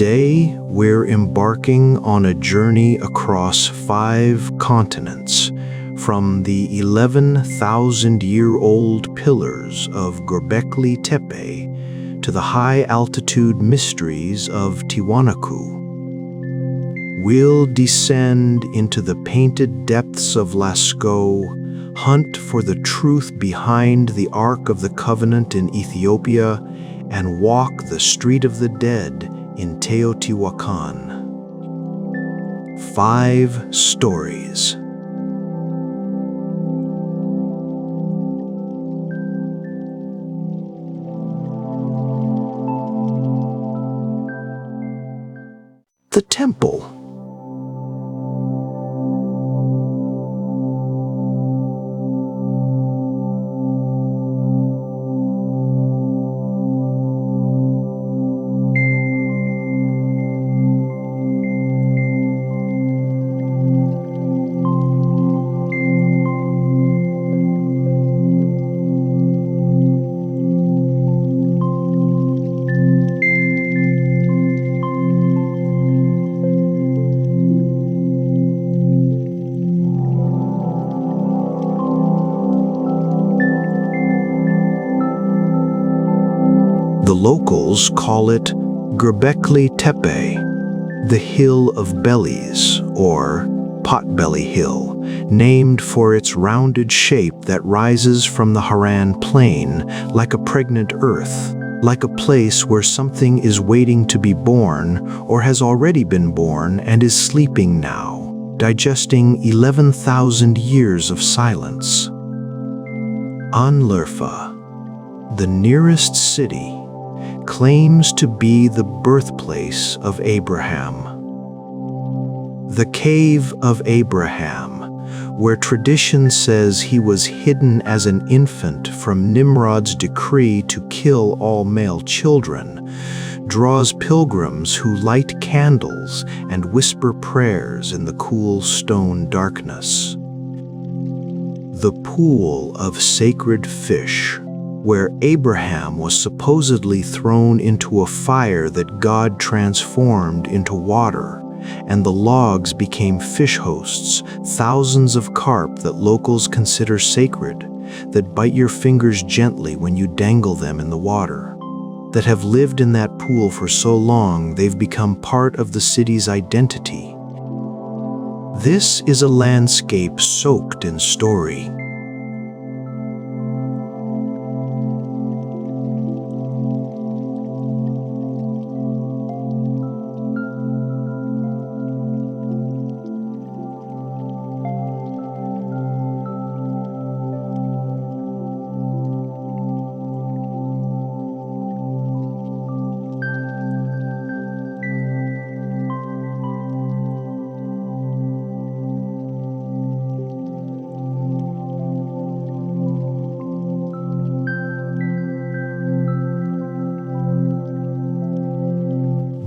Today, we're embarking on a journey across 5 continents, from the 11,000-year-old pillars of Göbekli Tepe to the high-altitude mysteries of Tiwanaku. We'll descend into the painted depths of Lascaux, hunt for the truth behind the Ark of the Covenant in Ethiopia, and walk the Street of the Dead in Teotihuacan. 5 stories. The temple. The locals call it Göbekli Tepe, the Hill of Bellies, or Potbelly Hill, named for its rounded shape that rises from the Haran plain like a pregnant earth, like a place where something is waiting to be born or has already been born and is sleeping now, digesting 11,000 years of silence. Anlurfa, the nearest city, claims to be the birthplace of Abraham. The Cave of Abraham, where tradition says he was hidden as an infant from Nimrod's decree to kill all male children, draws pilgrims who light candles and whisper prayers in the cool stone darkness. The Pool of Sacred Fish, where Abraham was supposedly thrown into a fire that God transformed into water, and the logs became fish hosts, thousands of carp that locals consider sacred, that bite your fingers gently when you dangle them in the water, that have lived in that pool for so long they've become part of the city's identity. This is a landscape soaked in story.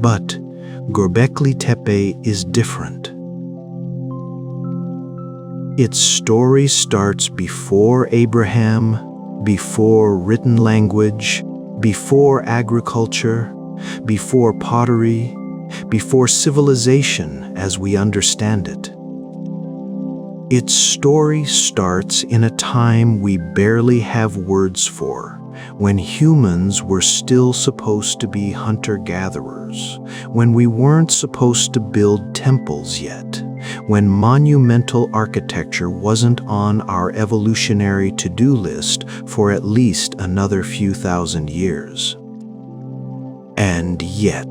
But Göbekli Tepe is different. Its story starts before Abraham, before written language, before agriculture, before pottery, before civilization as we understand it. Its story starts in a time we barely have words for, when humans were still supposed to be hunter-gatherers, when we weren't supposed to build temples yet, when monumental architecture wasn't on our evolutionary to-do list for at least another few thousand years. And yet,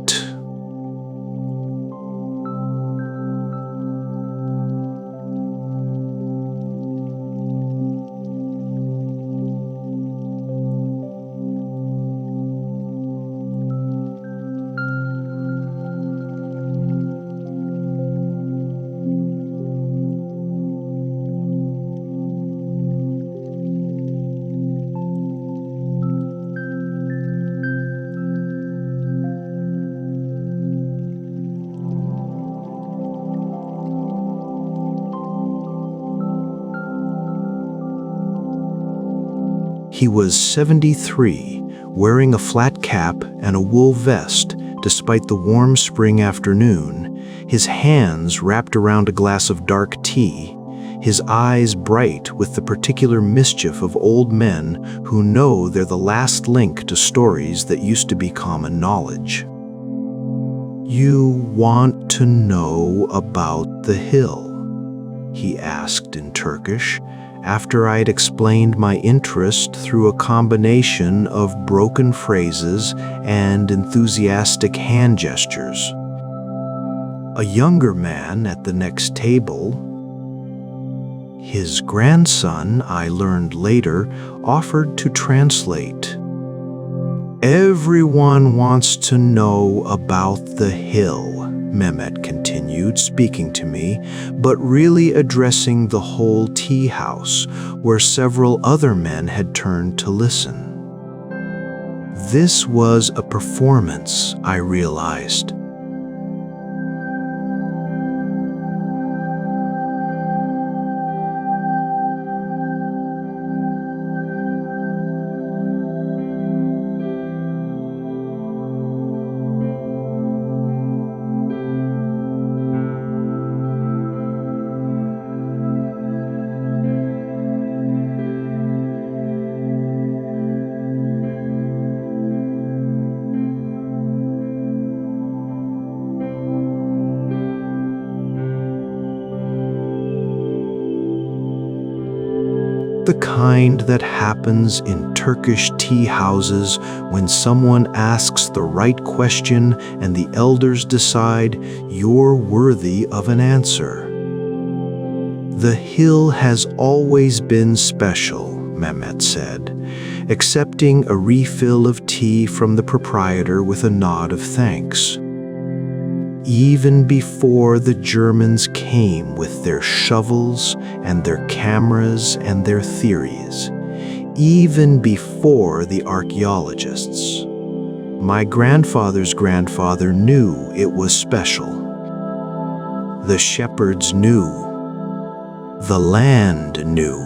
He was 73, wearing a flat cap and a wool vest, despite the warm spring afternoon, his hands wrapped around a glass of dark tea, his eyes bright with the particular mischief of old men who know they're the last link to stories that used to be common knowledge. "You want to know about the hill?" he asked in Turkish, after I'd explained my interest through a combination of broken phrases and enthusiastic hand gestures. A younger man at the next table, his grandson, I learned later, offered to translate. "Everyone wants to know about the hill," Mehmet continued, speaking to me, but really addressing the whole tea house, where several other men had turned to listen. This was a performance, I realized. The kind that happens in Turkish tea houses when someone asks the right question and the elders decide you're worthy of an answer. "The hill has always been special," Mehmet said, accepting a refill of tea from the proprietor with a nod of thanks. "Even before the Germans came with their shovels and their cameras and their theories, even before the archaeologists. My grandfather's grandfather knew it was special. The shepherds knew. The land knew."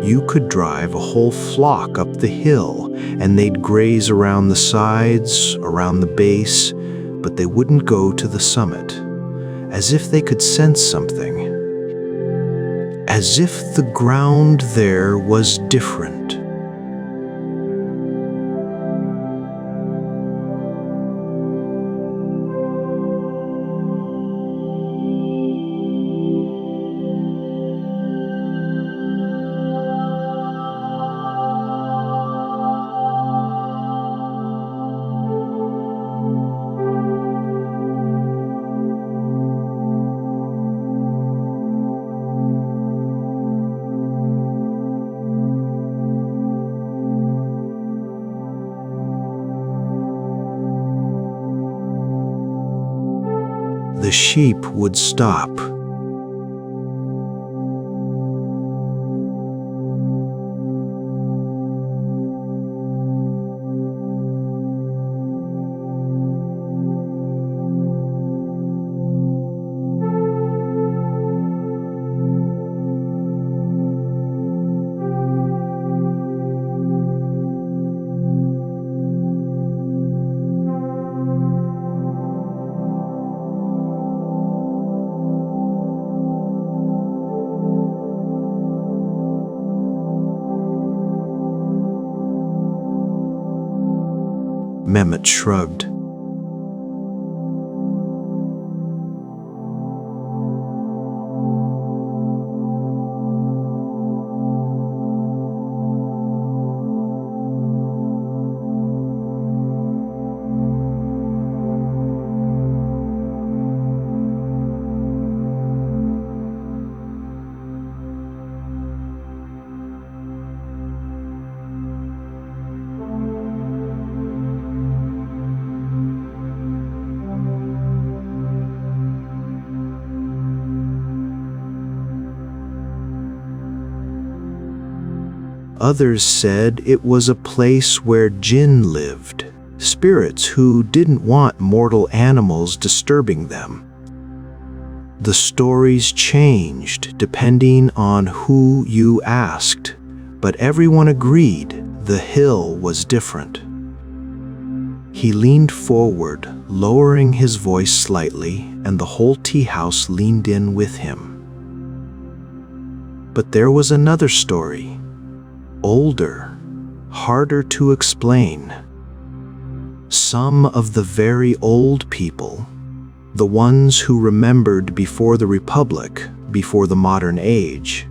You could drive a whole flock up the hill, and they'd graze around the sides, around the base, but they wouldn't go to the summit, as if they could sense something, as if the ground there was different. The sheep would stop. Mehmet shrugged. Others said it was a place where jinn lived, spirits who didn't want mortal animals disturbing them. The stories changed depending on who you asked, but everyone agreed the hill was different. He leaned forward, lowering his voice slightly, and the whole tea house leaned in with him. But there was another story, older, harder to explain. Some of the very old people, the ones who remembered before the Republic, before the modern age,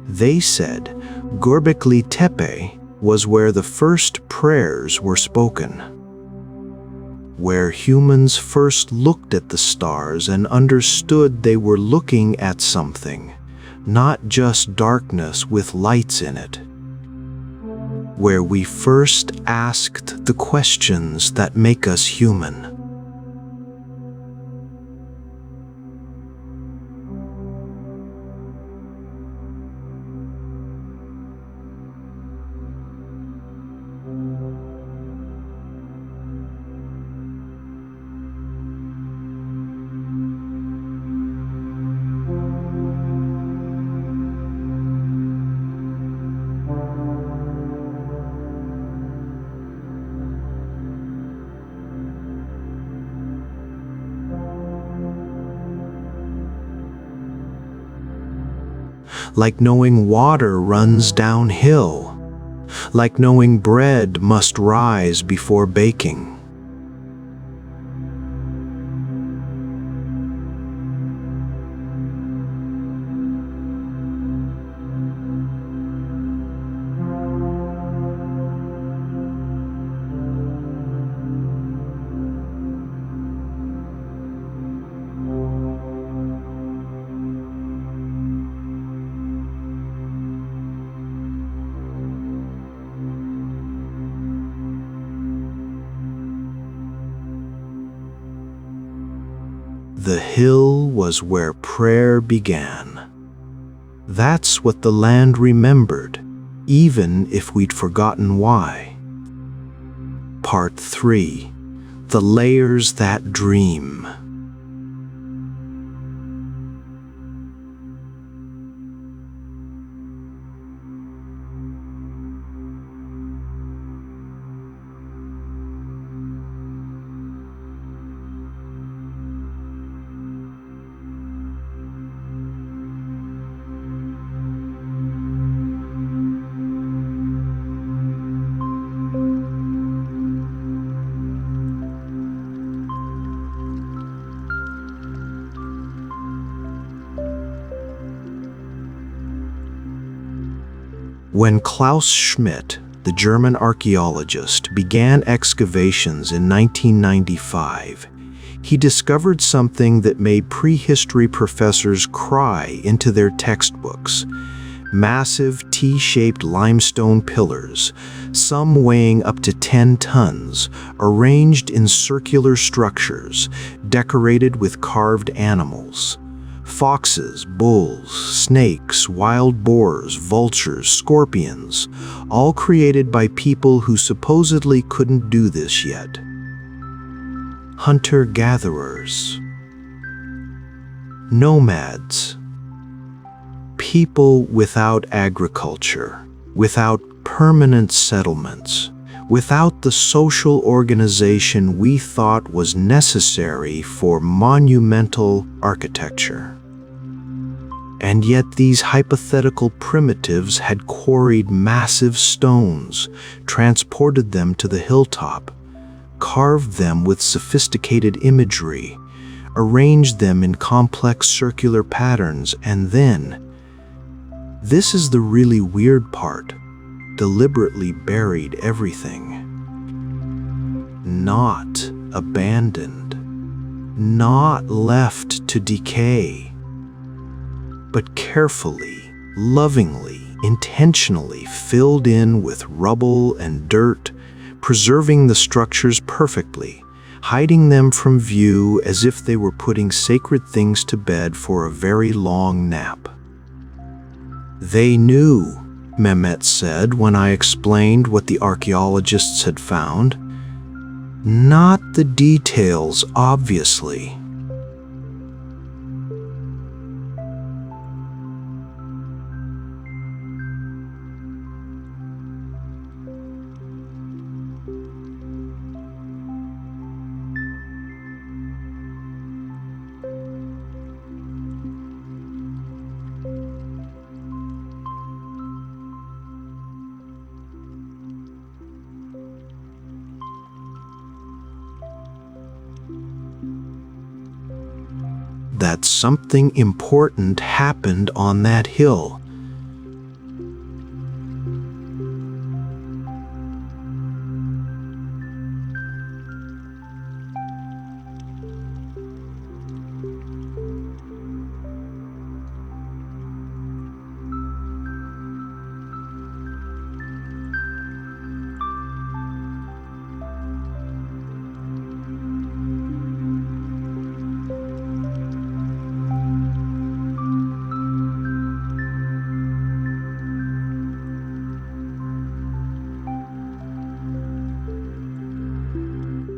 they said Göbekli Tepe was where the first prayers were spoken, where humans first looked at the stars and understood they were looking at something, not just darkness with lights in it, where we first asked the questions that make us human. Like knowing water runs downhill, like knowing bread must rise before baking. The hill was where prayer began. That's what the land remembered, even if we'd forgotten why. Part 3. The Layers That Dream. When Klaus Schmidt, the German archaeologist, began excavations in 1995, he discovered something that made prehistory professors cry into their textbooks. Massive T-shaped limestone pillars, some weighing up to 10 tons, arranged in circular structures, decorated with carved animals. Foxes, bulls, snakes, wild boars, vultures, scorpions, all created by people who supposedly couldn't do this yet. Hunter-gatherers, nomads, people without agriculture, without permanent settlements, without the social organization we thought was necessary for monumental architecture. And yet these hypothetical primitives had quarried massive stones, transported them to the hilltop, carved them with sophisticated imagery, arranged them in complex circular patterns, and then, this is the really weird part, deliberately buried everything. Not abandoned, not left to decay, but carefully, lovingly, intentionally filled in with rubble and dirt, preserving the structures perfectly, hiding them from view as if they were putting sacred things to bed for a very long nap. They knew Mehmet said when I explained what the archaeologists had found. Not the details, obviously. That something important happened on that hill.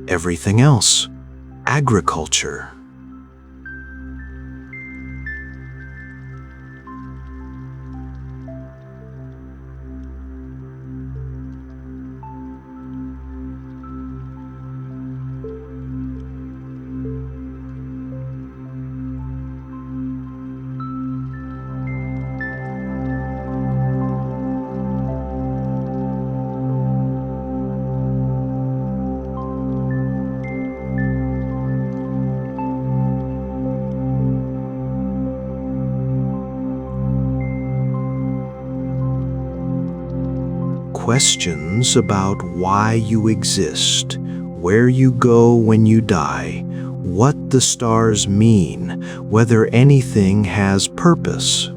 Everything else, agriculture. Questions about why you exist, where you go when you die, what the stars mean, whether anything has purpose.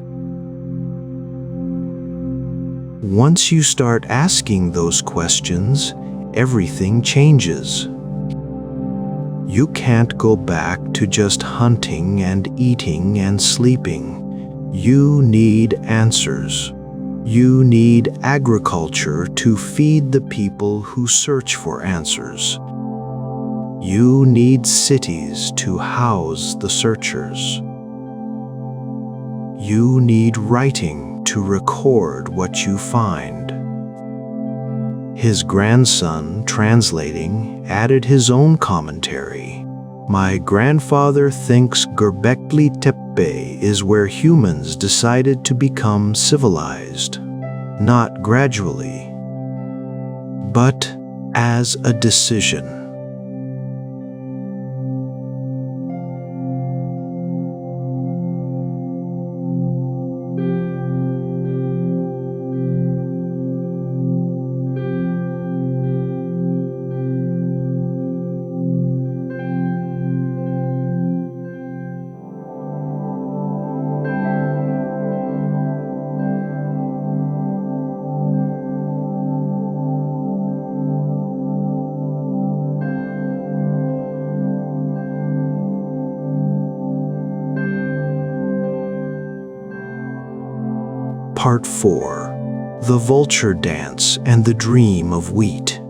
Once you start asking those questions, everything changes. You can't go back to just hunting and eating and sleeping. You need answers. You need agriculture to feed the people who search for answers. You need cities to house the searchers. You need writing to record what you find. His grandson, translating, added his own commentary. My grandfather thinks Göbekli Tepe is where humans decided to become civilized, not gradually, but as a decision. Part 4. The Vulture Dance and the Dream of Wheat.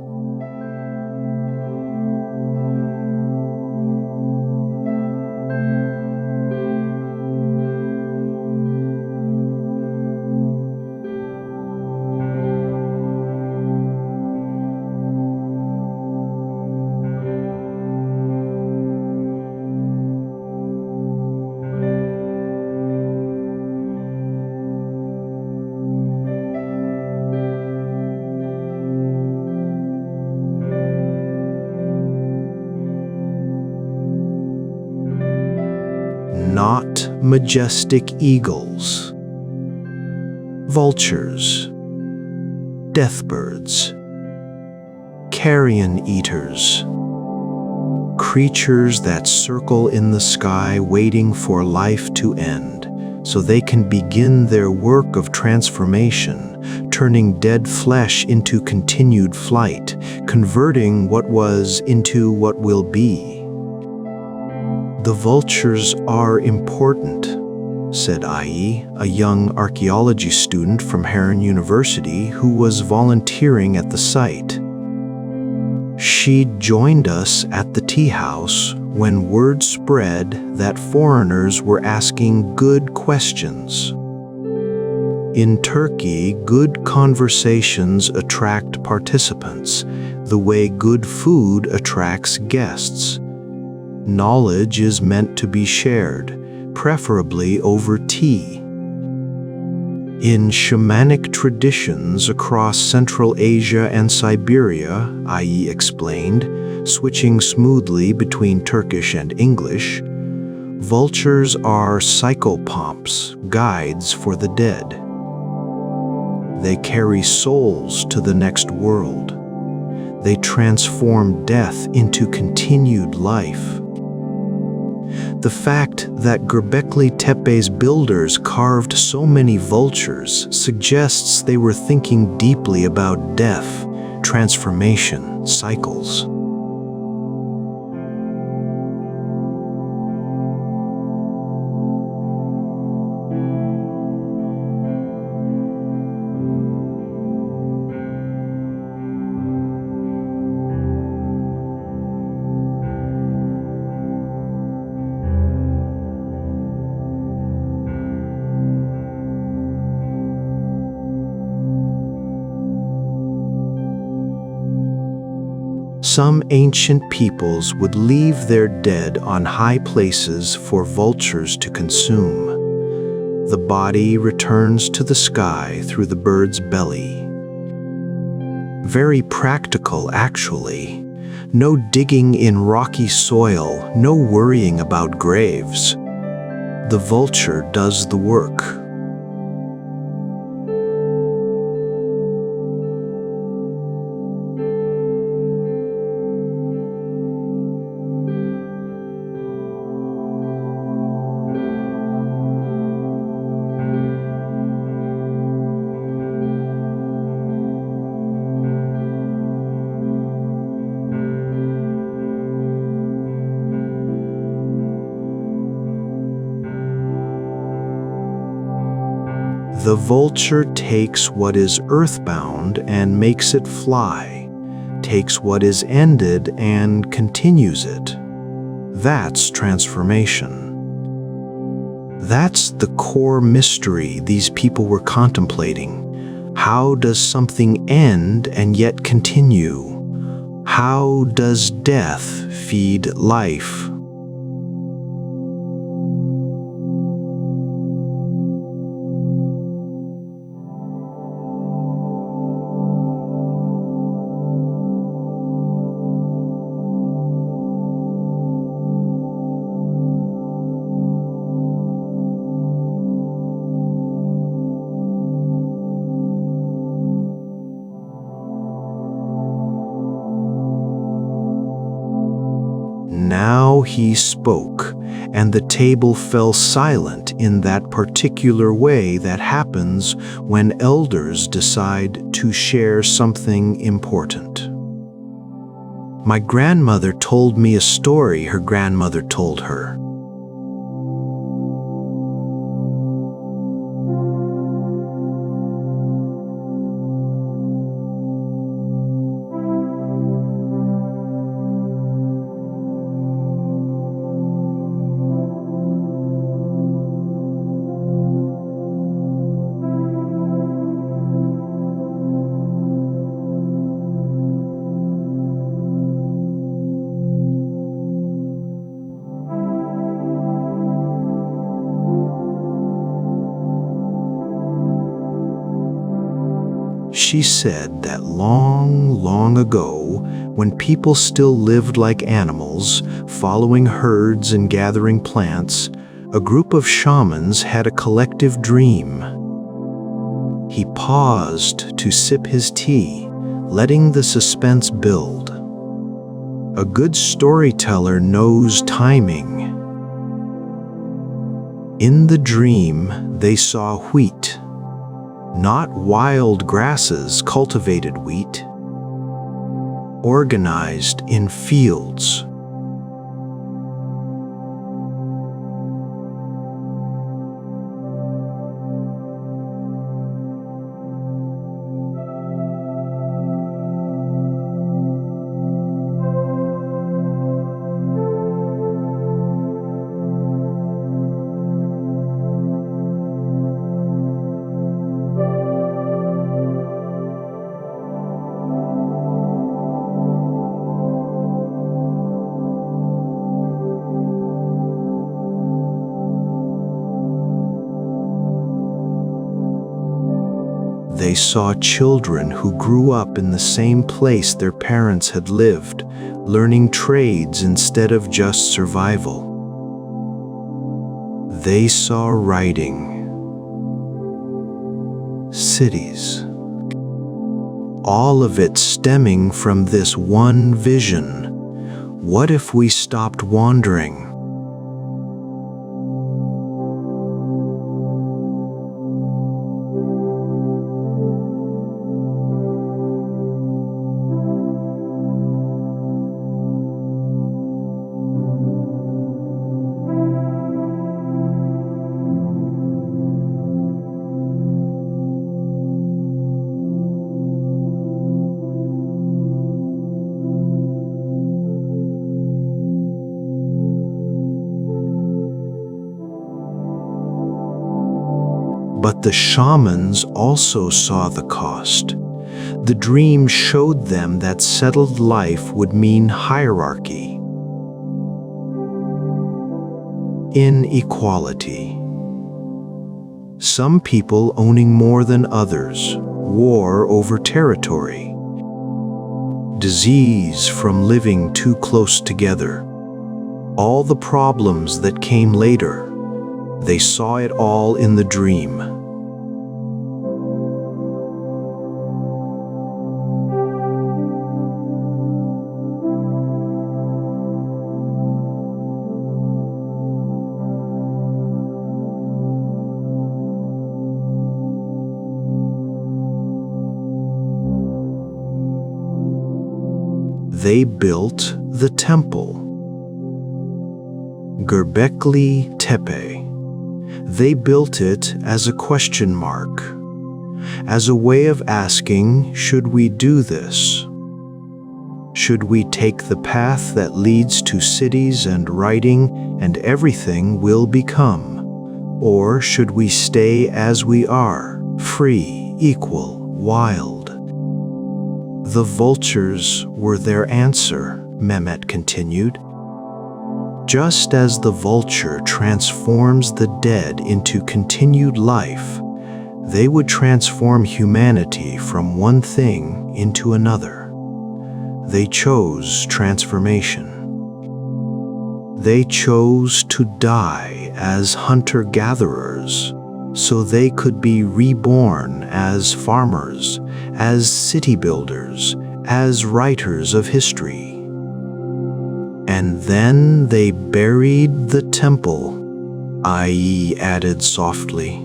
Not majestic eagles, vultures, deathbirds, carrion eaters, creatures that circle in the sky waiting for life to end so they can begin their work of transformation, turning dead flesh into continued flight, converting what was into what will be. The vultures are important. said Ai, a young archaeology student from Heron University who was volunteering at the site. She'd joined us at the tea house when word spread that foreigners were asking good questions. In Turkey, good conversations attract participants, the way good food attracts guests. Knowledge is meant to be shared, preferably over tea. In shamanic traditions across Central Asia and Siberia, Ai explained, switching smoothly between Turkish and English, vultures are psychopomps, guides for the dead. They carry souls to the next world. They transform death into continued life. The fact that Göbekli Tepe's builders carved so many vultures suggests they were thinking deeply about death, transformation, cycles. Some ancient peoples would leave their dead on high places for vultures to consume. The body returns to the sky through the bird's belly. Very practical, actually. No digging in rocky soil, no worrying about graves. The vulture does the work. The vulture takes what is earthbound and makes it fly, takes what is ended and continues it. That's transformation. That's the core mystery these people were contemplating. How does something end and yet continue? How does death feed life? Now he spoke, and the table fell silent in that particular way that happens when elders decide to share something important. My grandmother told me a story her grandmother told her. She said that long, long ago, when people still lived like animals, following herds and gathering plants, a group of shamans had a collective dream. He paused to sip his tea, letting the suspense build. A good storyteller knows timing. In the dream, they saw wheat. Not wild grasses, cultivated wheat, organized in fields. They saw children who grew up in the same place their parents had lived, learning trades instead of just survival. They saw writing, cities, all of it stemming from this one vision. What if we stopped wandering? But the shamans also saw the cost. The dream showed them that settled life would mean hierarchy, inequality, some people owning more than others, war over territory, disease from living too close together, all the problems that came later. They saw it all in the dream. They built the temple, Göbekli Tepe. They built it as a question mark, as a way of asking, should we do this? Should we take the path that leads to cities and writing and everything will become? Or should we stay as we are, free, equal, wild? The vultures were their answer, Mehmet continued. Just as the vulture transforms the dead into continued life, they would transform humanity from one thing into another. They chose transformation. They chose to die as hunter-gatherers, so they could be reborn as farmers, as city builders, as writers of history. And then they buried the temple, I.e. added softly.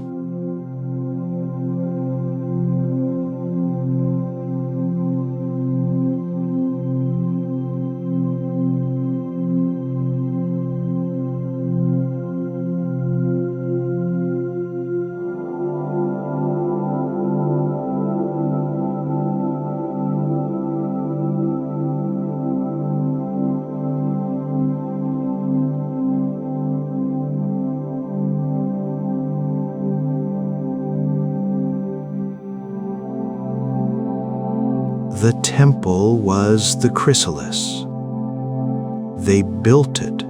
The temple was the chrysalis. They built it,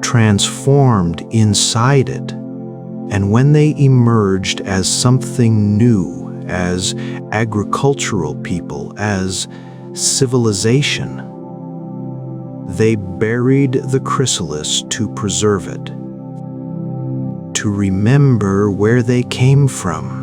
transformed inside it, and when they emerged as something new, as agricultural people, as civilization, they buried the chrysalis to preserve it, to remember where they came from.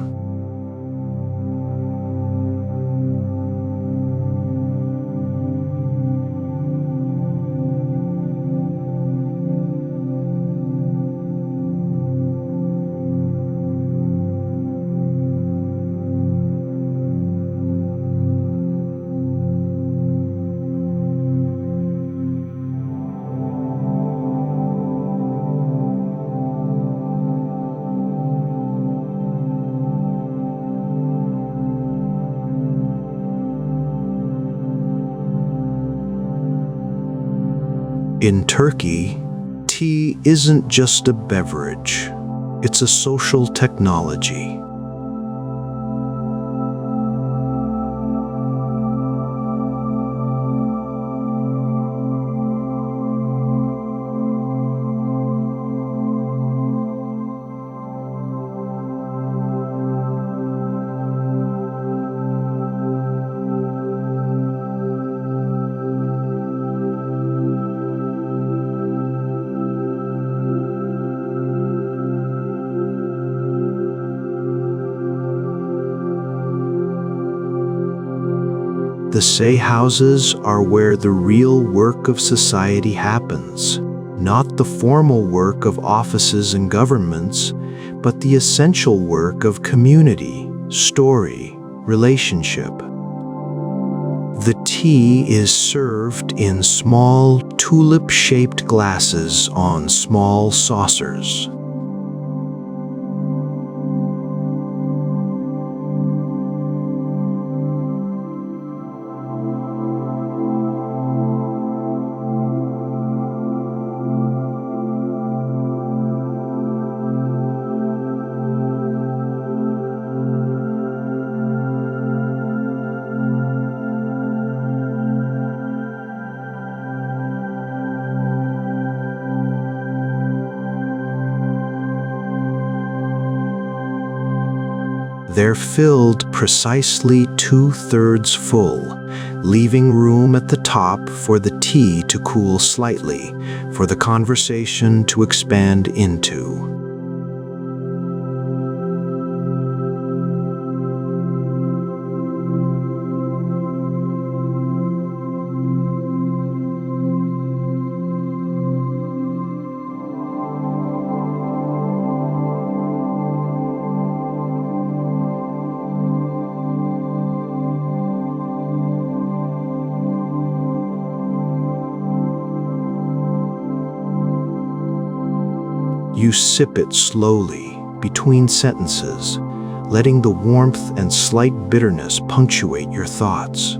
In Turkey, tea isn't just a beverage, it's a social technology. The say houses are where the real work of society happens, not the formal work of offices and governments, but the essential work of community, story, relationship. The tea is served in small tulip-shaped glasses on small saucers. They're filled precisely 2/3 full, leaving room at the top for the tea to cool slightly, for the conversation to expand into. You sip it slowly, between sentences, letting the warmth and slight bitterness punctuate your thoughts.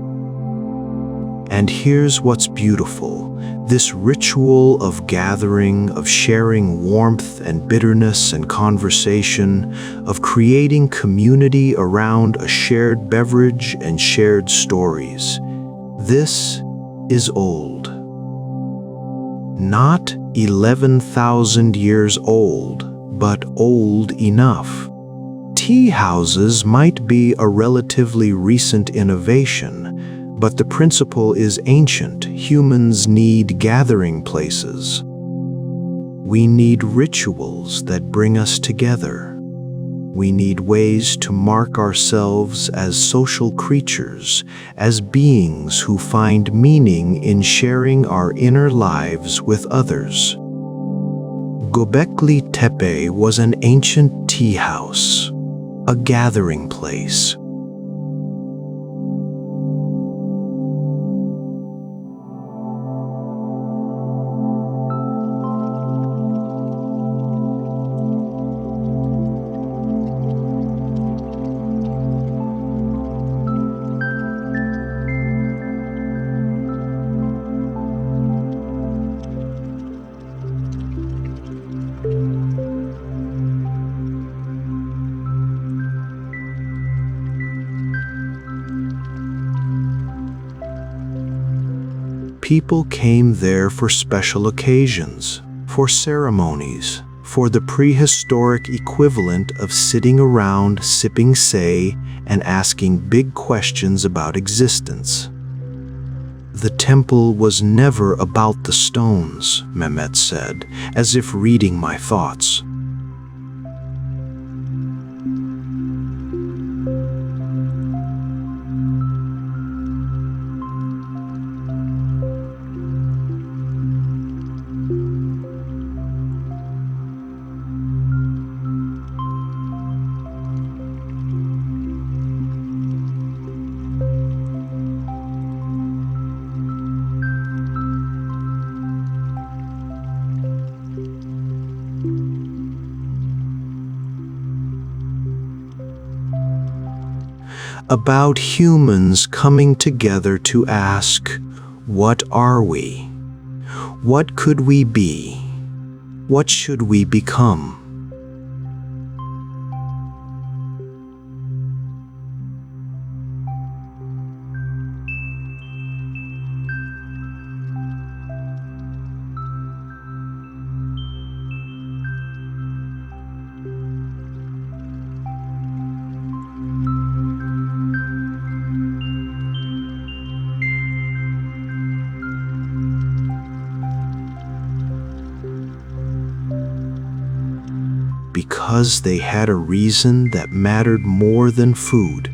And here's what's beautiful. This ritual of gathering, of sharing warmth and bitterness and conversation, of creating community around a shared beverage and shared stories. This is old. Not 11,000 years old, but old enough. Tea houses might be a relatively recent innovation, but the principle is ancient. Humans need gathering places. We need rituals that bring us together. We need ways to mark ourselves as social creatures, as beings who find meaning in sharing our inner lives with others. Göbekli Tepe was an ancient tea house, a gathering place. People came there for special occasions, for ceremonies, for the prehistoric equivalent of sitting around sipping say and asking big questions about existence. The temple was never about the stones, Mehmet said, as if reading my thoughts. About humans coming together to ask, what are we? What could we be? What should we become? Because they had a reason that mattered more than food.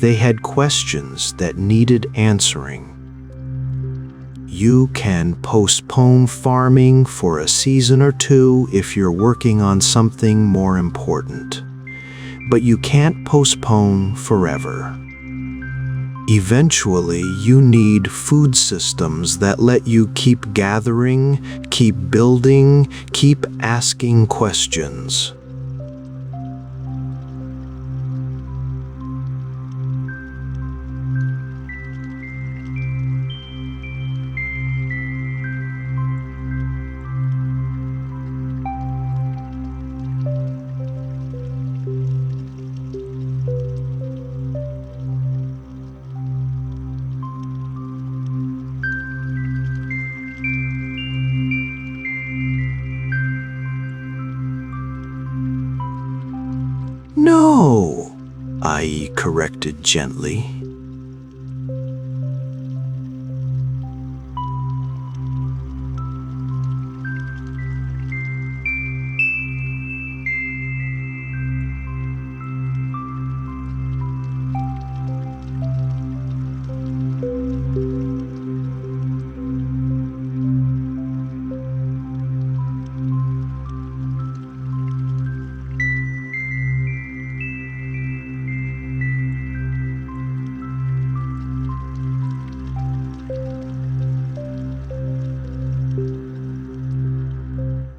They had questions that needed answering. You can postpone farming for a season or two if you're working on something more important, but you can't postpone forever. Eventually, you need food systems that let you keep gathering, keep building, keep asking questions. No, I corrected gently.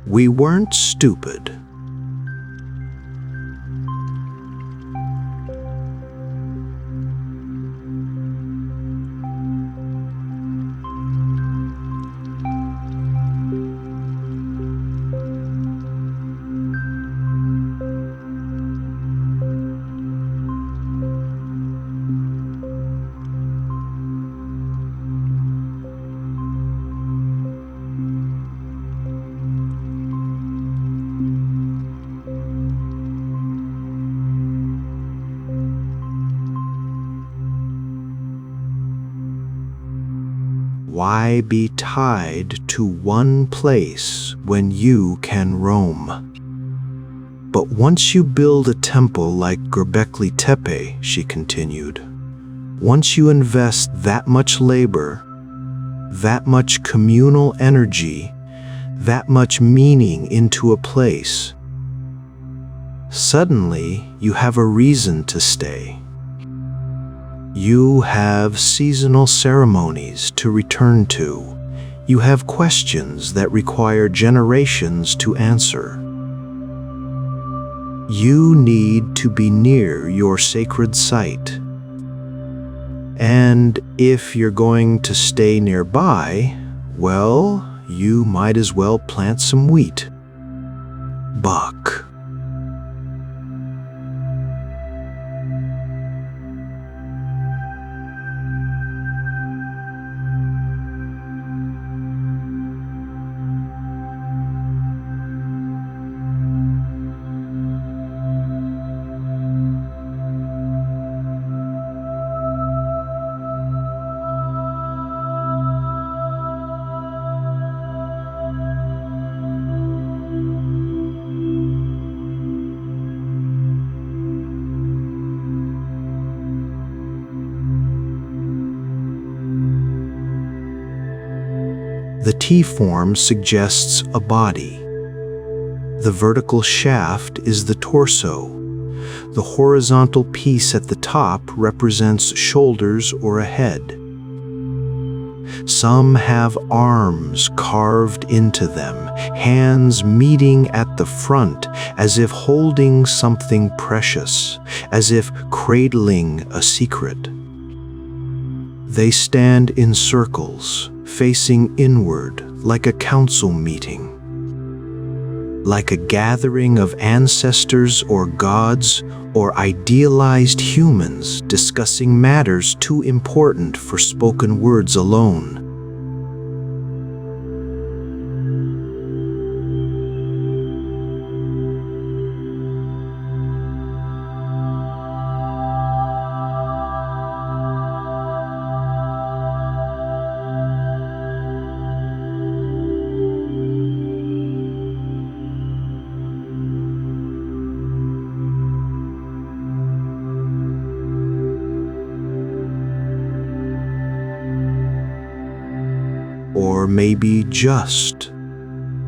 We weren't stupid. Why be tied to one place when you can roam? But once you build a temple like Göbekli Tepe, she continued, once you invest that much labor, that much communal energy, that much meaning into a place, suddenly you have a reason to stay. You have seasonal ceremonies to return to. You have questions that require generations to answer. You need to be near your sacred site. And if you're going to stay nearby, well, you might as well plant some wheat. Buck. The T form suggests a body. The vertical shaft is the torso. The horizontal piece at the top represents shoulders or a head. Some have arms carved into them, hands meeting at the front as if holding something precious, as if cradling a secret. They stand in circles, facing inward like a council meeting. Like a gathering of ancestors or gods or idealized humans discussing matters too important for spoken words alone. maybe just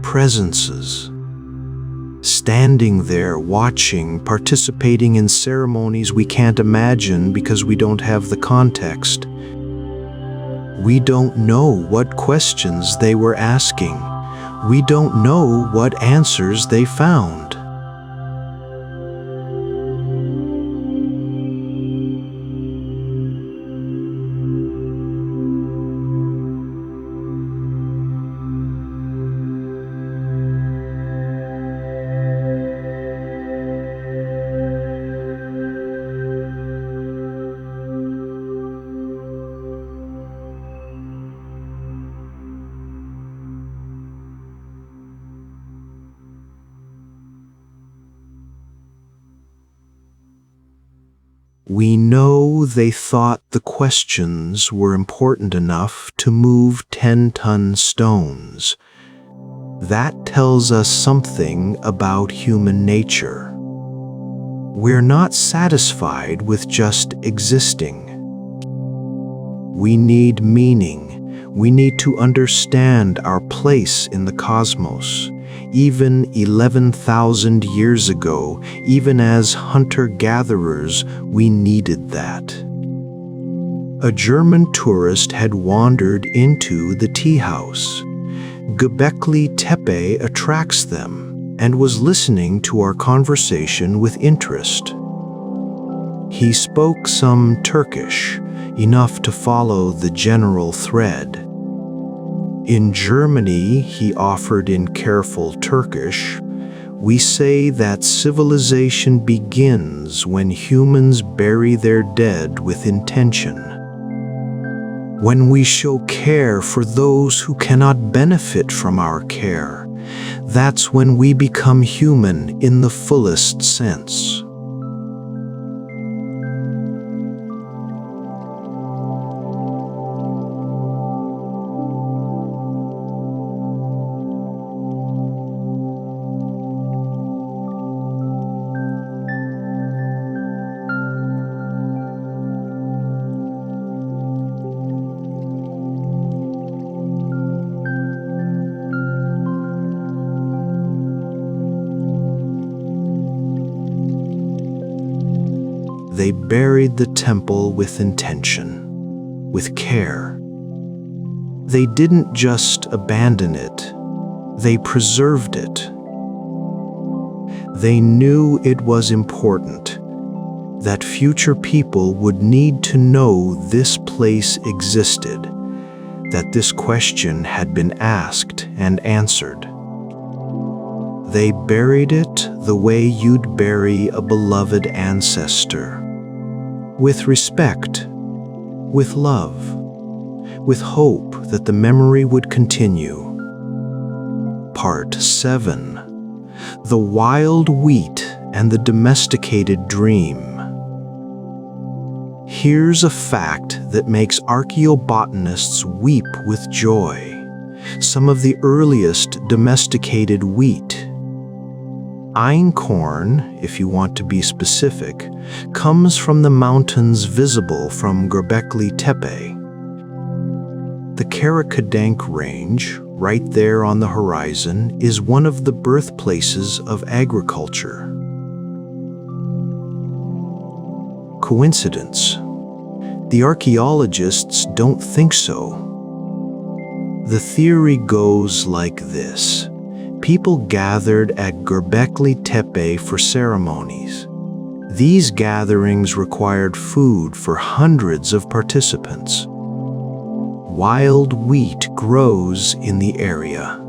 presences, standing there watching, participating in ceremonies we can't imagine because we don't have the context. We don't know what questions they were asking. We don't know what answers they found. We know they thought the questions were important enough to move 10-ton stones. That tells us something about human nature. We're not satisfied with just existing. We need meaning. We need to understand our place in the cosmos. Even 11,000 years ago, even as hunter-gatherers, we needed that. A German tourist had wandered into the tea house. Göbekli Tepe attracts them and was listening to our conversation with interest. He spoke some Turkish, enough to follow the general thread. In Germany, he offered in careful Turkish, we say that civilization begins when humans bury their dead with intention. When we show care for those who cannot benefit from our care, that's when we become human in the fullest sense. They buried the temple with intention, with care. They didn't just abandon it, they preserved it. They knew it was important, that future people would need to know this place existed, that this question had been asked and answered. They buried it the way you'd bury a beloved ancestor. With respect, with love, with hope that the memory would continue. Part 7. The Wild Wheat and the Domesticated Dream. Here's a fact that makes archaeobotanists weep with joy. Some of the earliest domesticated wheat, einkorn, if you want to be specific, comes from the mountains visible from Göbekli Tepe. The Karakadank Range, right there on the horizon, is one of the birthplaces of agriculture. Coincidence? The archaeologists don't think so. The theory goes like this. People gathered at Göbekli Tepe for ceremonies. These gatherings required food for hundreds of participants. Wild wheat grows in the area.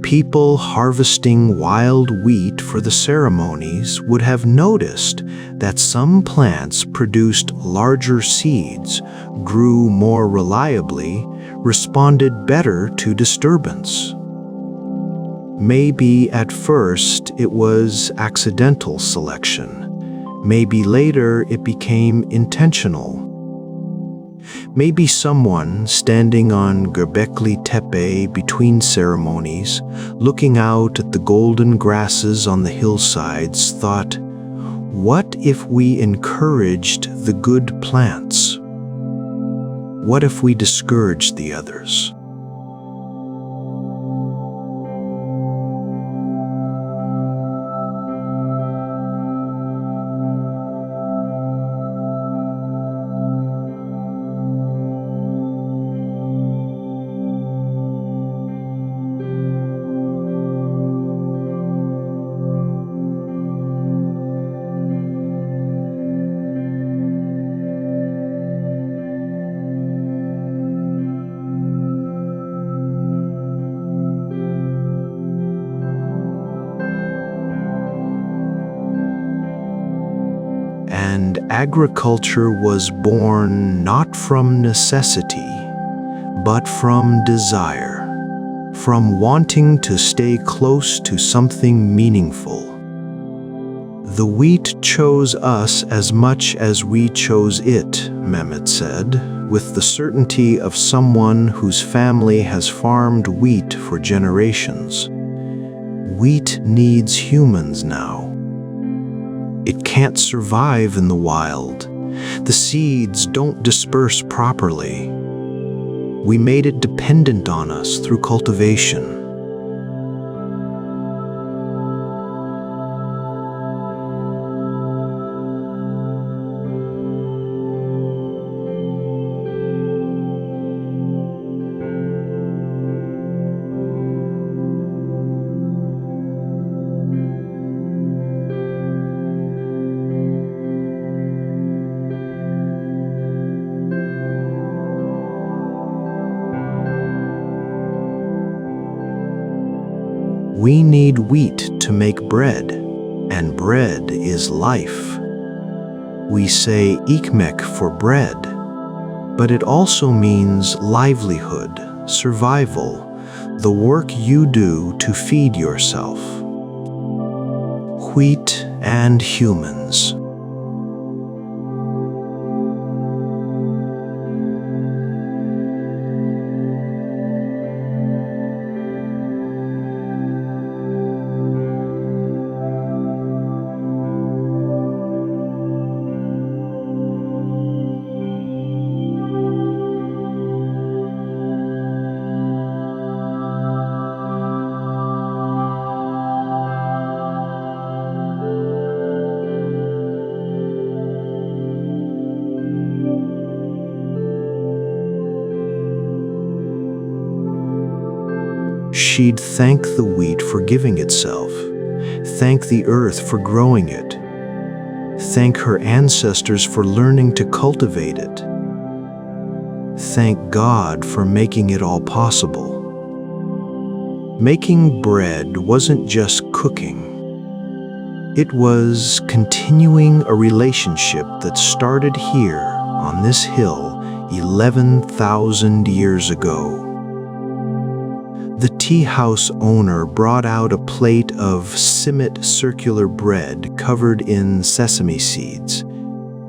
People harvesting wild wheat for the ceremonies would have noticed that some plants produced larger seeds, grew more reliably, responded better to disturbance. Maybe at first it was accidental selection. Maybe later it became intentional. Maybe someone standing on Göbekli Tepe between ceremonies, looking out at the golden grasses on the hillsides, thought, "What if we encouraged the good plants? What if we discouraged the others?" And agriculture was born not from necessity, but from desire, from wanting to stay close to something meaningful. "The wheat chose us as much as we chose it," Mehmet said, with the certainty of someone whose family has farmed wheat for generations. "Wheat needs humans now. It can't survive in the wild. The seeds don't disperse properly. We made it dependent on us through cultivation." We need wheat to make bread, and bread is life. We say ekmek for bread, but it also means livelihood, survival, the work you do to feed yourself. Wheat and humans. She'd thank the wheat for giving itself, thank the earth for growing it, thank her ancestors for learning to cultivate it, thank God for making it all possible. Making bread wasn't just cooking. It was continuing a relationship that started here on this hill 11,000 years ago. The tea house owner brought out a plate of simit circular bread covered in sesame seeds,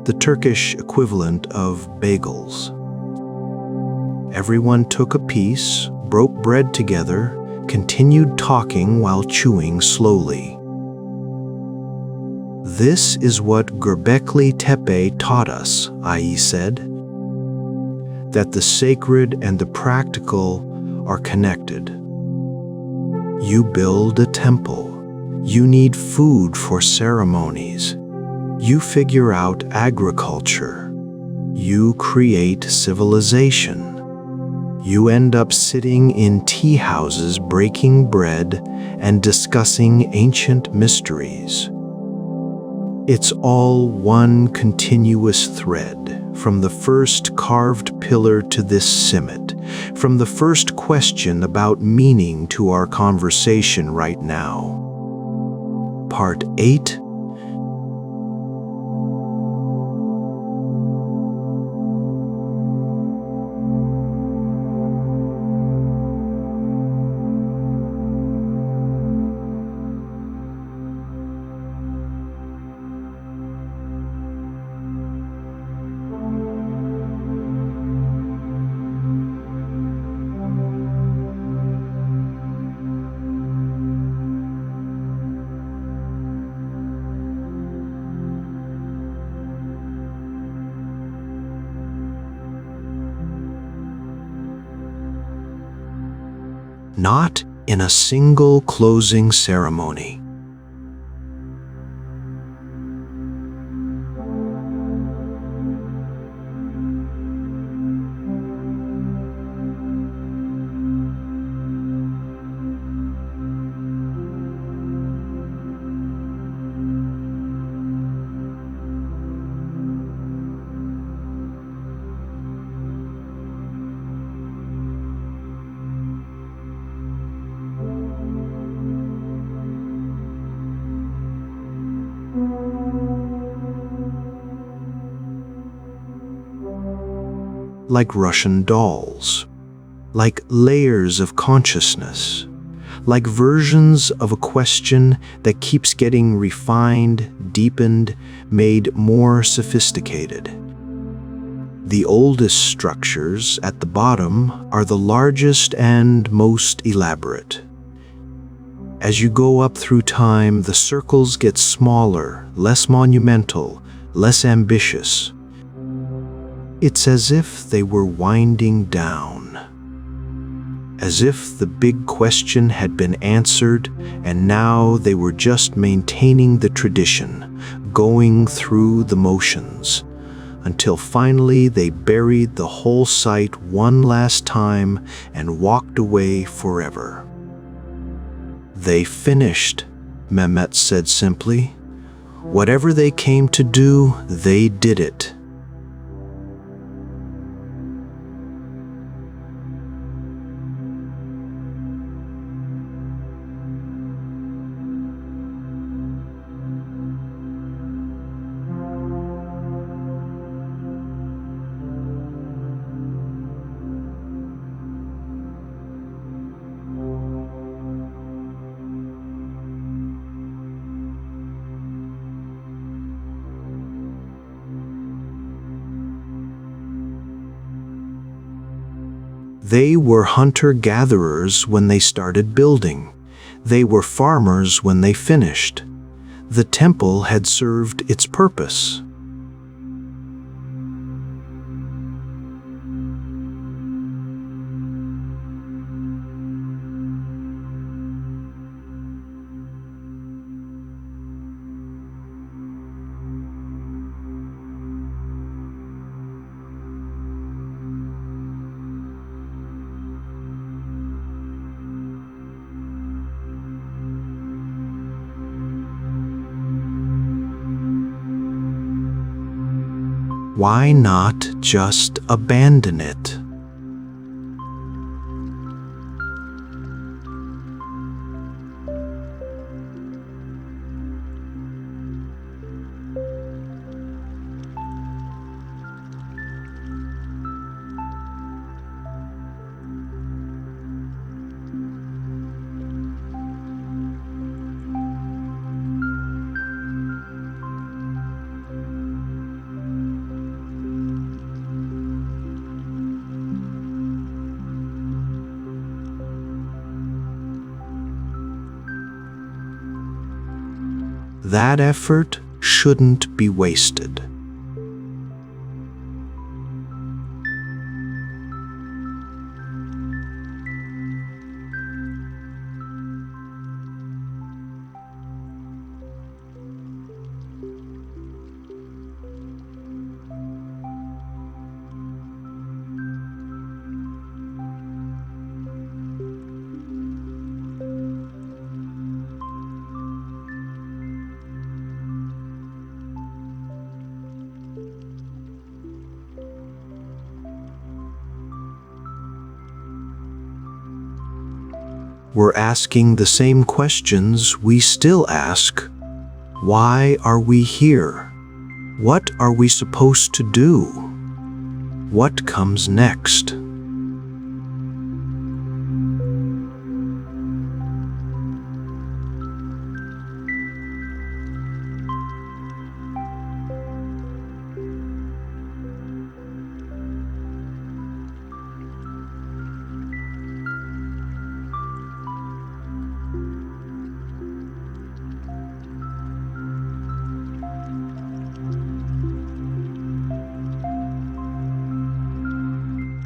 the Turkish equivalent of bagels. Everyone took a piece, broke bread together, continued talking while chewing slowly. "This is what Göbekli Tepe taught us," Ai said, "that the sacred and the practical are connected. You build a temple. You need food for ceremonies. You figure out agriculture. You create civilization. You end up sitting in tea houses breaking bread and discussing ancient mysteries. It's all one continuous thread, from the first carved pillar to this simit, from the first question about meaning to our conversation right now. Part 8. Not in a single closing ceremony. Like Russian dolls, like layers of consciousness, like versions of a question that keeps getting refined, deepened, made more sophisticated. The oldest structures at the bottom are the largest and most elaborate. As you go up through time, the circles get smaller, less monumental, less ambitious. It's as if they were winding down, as if the big question had been answered and now they were just maintaining the tradition, going through the motions, until finally they buried the whole site one last time and walked away forever. They finished, Mehmet said simply. Whatever they came to do, they did it. They were hunter-gatherers when they started building. They were farmers when they finished. The temple had served its purpose. Why not just abandon it? That effort shouldn't be wasted. We're asking the same questions we still ask. Why are we here? What are we supposed to do? What comes next?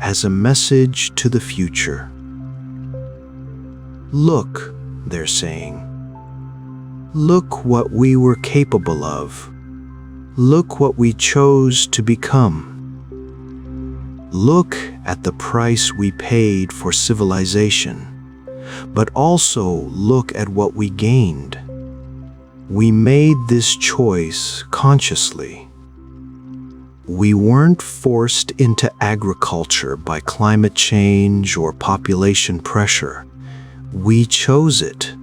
As a message to the future. Look, they're saying. Look what we were capable of. Look what we chose to become. Look at the price we paid for civilization, but also look at what we gained. We made this choice consciously. We weren't forced into agriculture by climate change or population pressure. We chose it.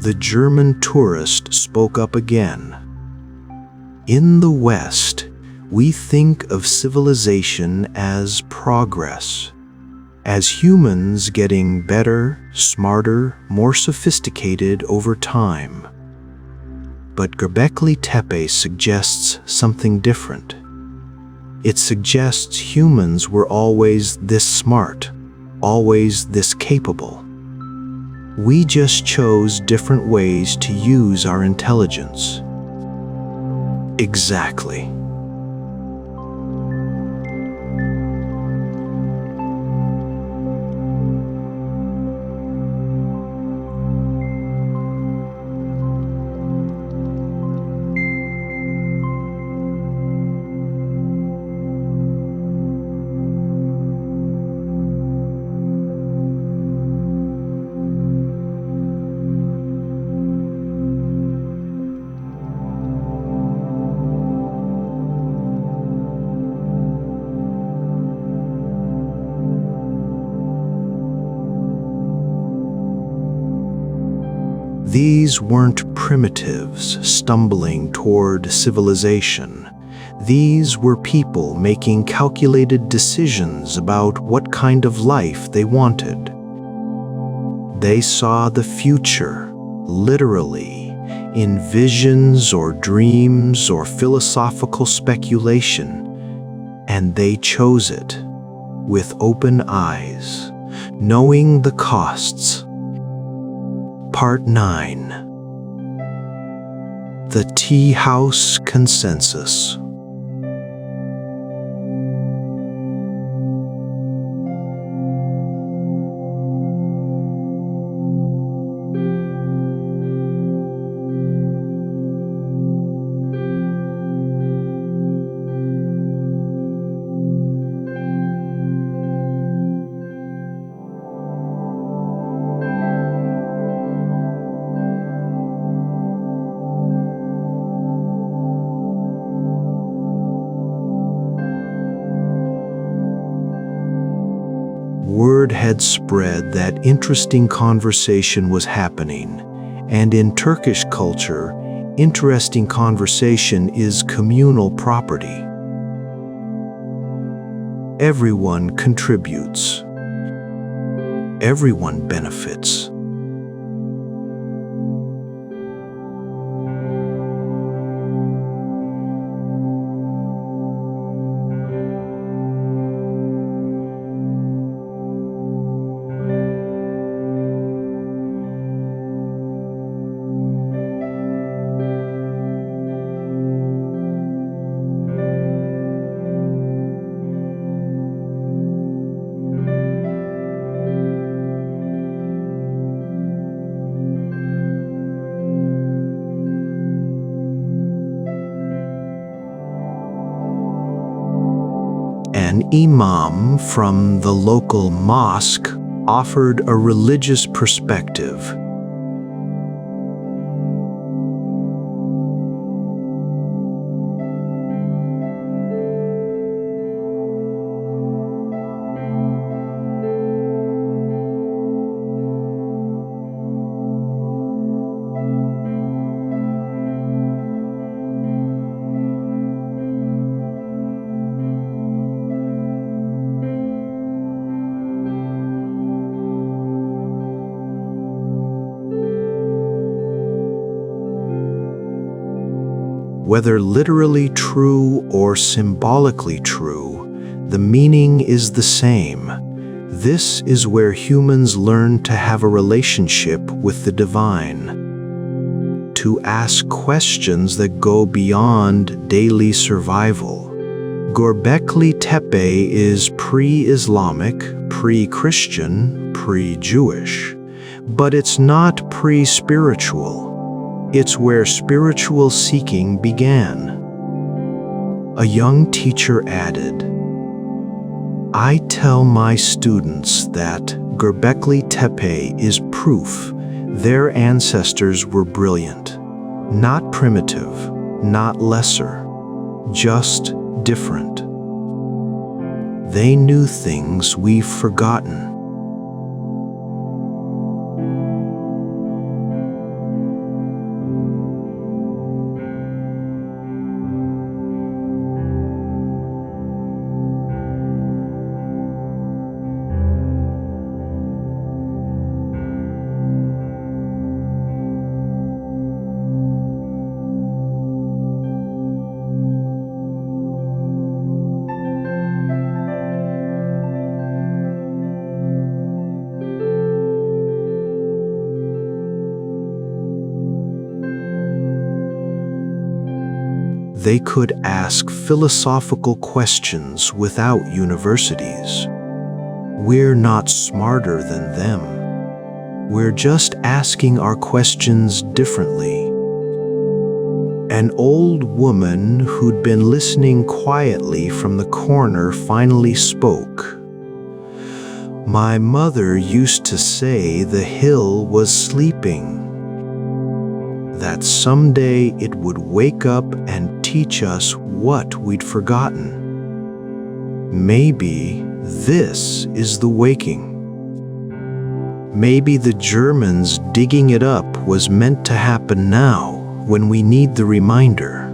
The German tourist spoke up again. In the West, we think of civilization as progress, as humans getting better, smarter, more sophisticated over time. But Göbekli Tepe suggests something different. It suggests humans were always this smart, always this capable. We just chose different ways to use our intelligence. Exactly. These weren't primitives stumbling toward civilization. These were people making calculated decisions about what kind of life they wanted. They saw the future, literally, in visions or dreams or philosophical speculation, and they chose it with open eyes, knowing the costs. Part 9. The Tea House Consensus. Word had spread that interesting conversation was happening, and in Turkish culture, interesting conversation is communal property. Everyone contributes. Everyone benefits. An imam from the local mosque offered a religious perspective. Whether literally true or symbolically true, the meaning is the same. This is where humans learn to have a relationship with the divine, to ask questions that go beyond daily survival. Göbekli Tepe is pre-Islamic, pre-Christian, pre-Jewish, but it's not pre-spiritual. It's where spiritual seeking began. A young teacher added, "I tell my students that Göbekli Tepe is proof their ancestors were brilliant, not primitive, not lesser, just different. They knew things we've forgotten." They could ask philosophical questions without universities. We're not smarter than them. We're just asking our questions differently. An old woman who'd been listening quietly from the corner finally spoke. "My mother used to say the hill was sleeping, that someday it would wake up and teach us what we'd forgotten. Maybe this is the waking. Maybe the Germans digging it up was meant to happen now, when we need the reminder."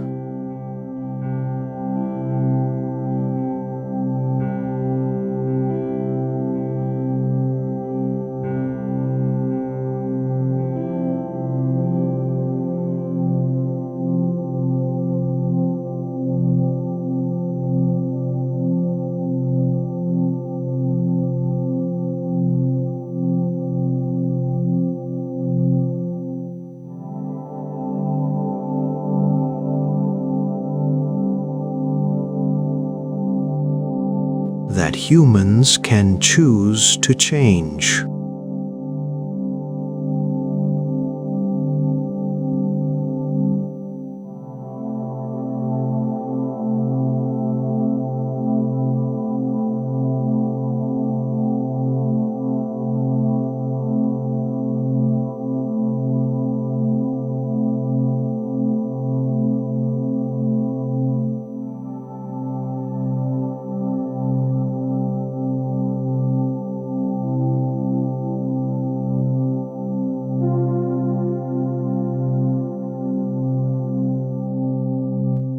That humans can choose to change.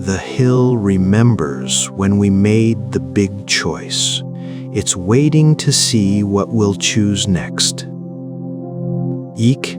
The hill remembers when we made the big choice. It's waiting to see what we'll choose next. Eek.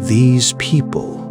these people.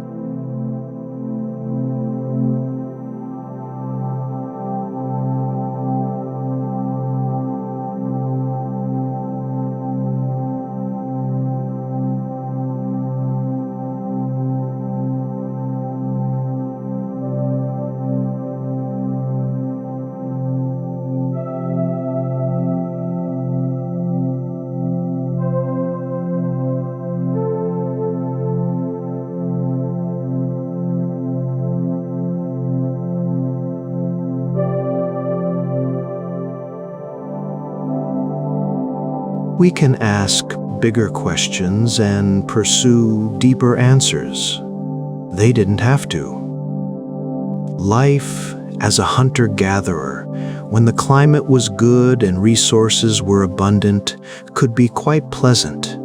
We can ask bigger questions and pursue deeper answers. They didn't have to. Life as a hunter-gatherer, when the climate was good and resources were abundant, could be quite pleasant.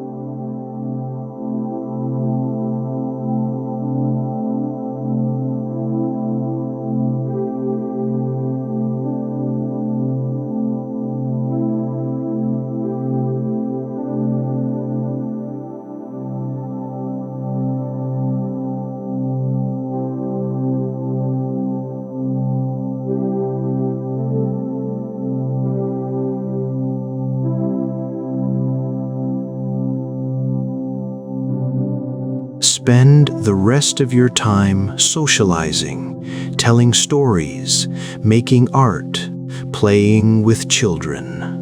Spend the rest of your time socializing, telling stories, making art, playing with children.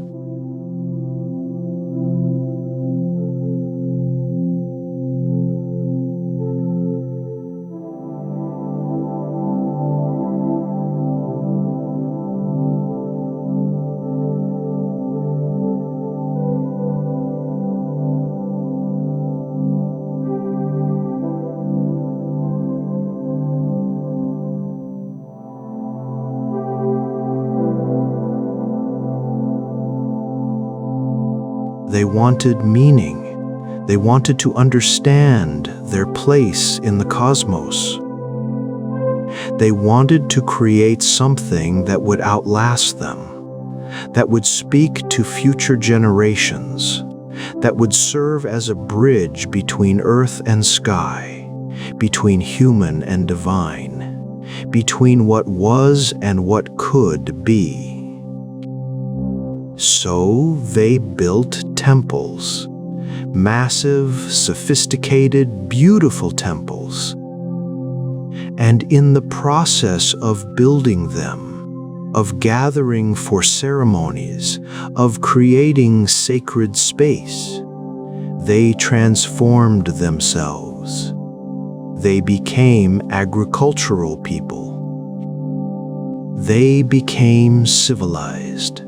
They wanted meaning. They wanted to understand their place in the cosmos. They wanted to create something that would outlast them, that would speak to future generations, that would serve as a bridge between earth and sky, between human and divine, between what was and what could be. So they built temples, massive, sophisticated, beautiful temples. And in the process of building them, of gathering for ceremonies, of creating sacred space, they transformed themselves. They became agricultural people. They became civilized.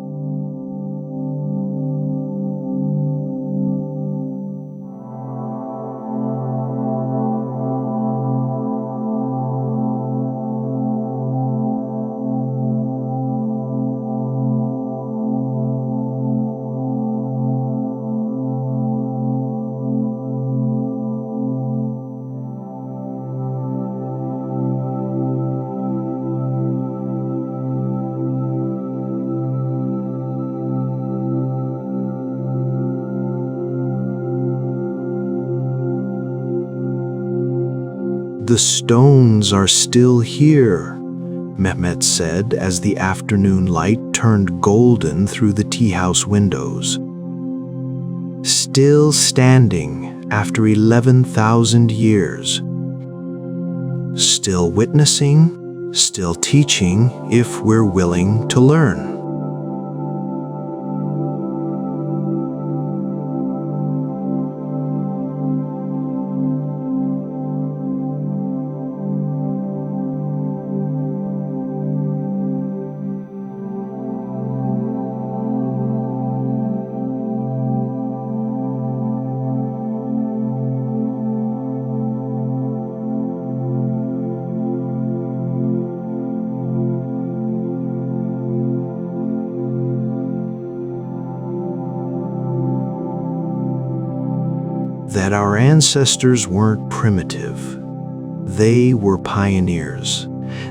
The stones are still here, Mehmet said as the afternoon light turned golden through the tea house windows. Still standing after 11,000 years. Still witnessing, still teaching if we're willing to learn. That our ancestors weren't primitive. They were pioneers.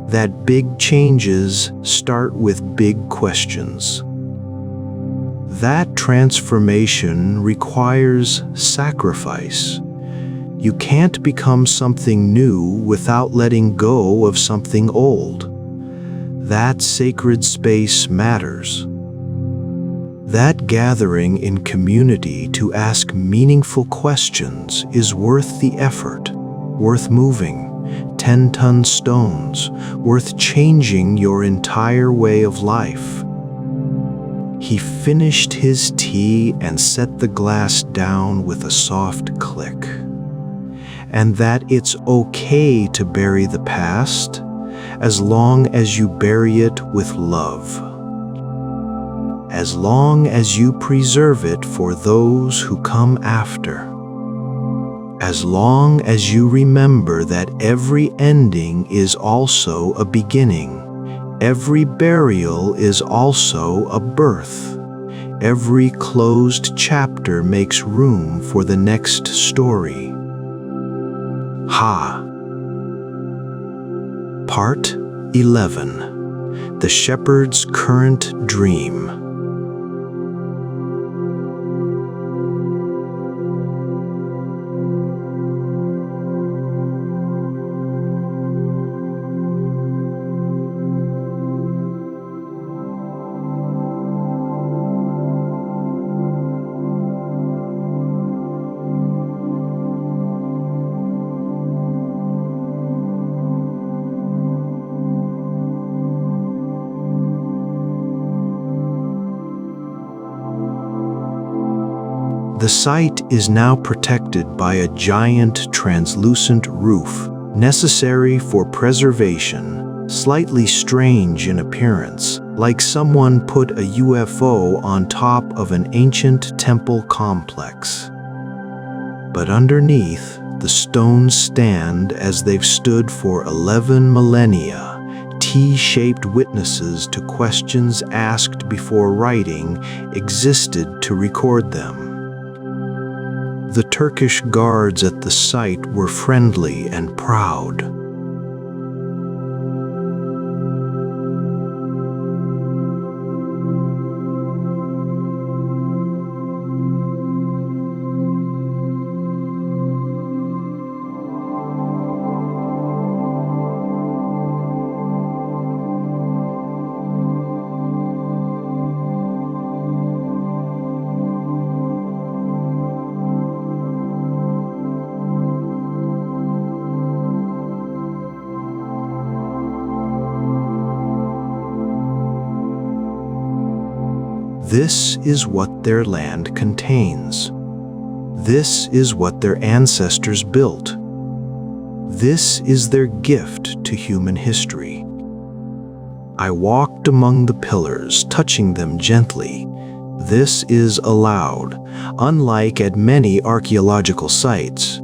That big changes start with big questions. That transformation requires sacrifice. You can't become something new without letting go of something old. That sacred space matters. That gathering in community to ask meaningful questions is worth the effort, worth moving 10-ton stones, worth changing your entire way of life. He finished his tea and set the glass down with a soft click. And that it's okay to bury the past, as long as you bury it with love. As long as you preserve it for those who come after. As long as you remember that every ending is also a beginning, every burial is also a birth, every closed chapter makes room for the next story. Ha! Part 11. The Shepherd's Current Dream. The site is now protected by a giant translucent roof, necessary for preservation, slightly strange in appearance, like someone put a UFO on top of an ancient temple complex. But underneath, the stones stand as they've stood for 11 millennia, T-shaped witnesses to questions asked before writing existed to record them. The Turkish guards at the site were friendly and proud. This is what their land contains. This is what their ancestors built. This is their gift to human history. I walked among the pillars, touching them gently. This is allowed, unlike at many archaeological sites.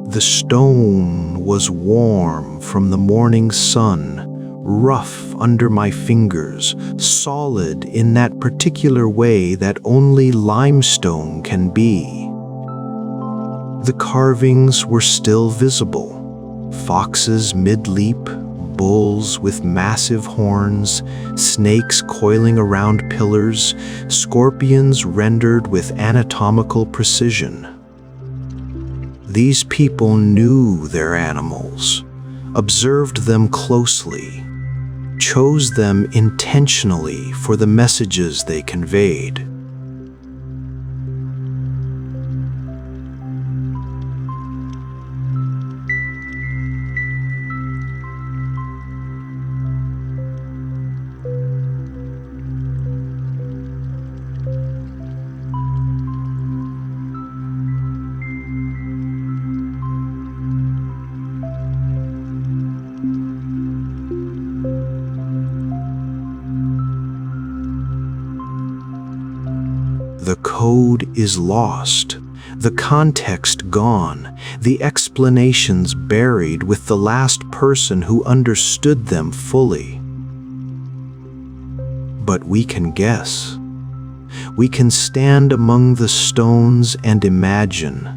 The stone was warm from the morning sun, rough under my fingers, solid in that particular way that only limestone can be. The carvings were still visible. Foxes mid-leap, bulls with massive horns, snakes coiling around pillars, scorpions rendered with anatomical precision. These people knew their animals, observed them closely, chose them intentionally for the messages they conveyed. The code is lost. the context gone, the explanations buried with the last person who understood them fully. But we can guess. We can stand among the stones and imagine.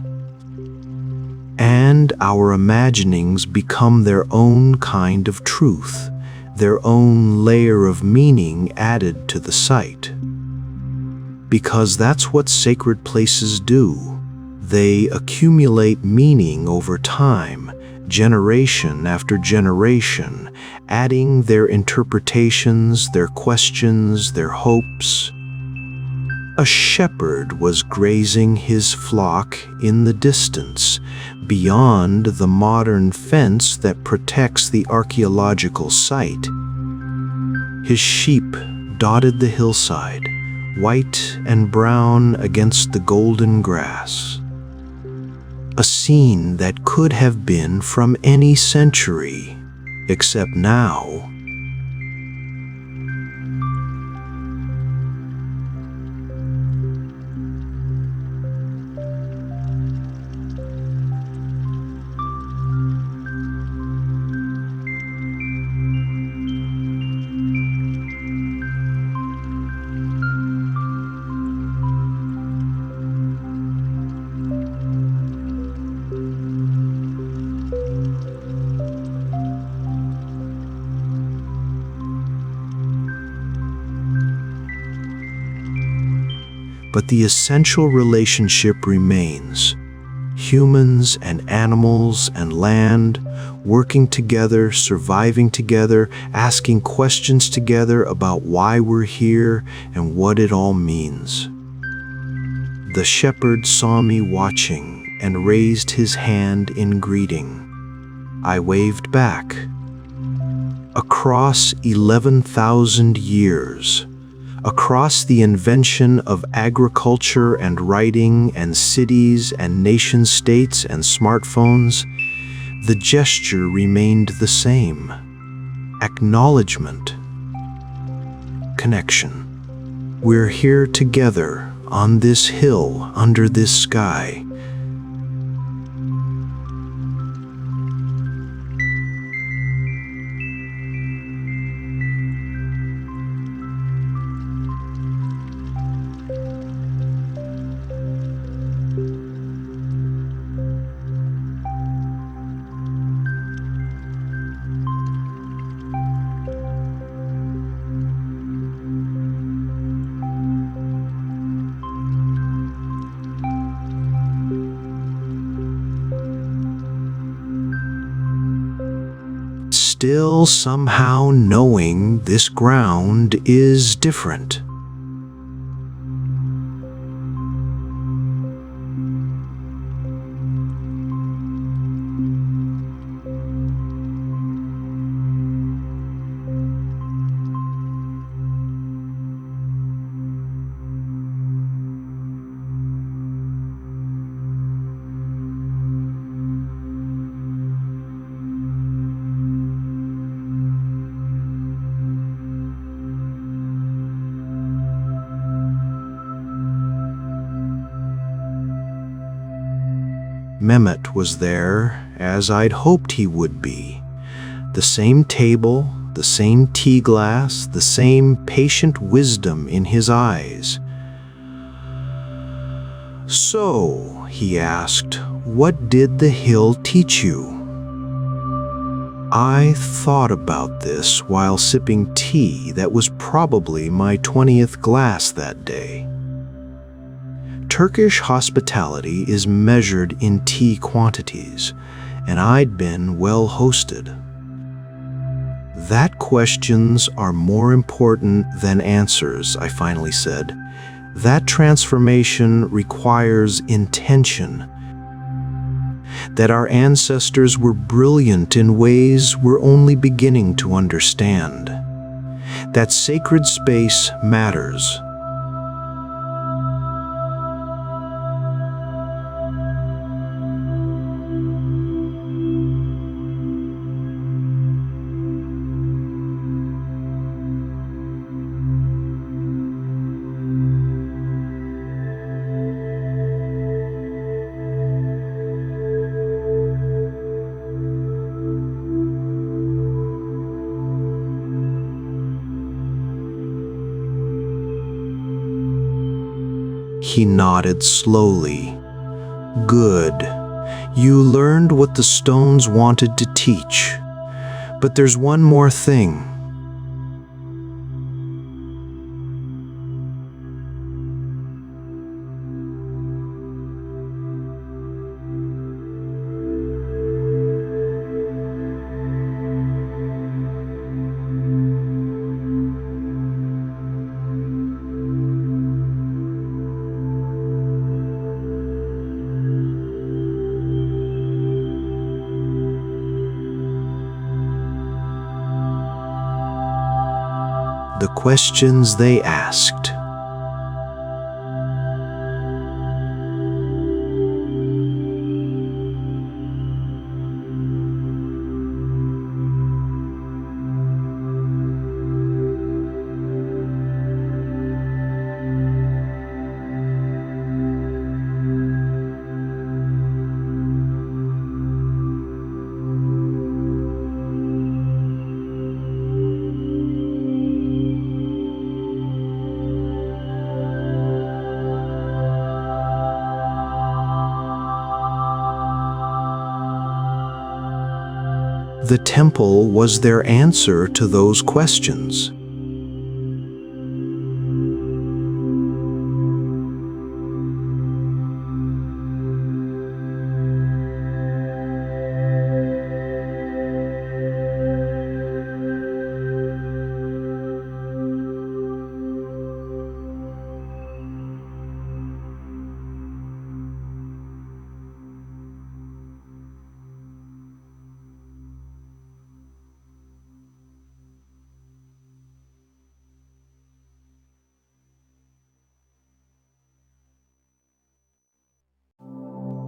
And our imaginings become their own kind of truth, their own layer of meaning added to the site. Because that's what sacred places do. They accumulate meaning over time, generation after generation, adding their interpretations, their questions, their hopes. A shepherd was grazing his flock in the distance, beyond the modern fence that protects the archaeological site. His sheep dotted the hillside, white and brown against the golden grass. A scene that could have been from any century, except now. But the essential relationship remains. Humans and animals and land, working together, surviving together, asking questions together about why we're here and what it all means. The shepherd saw me watching and raised his hand in greeting. I waved back. Across 11,000 years, across the invention of agriculture and writing and cities and nation-states and smartphones, the gesture remained the same. Acknowledgement. Connection. We're here together on this hill under this sky. Still somehow knowing this ground is different. Mehmet was there, as I'd hoped he would be. The same table, the same tea glass, the same patient wisdom in his eyes. "So," he asked, "what did the hill teach you?" I thought about this while sipping tea that was probably my 20th glass that day. Turkish hospitality is measured in tea quantities, and I'd been well hosted. "That questions are more important than answers," I finally said. "That transformation requires intention. That our ancestors were brilliant in ways we're only beginning to understand. That sacred space matters." He nodded slowly. Good. You learned what the stones wanted to teach. But there's one more thing. The questions they asked. The temple was their answer to those questions.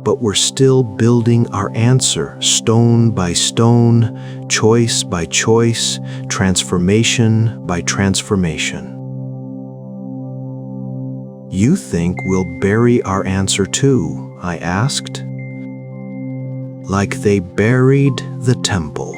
But we're still building our answer, stone by stone, choice by choice, transformation by transformation. You think we'll bury our answer too? I asked. Like they buried the temple.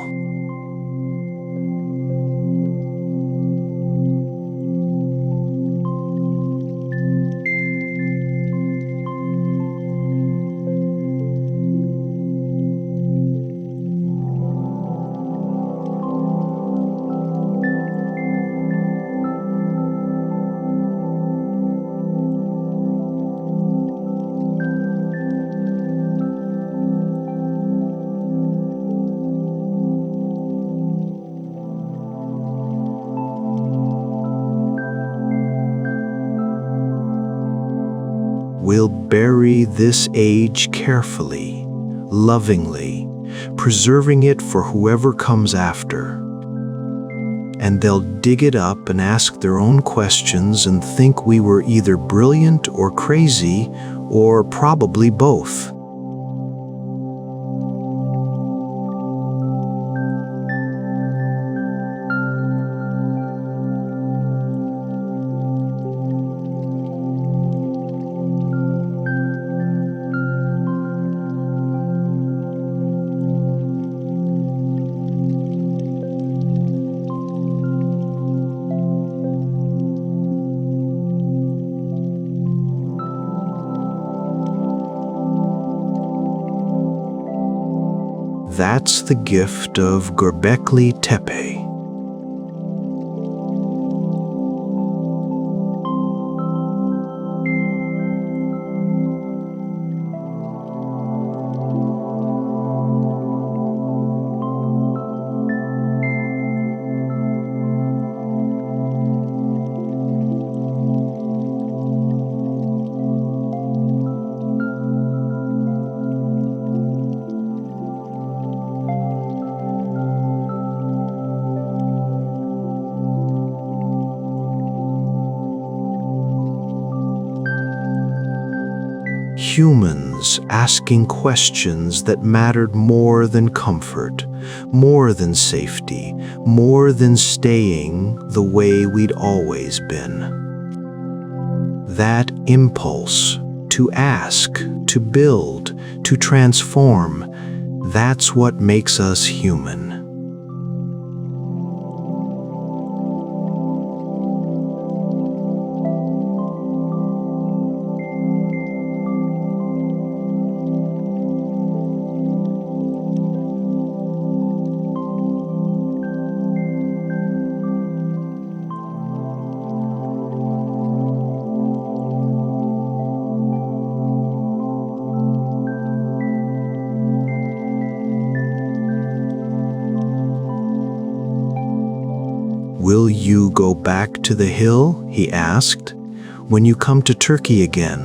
We'll bury this age carefully, lovingly, preserving it for whoever comes after. And they'll dig it up and ask their own questions and think we were either brilliant or crazy, or probably both. That's the gift of Göbekli Tepe. Humans asking questions that mattered more than comfort, more than safety, more than staying the way we'd always been. That impulse to ask, to build, to transform, that's what makes us human. "Will you go back to the hill?" he asked, "when you come to Turkey again?"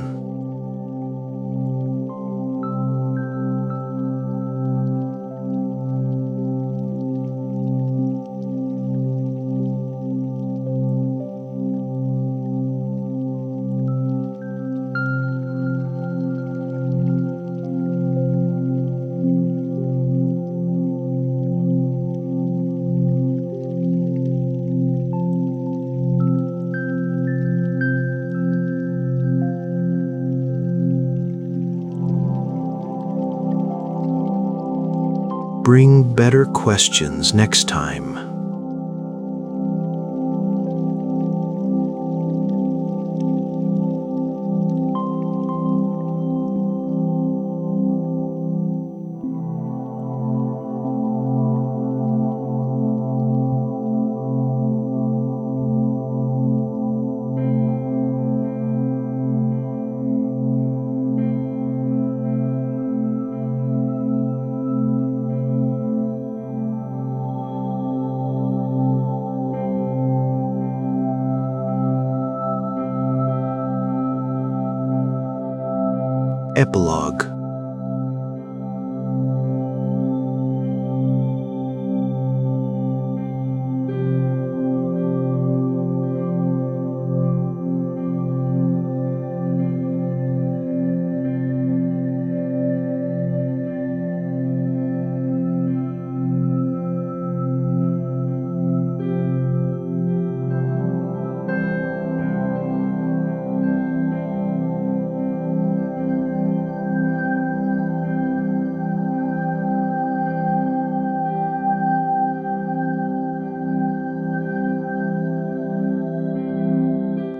Bring better questions next time. Epilogue.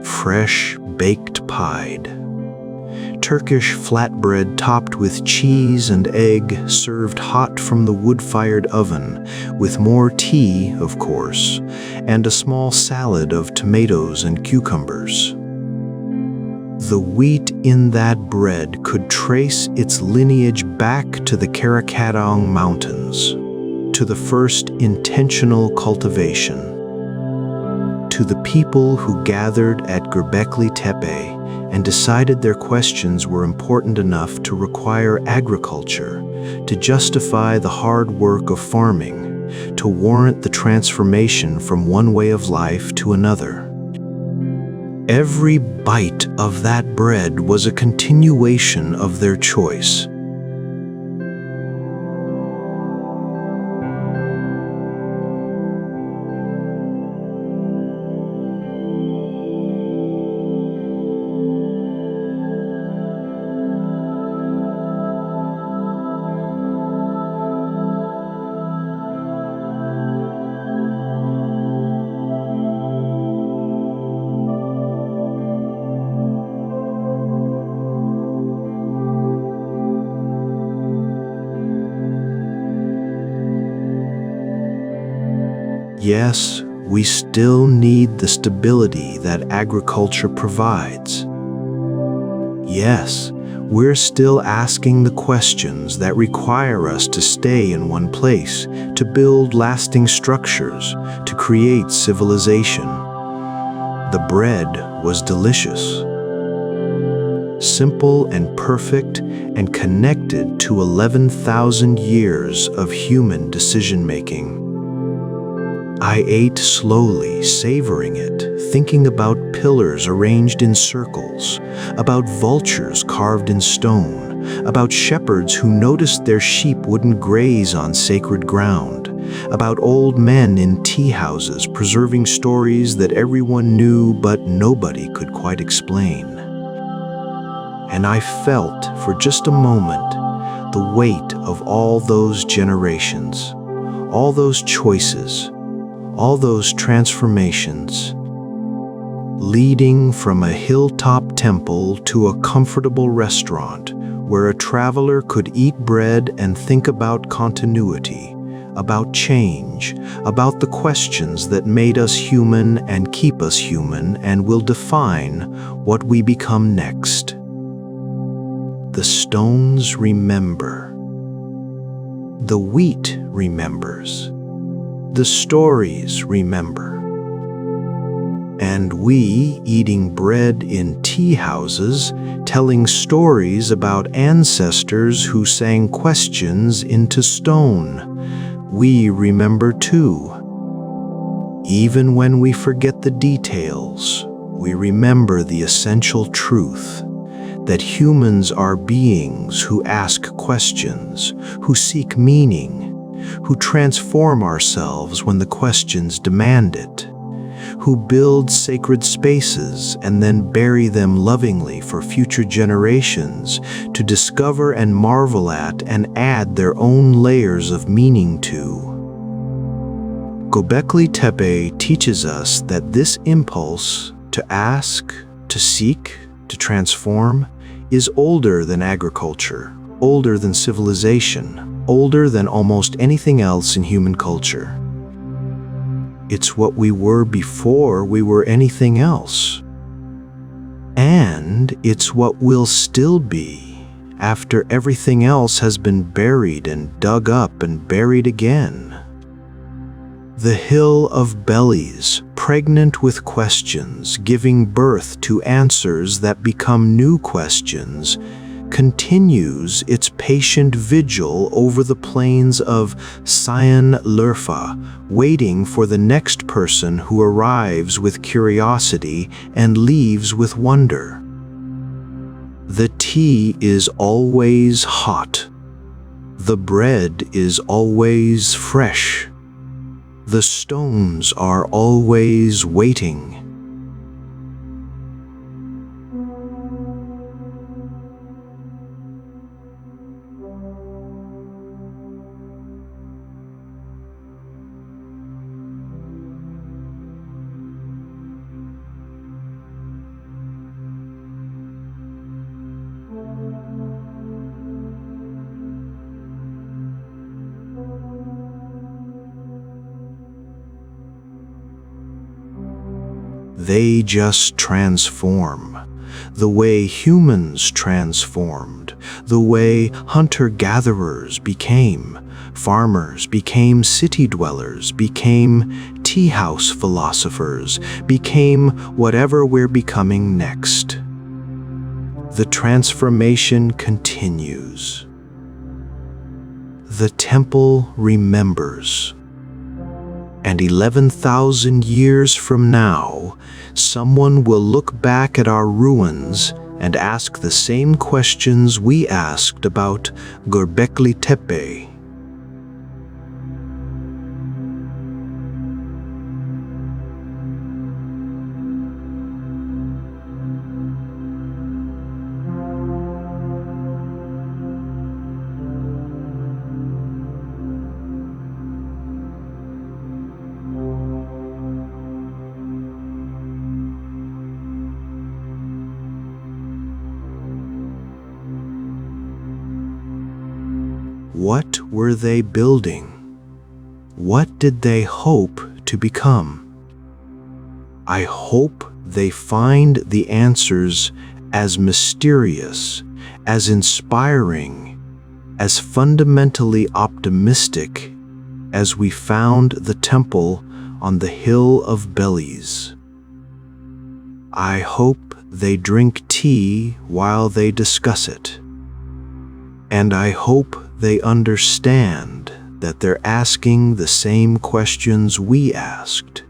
Fresh baked pied. Turkish flatbread topped with cheese and egg, served hot from the wood-fired oven, with more tea, of course, and a small salad of tomatoes and cucumbers. The wheat in that bread could trace its lineage back to the Karakatong Mountains, to the first intentional cultivation, to the people who gathered at Göbekli Tepe and decided their questions were important enough to require agriculture, to justify the hard work of farming, to warrant the transformation from one way of life to another. Every bite of that bread was a continuation of their choice. Yes, we still need the stability that agriculture provides. Yes, we're still asking the questions that require us to stay in one place, to build lasting structures, to create civilization. The bread was delicious, simple and perfect, and connected to 11,000 years of human decision-making. I ate slowly, savoring it, thinking about pillars arranged in circles, about vultures carved in stone, about shepherds who noticed their sheep wouldn't graze on sacred ground, about old men in tea houses preserving stories that everyone knew but nobody could quite explain. And I felt, for just a moment, the weight of all those generations, all those choices, all those transformations, leading from a hilltop temple to a comfortable restaurant where a traveler could eat bread and think about continuity, about change, about the questions that made us human and keep us human and will define what we become next. The stones remember. The wheat remembers. The stories remember. And we eating bread in tea houses, telling stories about ancestors who sang questions into stone. We remember too. Even when we forget the details, we remember the essential truth that humans are beings who ask questions, who seek meaning, who transform ourselves when the questions demand it, who build sacred spaces and then bury them lovingly for future generations to discover and marvel at and add their own layers of meaning to. Göbekli Tepe teaches us that this impulse to ask, to seek, to transform is older than agriculture, older than civilization, older than almost anything else in human culture. It's what we were before we were anything else. And it's what we'll still be after everything else has been buried and dug up and buried again. The Hill of Bellies, pregnant with questions, giving birth to answers that become new questions, continues its patient vigil over the plains of Lurfa, waiting for the next person who arrives with curiosity and leaves with wonder. The tea is always hot. The bread is always fresh. The stones are always waiting. They just transform, the way humans transformed, the way hunter-gatherers became, farmers became city dwellers, became tea house philosophers, became whatever we're becoming next. The transformation continues. The temple remembers. And 11,000 years from now, someone will look back at our ruins and ask the same questions we asked about Göbekli Tepe. What were they building? What did they hope to become? I hope they find the answers as mysterious, as inspiring, as fundamentally optimistic as we found the temple on the Hill of Bellies. I hope they drink tea while they discuss it. And I hope they understand that they're asking the same questions we asked,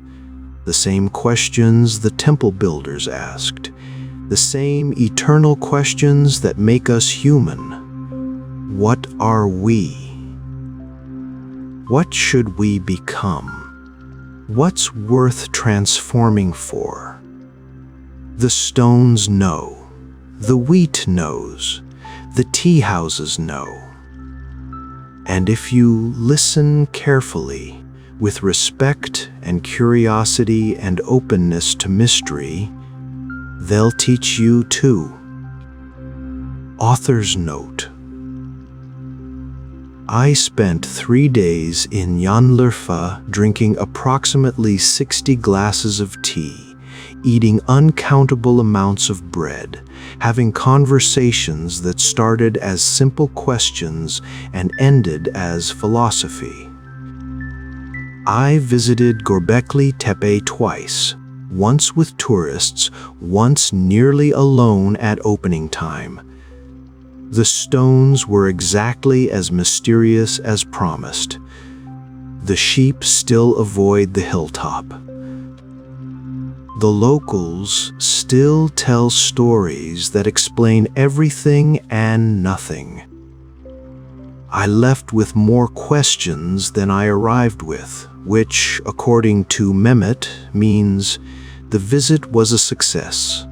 the same questions the temple builders asked, the same eternal questions that make us human. What are we? What should we become? What's worth transforming for? The stones know, the wheat knows, the tea houses know. And if you listen carefully, with respect and curiosity and openness to mystery, they'll teach you too. Author's note. I spent 3 days in Lurfa drinking approximately 60 glasses of tea, eating uncountable amounts of bread, having conversations that started as simple questions and ended as philosophy. I visited Göbekli Tepe twice, once with tourists, once nearly alone at opening time. The stones were exactly as mysterious as promised. The sheep still avoid the hilltop. The locals still tell stories that explain everything and nothing. I left with more questions than I arrived with, which, according to Mehmet, means the visit was a success.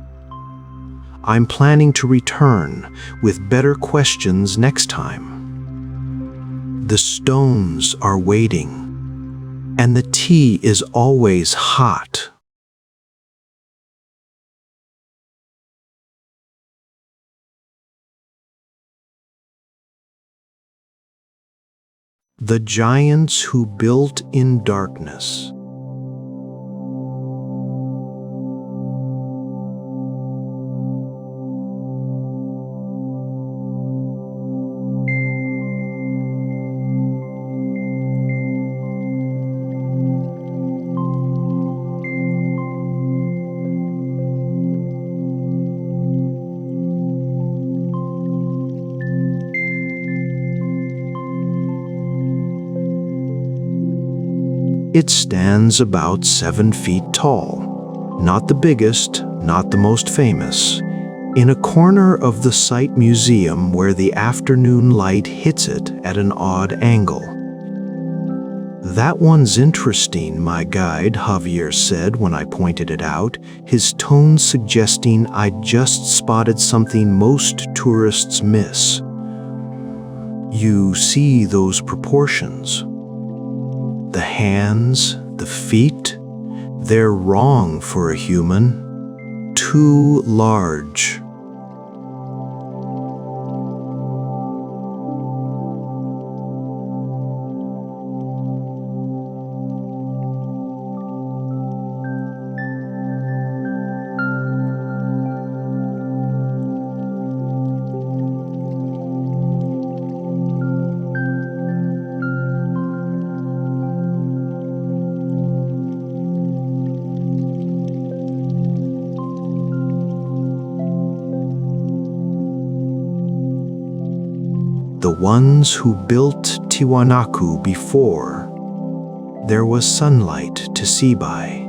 I'm planning to return with better questions next time. The stones are waiting, and the tea is always hot. The giants who built in darkness. It stands about 7 feet tall, not the biggest, not the most famous, in a corner of the site museum where the afternoon light hits it at an odd angle. "That one's interesting," my guide Javier said when I pointed it out, his tone suggesting I'd just spotted something most tourists miss. "You see those proportions? The hands, the feet, they're wrong for a human. Too large." The ones who built Tiwanaku before there was sunlight to see by.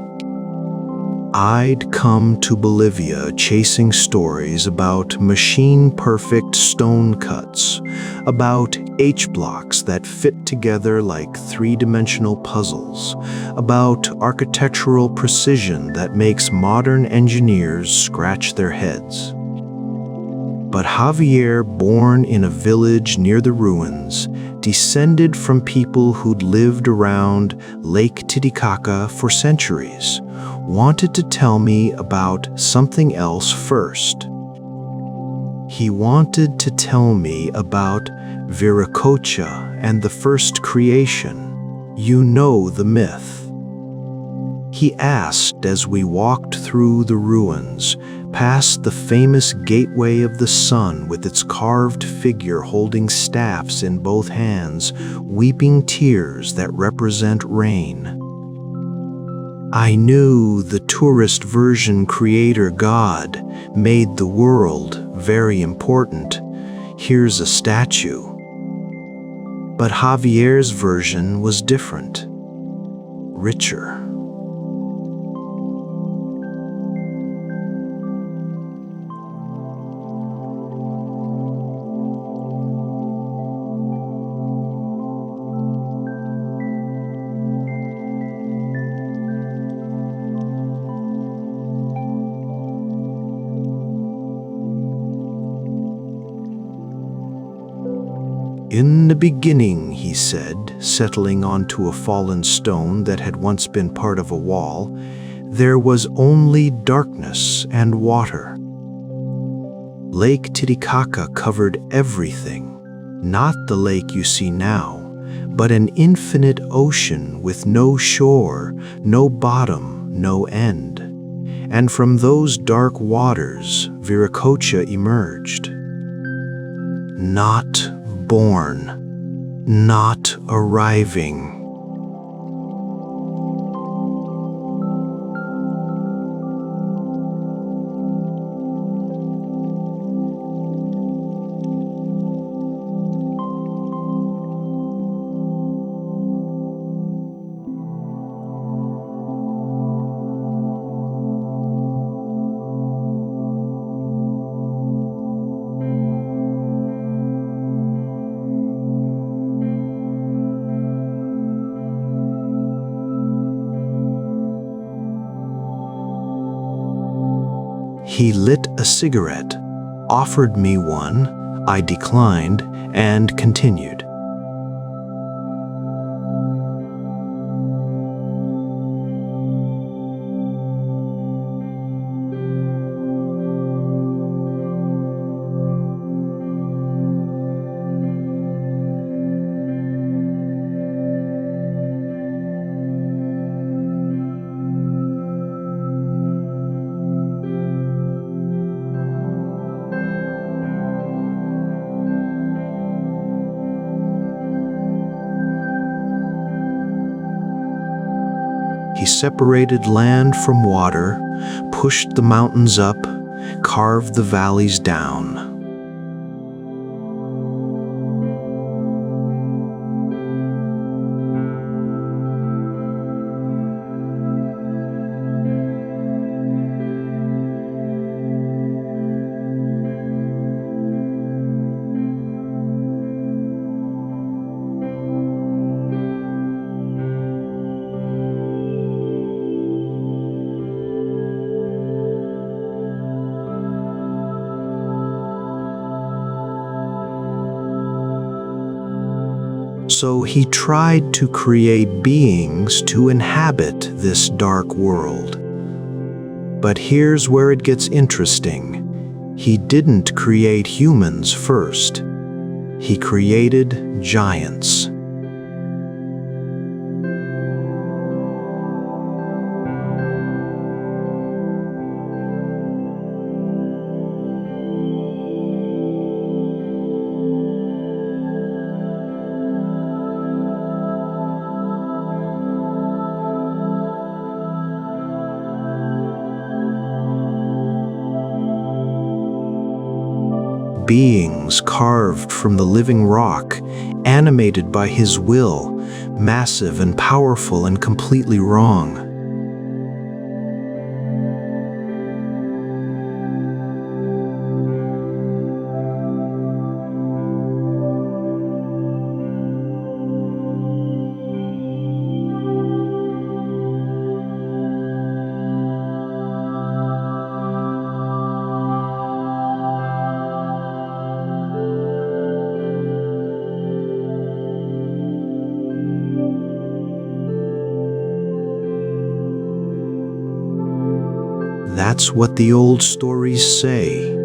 I'd come to Bolivia chasing stories about machine-perfect stone cuts, about H-blocks that fit together like three-dimensional puzzles, about architectural precision that makes modern engineers scratch their heads. But Javier, born in a village near the ruins, descended from people who'd lived around Lake Titicaca for centuries, wanted to tell me about something else first. He wanted to tell me about Viracocha and the first creation. You know the myth. He asked as we walked through the ruins, past the famous Gateway of the Sun with its carved figure holding staffs in both hands, weeping tears that represent rain. I knew the tourist version creator God made the world very important. Here's a statue. But Javier's version was different, richer. "In the beginning," he said, settling onto a fallen stone that had once been part of a wall, "there was only darkness and water." Lake Titicaca covered everything, not the lake you see now, but an infinite ocean with no shore, no bottom, no end. And from those dark waters, Viracocha emerged. Not born, not arriving. He lit a cigarette, offered me one, I declined, and continued. He separated land from water, pushed the mountains up, carved the valleys down. So he tried to create beings to inhabit this dark world. But here's where it gets interesting. He didn't create humans first. He created giants. Beings carved from the living rock, animated by his will, massive and powerful and completely wrong. That's what the old stories say.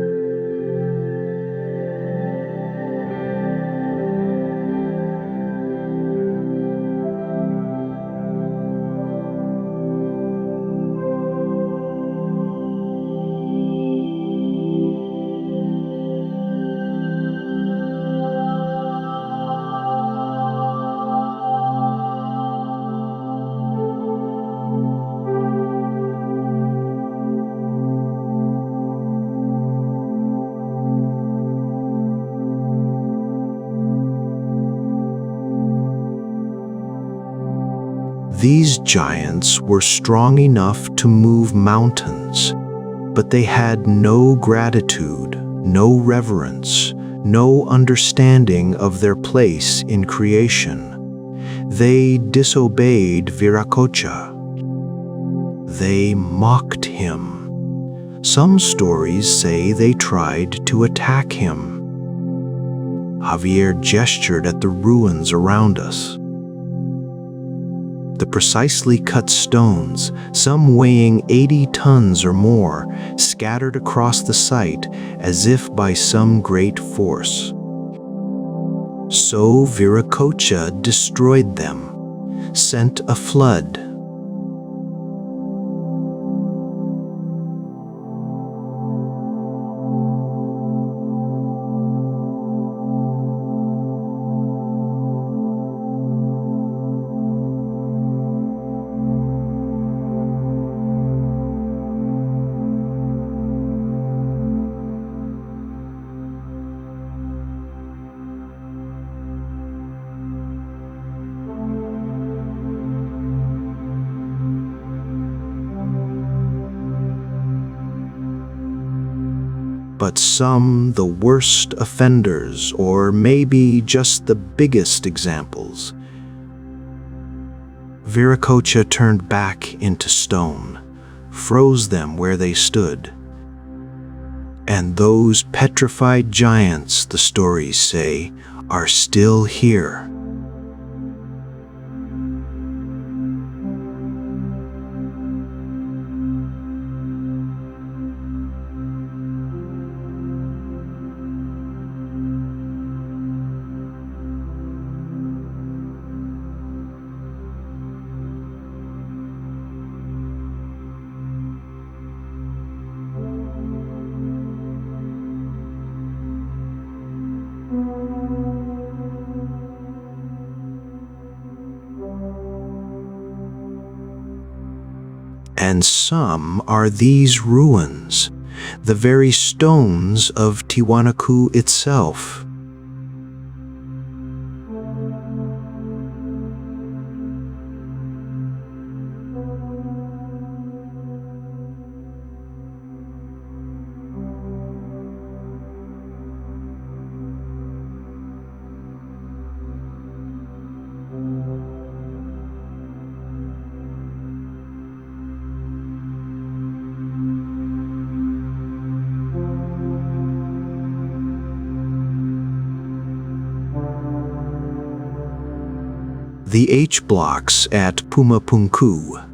These giants were strong enough to move mountains, but they had no gratitude, no reverence, no understanding of their place in creation. They disobeyed Viracocha. They mocked him. Some stories say they tried to attack him. Javier gestured at the ruins around us. The precisely cut stones, some weighing 80 tons or more, scattered across the site as if by some great force. So Viracocha destroyed them, sent a flood. But some, the worst offenders, or maybe just the biggest examples, Viracocha turned back into stone, froze them where they stood, And those petrified giants, the stories say, are still here. And some are these ruins, the very stones of Tiwanaku itself. The H blocks at Pumapunku.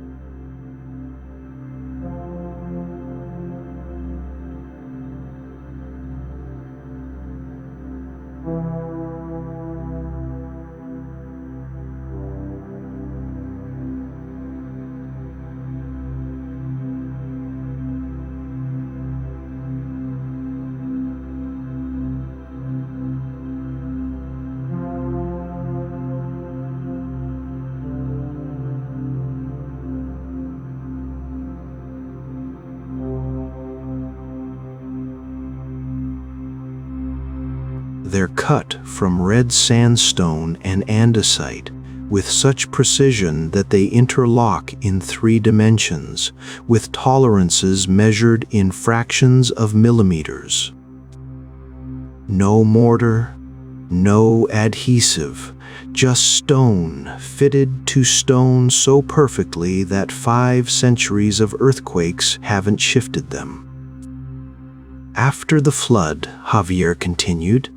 They're cut from red sandstone and andesite with such precision that they interlock in 3 dimensions, with tolerances measured in fractions of millimeters. No mortar, no adhesive, just stone fitted to stone so perfectly that 5 centuries of earthquakes haven't shifted them. After the flood, Javier continued,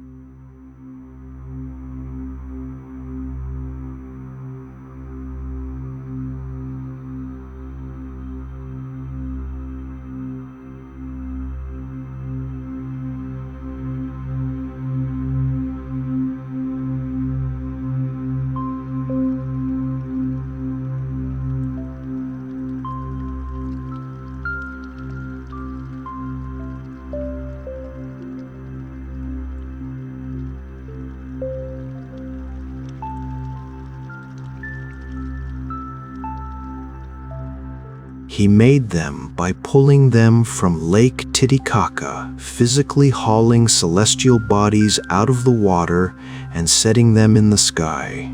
he made them by pulling them from Lake Titicaca, physically hauling celestial bodies out of the water and setting them in the sky.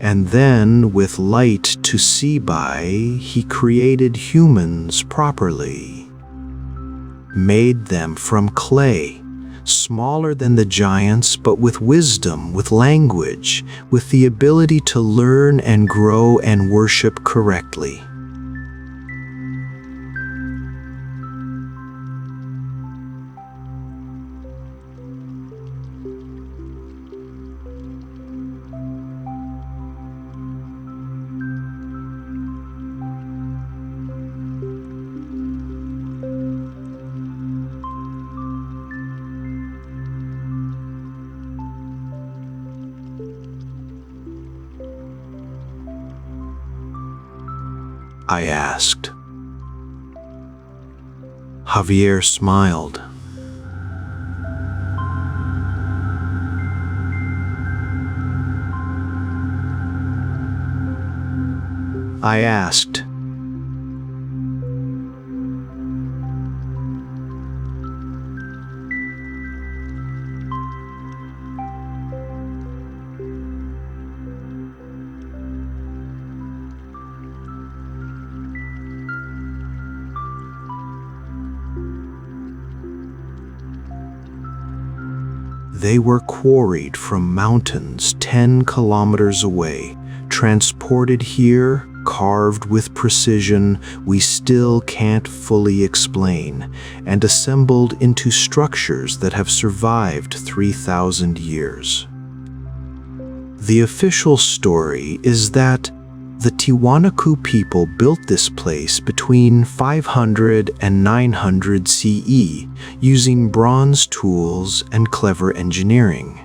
And then, with light to see by, he created humans properly. Made them from clay, smaller than the giants, but with wisdom, with language, with the ability to learn and grow and worship correctly. I asked. Javier smiled. I asked, they were quarried from mountains 10 kilometers away, transported here, carved with precision we still can't fully explain, and assembled into structures that have survived 3,000 years. The official story is that the Tiwanaku people built this place between 500 and 900 CE using bronze tools and clever engineering.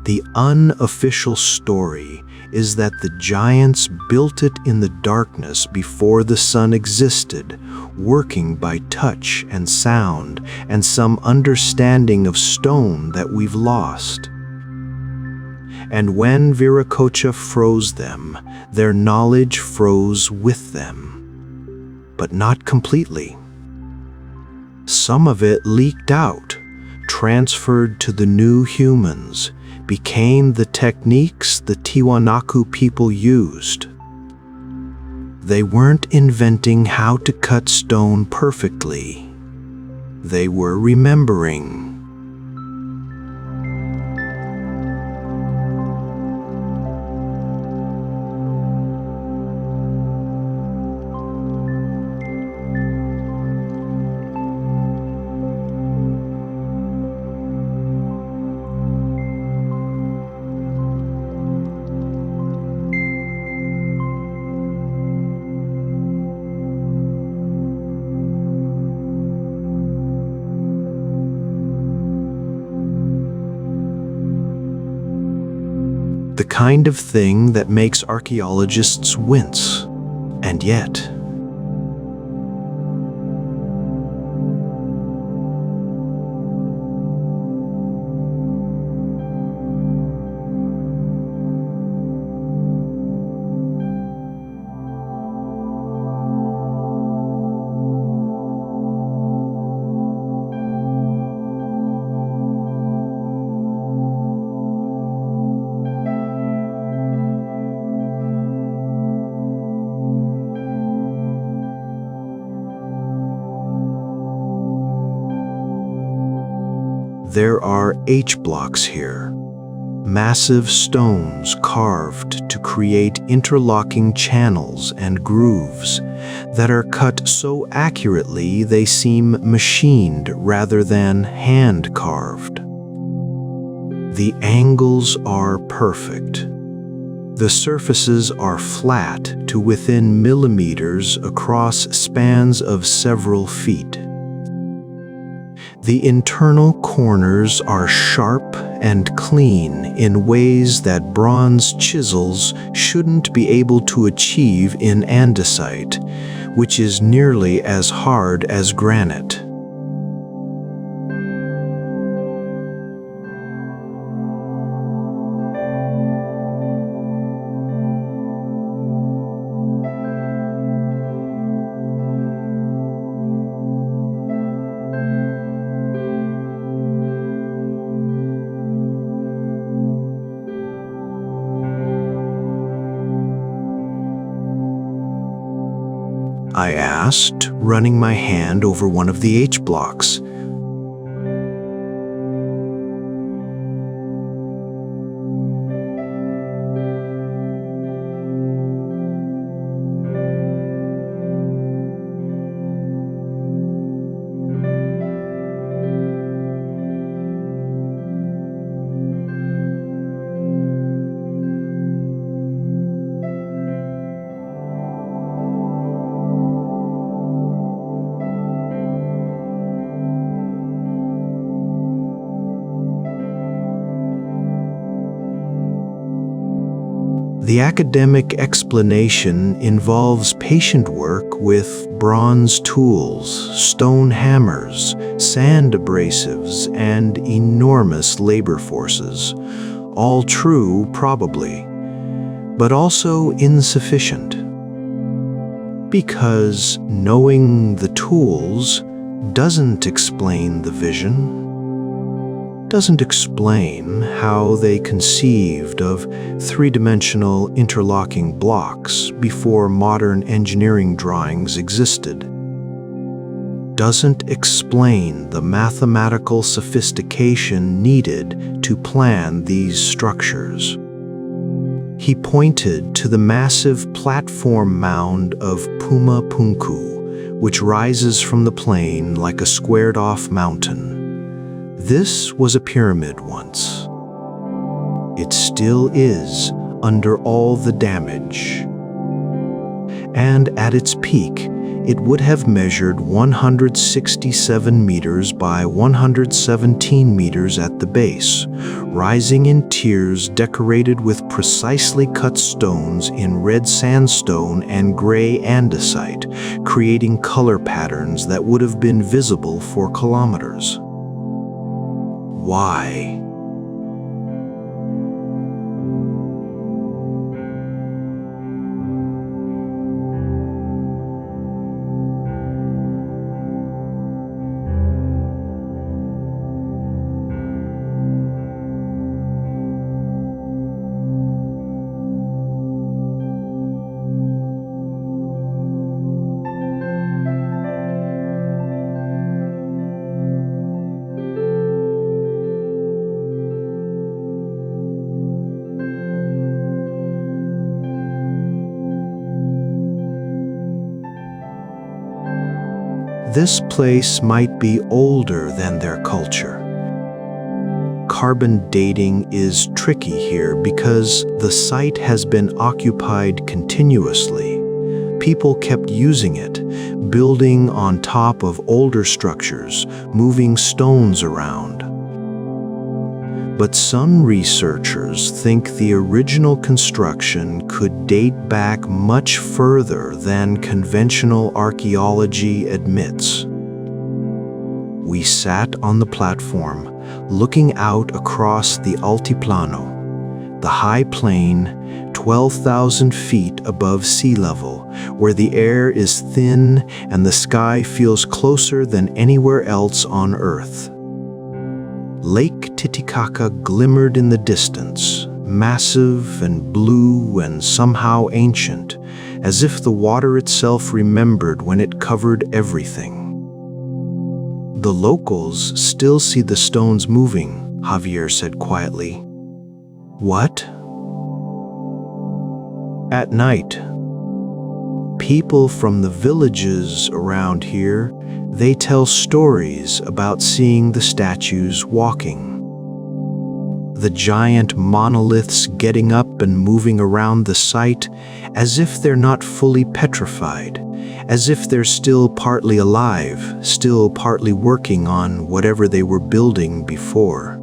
The unofficial story is that the giants built it in the darkness before the sun existed, working by touch and sound and some understanding of stone that we've lost. And when Viracocha froze them, their knowledge froze with them. But not completely. Some of it leaked out, transferred to the new humans, became the techniques the Tiwanaku people used. They weren't inventing how to cut stone perfectly. They were remembering. The kind of thing that makes archaeologists wince, and yet there are H-blocks here, massive stones carved to create interlocking channels and grooves that are cut so accurately they seem machined rather than hand-carved. The angles are perfect. The surfaces are flat to within millimeters across spans of several feet. The internal corners are sharp and clean in ways that bronze chisels shouldn't be able to achieve in andesite, which is nearly as hard as granite. I asked, running my hand over one of the H-blocks. The academic explanation involves patient work with bronze tools, stone hammers, sand abrasives, and enormous labor forces. All true, probably, but also insufficient. Because knowing the tools doesn't explain the vision, doesn't explain how they conceived of three-dimensional interlocking blocks before modern engineering drawings existed, doesn't explain the mathematical sophistication needed to plan these structures. He pointed to the massive platform mound of Puma Punku, which rises from the plain like a squared-off mountain. This was a pyramid once. It still is under all the damage. And at its peak, it would have measured 167 meters by 117 meters at the base, rising in tiers decorated with precisely cut stones in red sandstone and gray andesite, creating color patterns that would have been visible for kilometers. Why? This place might be older than their culture. Carbon dating is tricky here because the site has been occupied continuously. People kept using it, building on top of older structures, moving stones around. But some researchers think the original construction could date back much further than conventional archaeology admits. We sat on the platform, looking out across the Altiplano, the high plain 12,000 feet above sea level, where the air is thin and the sky feels closer than anywhere else on Earth. Lake Titicaca glimmered in the distance, massive and blue and somehow ancient, as if the water itself remembered when it covered everything. The locals still see the stones moving, Javier said quietly. What? At night. People from the villages around here, they tell stories about seeing the statues walking. The giant monoliths getting up and moving around the site as if they're not fully petrified, as if they're still partly alive, still partly working on whatever they were building before.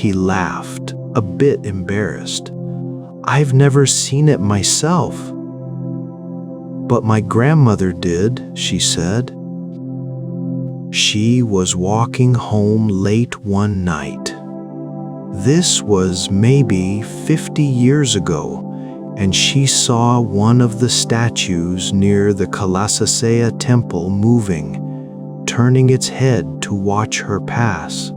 He laughed, a bit embarrassed. I've never seen it myself. But my grandmother did, she said. She was walking home late one night. This was maybe 50 years ago, and she saw one of the statues near the Kalasasea temple moving, turning its head to watch her pass.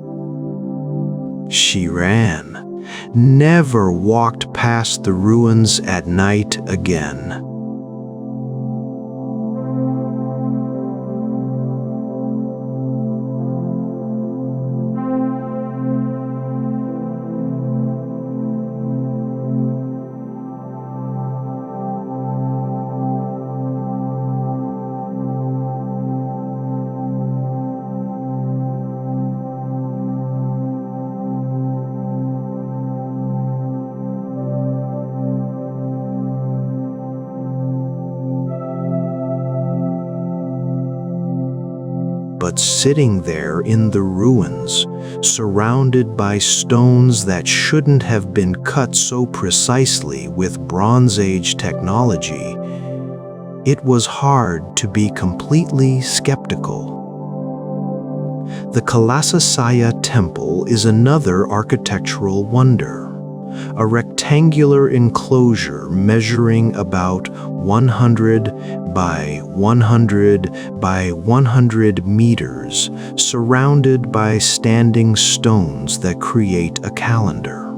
She ran, never walked past the ruins at night again. but sitting there in the ruins, surrounded by stones that shouldn't have been cut so precisely with Bronze Age technology, it was hard to be completely skeptical. The Kalasasaya Temple is another architectural wonder, a rectangular enclosure measuring about 100 by 100 by 100 meters, surrounded by standing stones that create a calendar.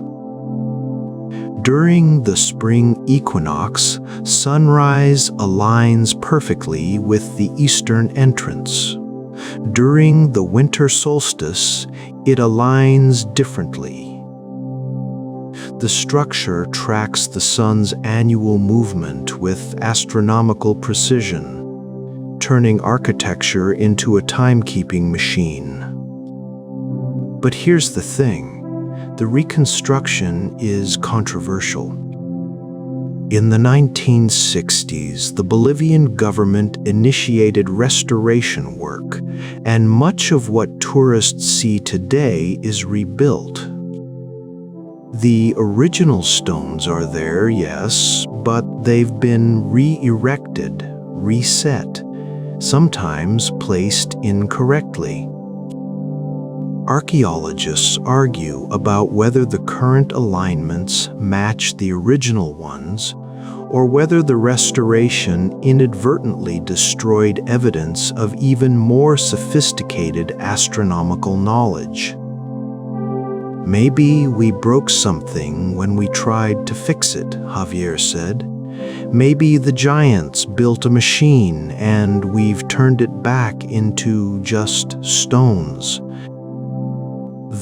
During the spring equinox, sunrise aligns perfectly with the eastern entrance. During the winter solstice, it aligns differently. The structure tracks the sun's annual movement with astronomical precision, turning architecture into a timekeeping machine. But here's the thing, the reconstruction is controversial. In the 1960s, the Bolivian government initiated restoration work, and much of what tourists see today is rebuilt. The original stones are there, yes, but they've been re-erected, reset, sometimes placed incorrectly. Archaeologists argue about whether the current alignments match the original ones, or whether the restoration inadvertently destroyed evidence of even more sophisticated astronomical knowledge. "Maybe we broke something when we tried to fix it," Javier said. "Maybe the giants built a machine and we've turned it back into just stones."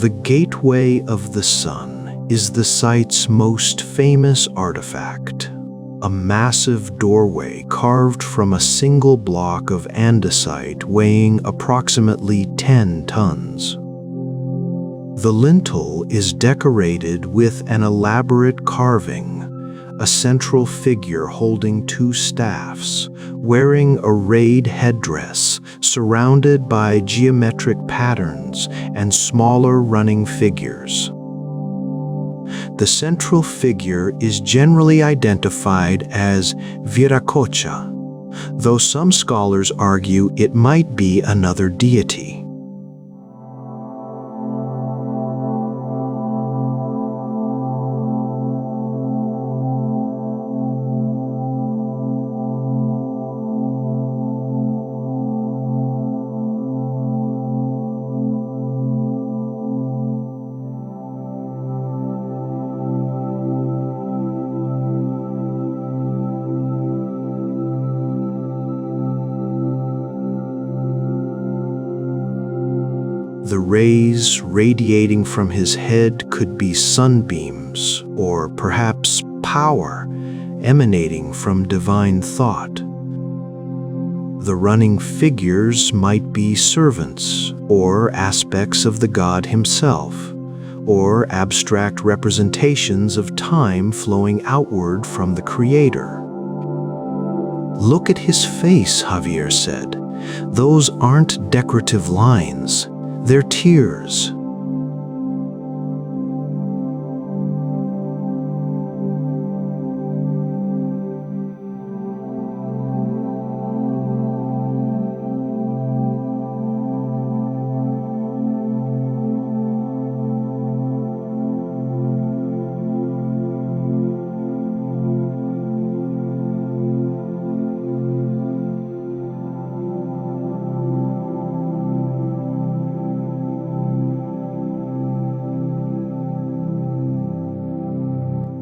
The Gateway of the Sun is the site's most famous artifact, a massive doorway carved from a single block of andesite weighing approximately 10 tons. The lintel is decorated with an elaborate carving, a central figure holding two staffs, wearing a rayed headdress, surrounded by geometric patterns and smaller running figures. The central figure is generally identified as Viracocha, though some scholars argue it might be another deity. The rays radiating from his head could be sunbeams, or perhaps power emanating from divine thought. The running figures might be servants, or aspects of the god himself, or abstract representations of time flowing outward from the creator. "Look at his face," Javier said. "Those aren't decorative lines. They're tears."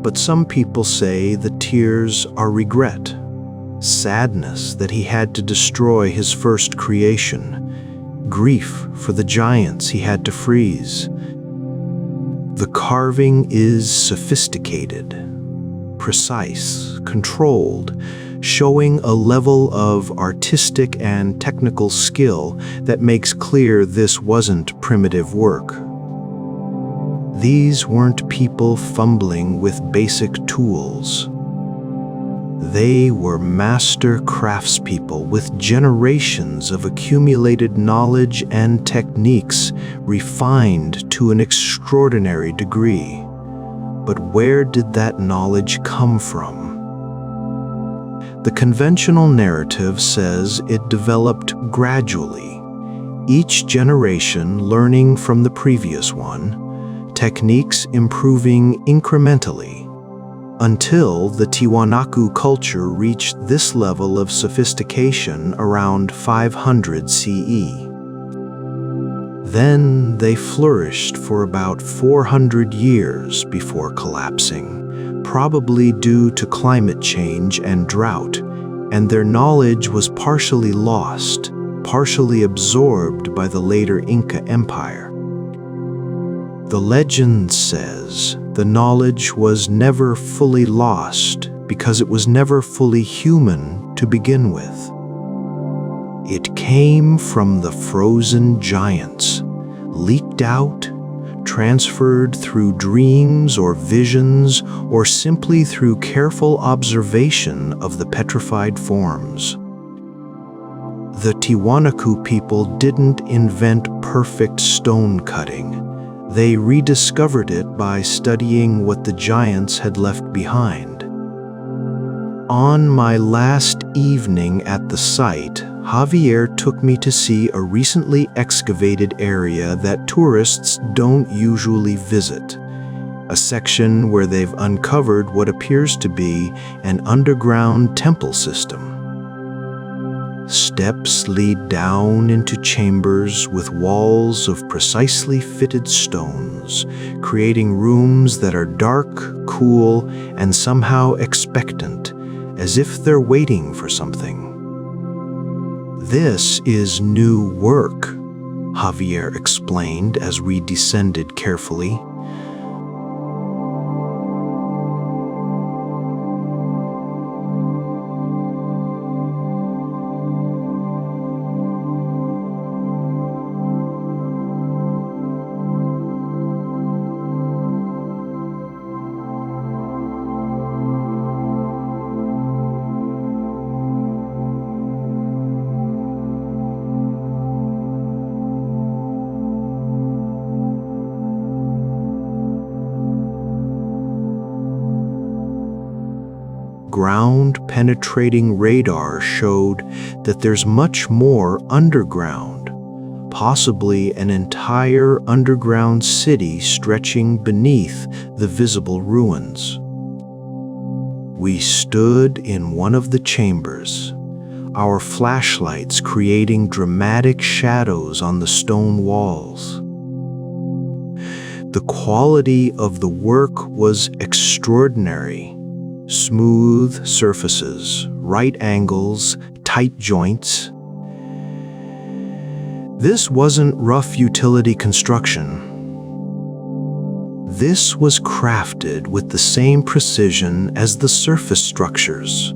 But some people say the tears are regret, sadness that he had to destroy his first creation, grief for the giants he had to freeze. The carving is sophisticated, precise, controlled, showing a level of artistic and technical skill that makes clear this wasn't primitive work. These weren't people fumbling with basic tools. They were master craftspeople with generations of accumulated knowledge and techniques refined to an extraordinary degree. But where did that knowledge come from? The conventional narrative says it developed gradually, each generation learning from the previous one, techniques improving incrementally, until the Tiwanaku culture reached this level of sophistication around 500 CE. Then they flourished for about 400 years before collapsing, probably due to climate change and drought, and their knowledge was partially lost, partially absorbed by the later Inca Empire. The legend says the knowledge was never fully lost because it was never fully human to begin with. It came from the frozen giants, leaked out, transferred through dreams or visions, or simply through careful observation of the petrified forms. The Tiwanaku people didn't invent perfect stone cutting. They rediscovered it by studying what the giants had left behind. On my last evening at the site, Javier took me to see a recently excavated area that tourists don't usually visit, a section where they've uncovered what appears to be an underground temple system. Steps lead down into chambers with walls of precisely fitted stones, creating rooms that are dark, cool, and somehow expectant, as if they're waiting for something. "This is new work," Javier explained as we descended carefully. Ground-penetrating radar showed that there's much more underground, possibly an entire underground city stretching beneath the visible ruins. We stood in one of the chambers, our flashlights creating dramatic shadows on the stone walls. The quality of the work was extraordinary. Smooth surfaces, right angles, tight joints. This wasn't rough utility construction. This was crafted with the same precision as the surface structures.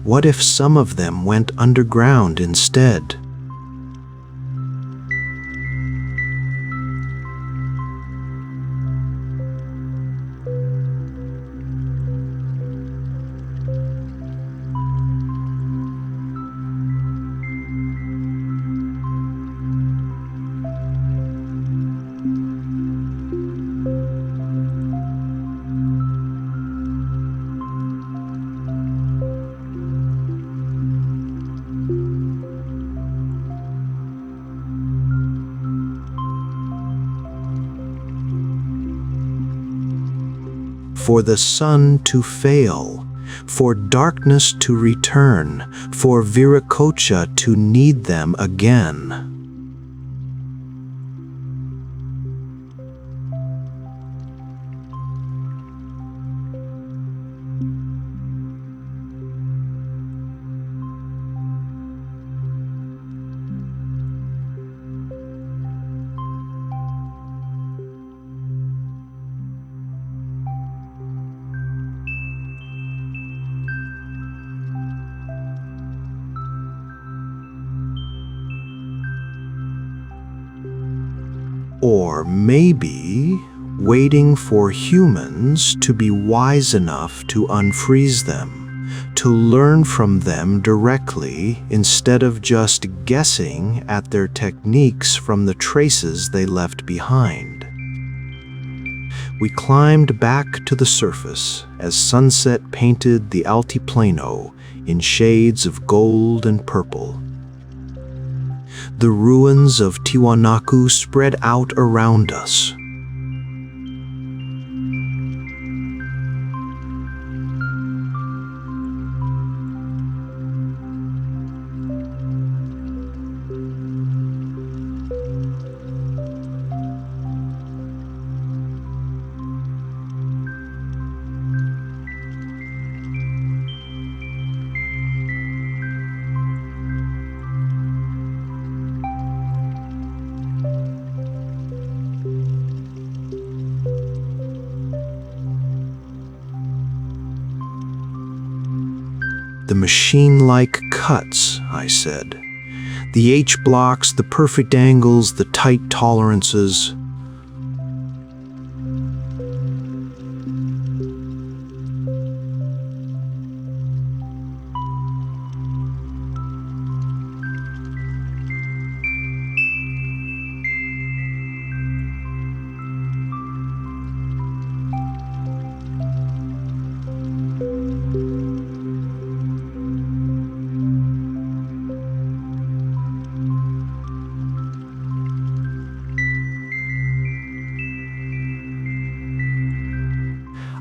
What if some of them went underground instead? For the sun to fail, for darkness to return, for Viracocha to need them again. Or maybe waiting for humans to be wise enough to unfreeze them, to learn from them directly instead of just guessing at their techniques from the traces they left behind. We climbed back to the surface as sunset painted the Altiplano in shades of gold and purple. The ruins of Tiwanaku spread out around us. The machine-like cuts, I said. The H-blocks, the perfect angles, the tight tolerances.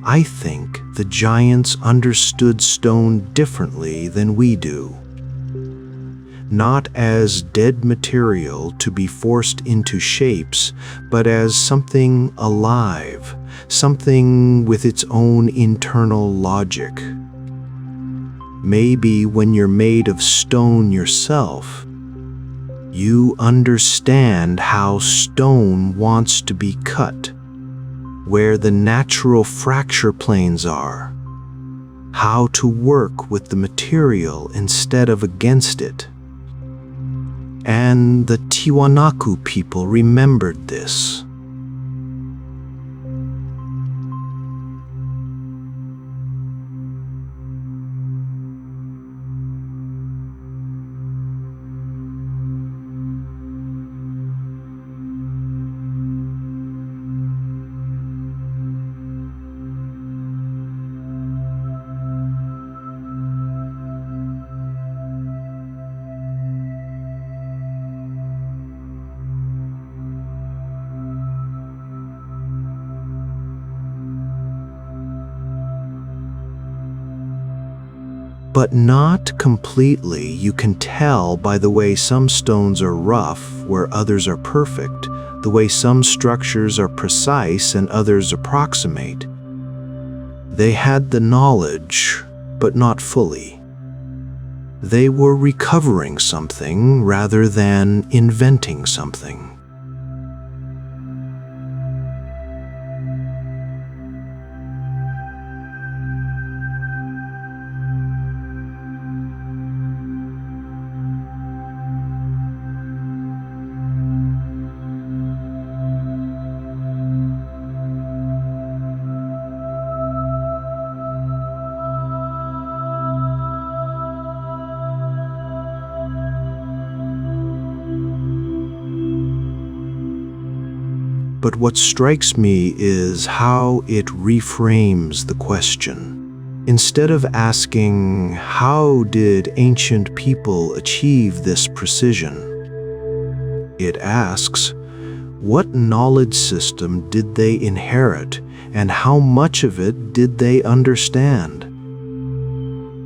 I think the giants understood stone differently than we do. Not as dead material to be forced into shapes, but as something alive, something with its own internal logic. Maybe when you're made of stone yourself, you understand how stone wants to be cut, where the natural fracture planes are, how to work with the material instead of against it. And the Tiwanaku people remembered this. But not completely. You can tell by the way some stones are rough where others are perfect, the way some structures are precise and others approximate. They had the knowledge, but not fully. They were recovering something rather than inventing something. But what strikes me is how it reframes the question. Instead of asking, how did ancient people achieve this precision? It asks, what knowledge system did they inherit, and how much of it did they understand?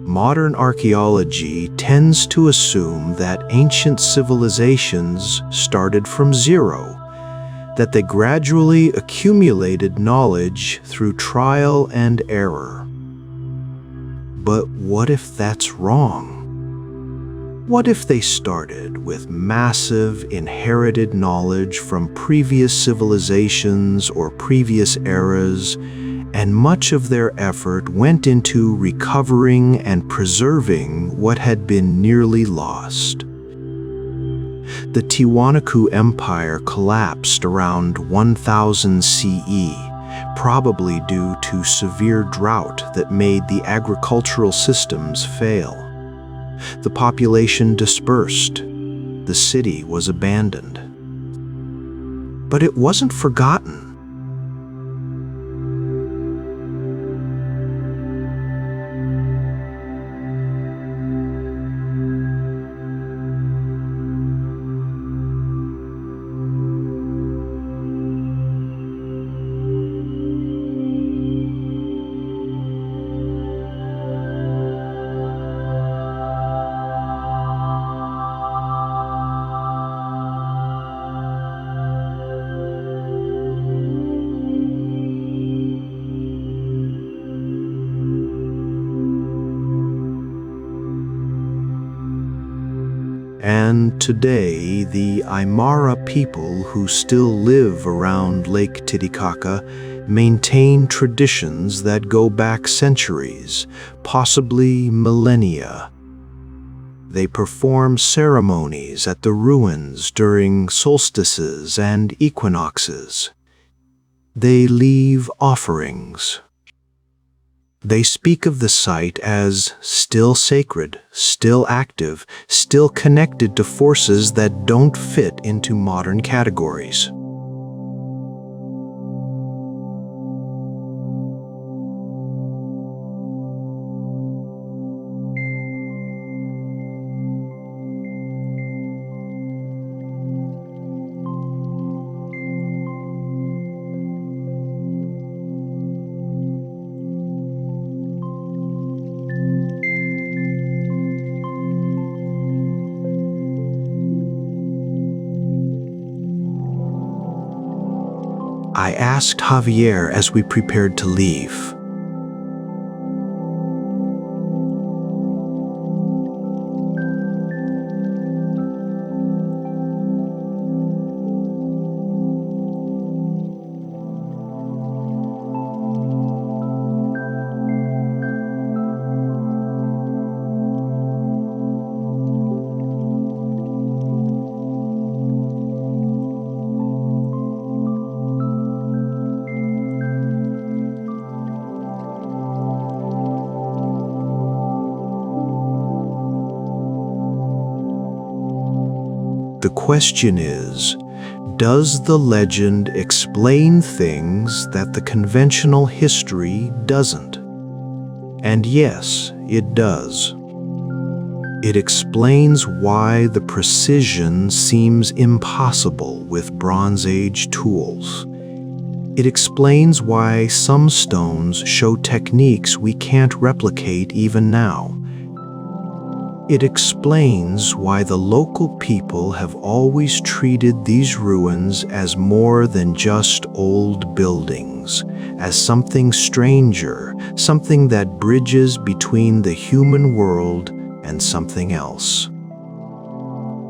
Modern archaeology tends to assume that ancient civilizations started from zero, that they gradually accumulated knowledge through trial and error. But what if that's wrong? What if they started with massive inherited knowledge from previous civilizations or previous eras, and much of their effort went into recovering and preserving what had been nearly lost? The Tiwanaku Empire collapsed around 1000 CE, probably due to severe drought that made the agricultural systems fail. The population dispersed. The city was abandoned. But it wasn't forgotten. And today, the Aymara people who still live around Lake Titicaca maintain traditions that go back centuries, possibly millennia. They perform ceremonies at the ruins during solstices and equinoxes. They leave offerings. They speak of the site as still sacred, still active, still connected to forces that don't fit into modern categories. I asked Javier as we prepared to leave. The question is, does the legend explain things that the conventional history doesn't? And yes, it does. It explains why the precision seems impossible with Bronze Age tools. It explains why some stones show techniques we can't replicate even now. It explains why the local people have always treated these ruins as more than just old buildings, as something stranger, something that bridges between the human world and something else.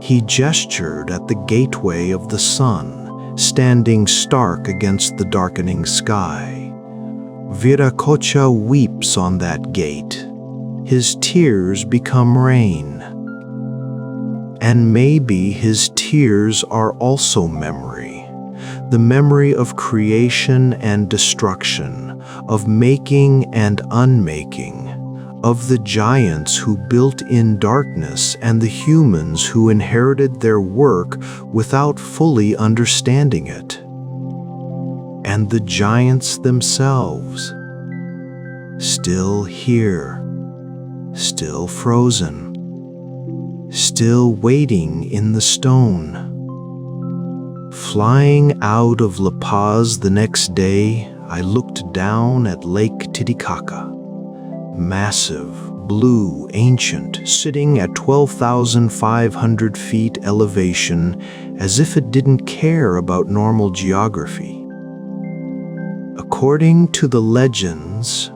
He gestured at the gateway of the sun, standing stark against the darkening sky. Viracocha weeps on that gate. His tears become rain. And maybe his tears are also memory, the memory of creation and destruction, of making and unmaking, of the giants who built in darkness and the humans who inherited their work without fully understanding it. And the giants themselves, still here. Still frozen, still waiting in the stone. Flying out of La Paz the next day, I looked down at Lake Titicaca. Massive, blue, ancient, sitting at 12,500 feet elevation, as if it didn't care about normal geography. According to the legends,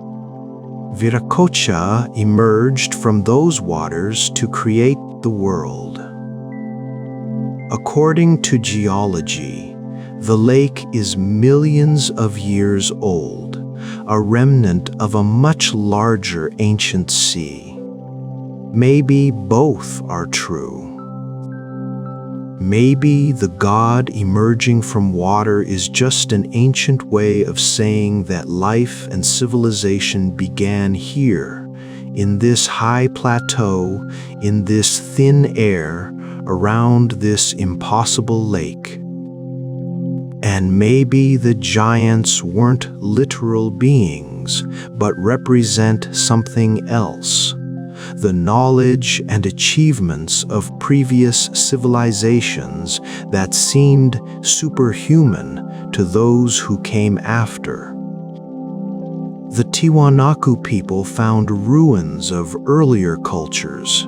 Viracocha emerged from those waters to create the world. According to geology, the lake is millions of years old, a remnant of a much larger ancient sea. Maybe both are true. Maybe the god emerging from water is just an ancient way of saying that life and civilization began here, in this high plateau, in this thin air, around this impossible lake. And maybe the giants weren't literal beings, but represent something else. The knowledge and achievements of previous civilizations that seemed superhuman to those who came after. The Tiwanaku people found ruins of earlier cultures,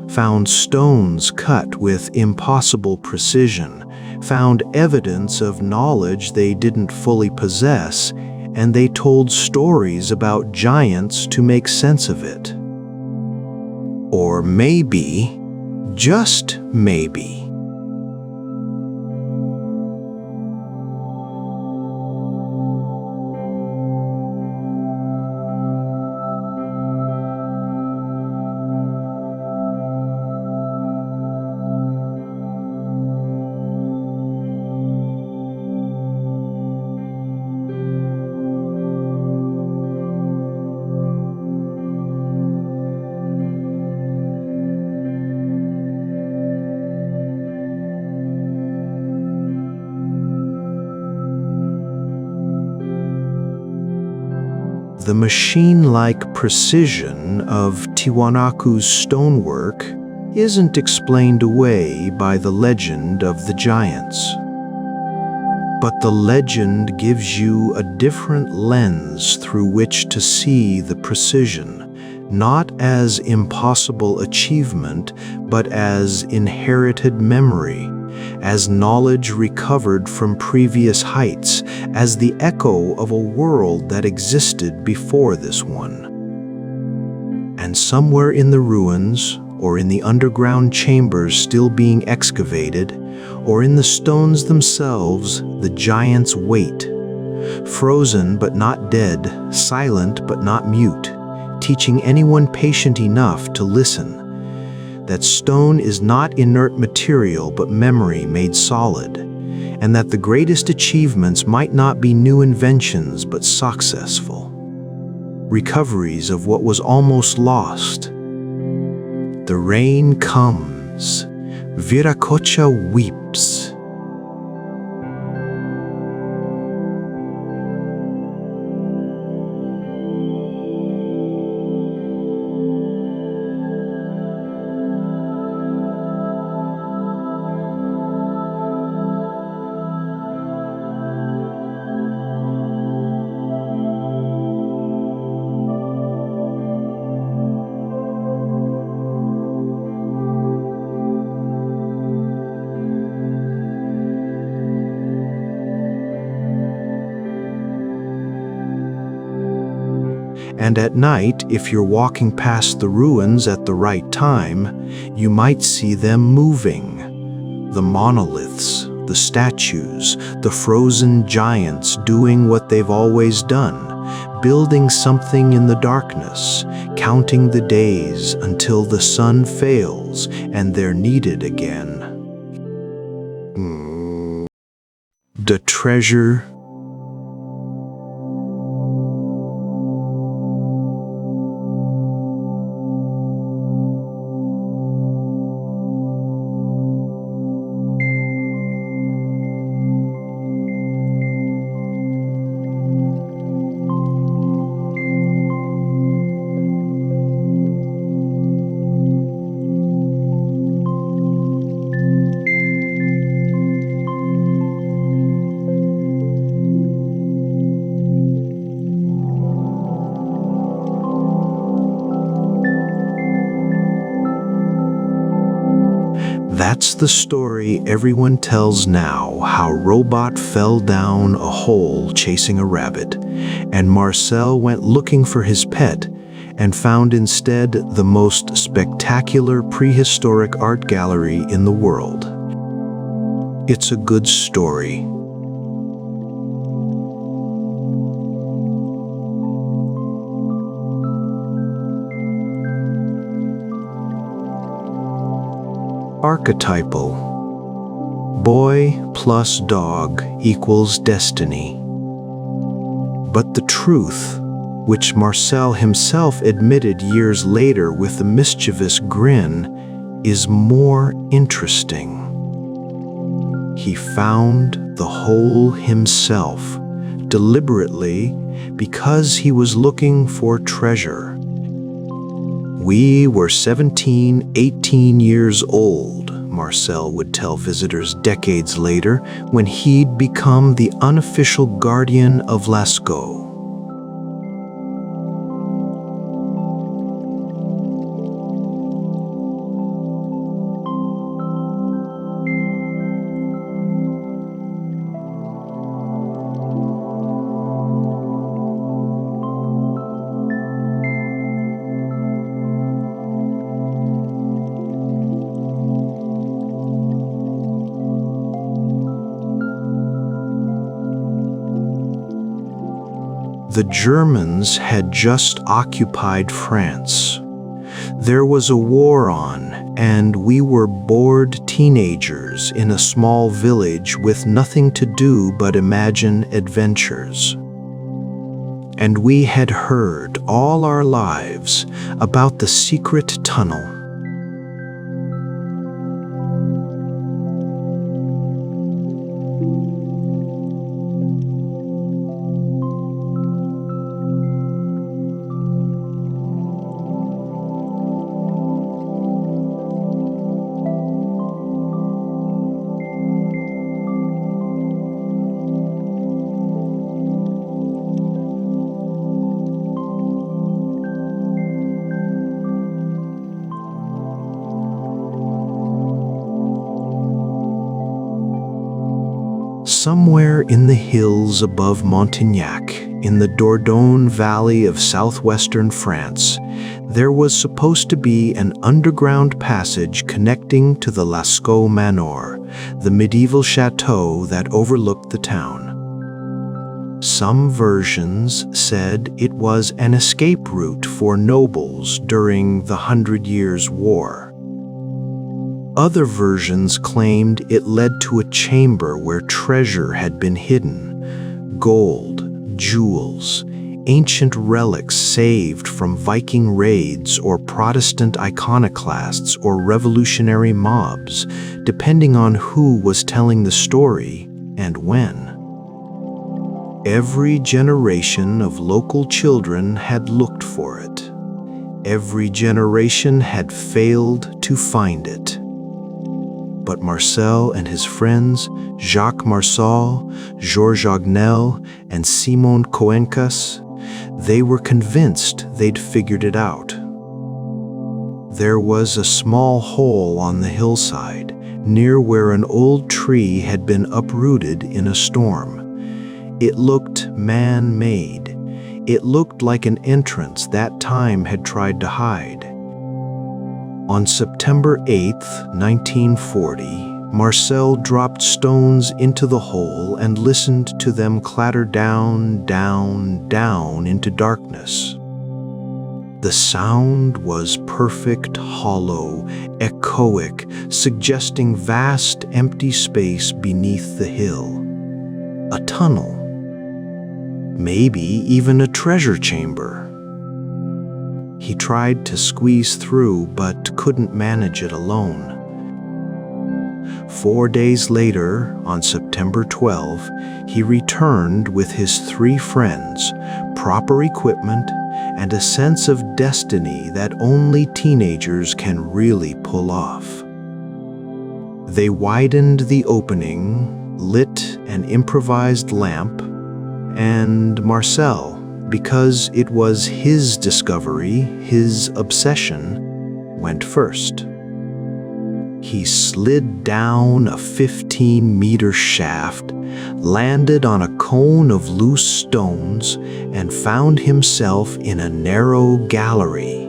found stones cut with impossible precision, found evidence of knowledge they didn't fully possess, and they told stories about giants to make sense of it. Or maybe, just maybe, the machine-like precision of Tiwanaku's stonework isn't explained away by the legend of the giants. But the legend gives you a different lens through which to see the precision, not as impossible achievement, but as inherited memory, as knowledge recovered from previous heights, as the echo of a world that existed before this one. And somewhere in the ruins, or in the underground chambers still being excavated, or in the stones themselves, the giants wait, frozen but not dead, silent but not mute, teaching anyone patient enough to listen. That stone is not inert material but memory made solid, and that the greatest achievements might not be new inventions but successful recoveries of what was almost lost. The rain comes. Viracocha weeps. And at night, if you're walking past the ruins at the right time, you might see them moving. The monoliths, the statues, the frozen giants doing what they've always done, building something in the darkness, counting the days until the sun fails and they're needed again. The treasure That's the story everyone tells now, how Robot fell down a hole chasing a rabbit, and Marcel went looking for his pet and found instead the most spectacular prehistoric art gallery in the world. It's a good story. Archetypal. Boy plus dog equals destiny. But the truth, which Marcel himself admitted years later with a mischievous grin, is more interesting. He found the hole himself, deliberately, because he was looking for treasure. We were 17, 18 years old, Marcel would tell visitors decades later, when he'd become the unofficial guardian of Lascaux. The Germans had just occupied France. There was a war on, and we were bored teenagers in a small village with nothing to do but imagine adventures. And we had heard all our lives about the secret tunnel. Somewhere in the hills above Montignac, in the Dordogne Valley of southwestern France, there was supposed to be an underground passage connecting to the Lascaux Manor, the medieval chateau that overlooked the town. Some versions said it was an escape route for nobles during the 100 Years' War. Other versions claimed it led to a chamber where treasure had been hidden: gold, jewels, ancient relics saved from Viking raids or Protestant iconoclasts or revolutionary mobs, depending on who was telling the story and when. Every generation of local children had looked for it. Every generation had failed to find it. But Marcel and his friends, Jacques Marsal, Georges Agnel, and Simon Coencas, they were convinced they'd figured it out. There was a small hole on the hillside, near where an old tree had been uprooted in a storm. It looked man-made. It looked like an entrance that time had tried to hide. On September 8, 1940, Marcel dropped stones into the hole and listened to them clatter down, down, down into darkness. The sound was perfect, hollow, echoic, suggesting vast empty space beneath the hill. A tunnel. Maybe even a treasure chamber. He tried to squeeze through, but couldn't manage it alone. 4 days later, on September 12, he returned with his 3 friends, proper equipment, and a sense of destiny that only teenagers can really pull off. They widened the opening, lit an improvised lamp, and Marcel, because it was his discovery, his obsession, went first. He slid down a 15-meter shaft, landed on a cone of loose stones, and found himself in a narrow gallery.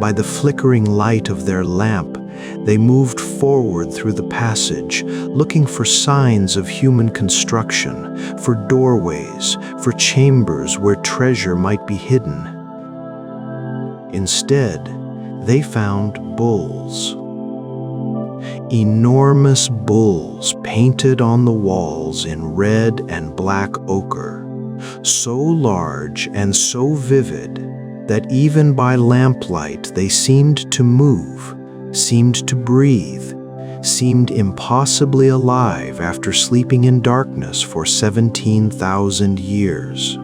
By the flickering light of their lamp, they moved forward through the passage, looking for signs of human construction, for doorways, for chambers where treasure might be hidden. Instead, they found bulls. Enormous bulls painted on the walls in red and black ochre, so large and so vivid that even by lamplight they seemed to move, seemed to breathe, seemed impossibly alive after sleeping in darkness for 17,000 years.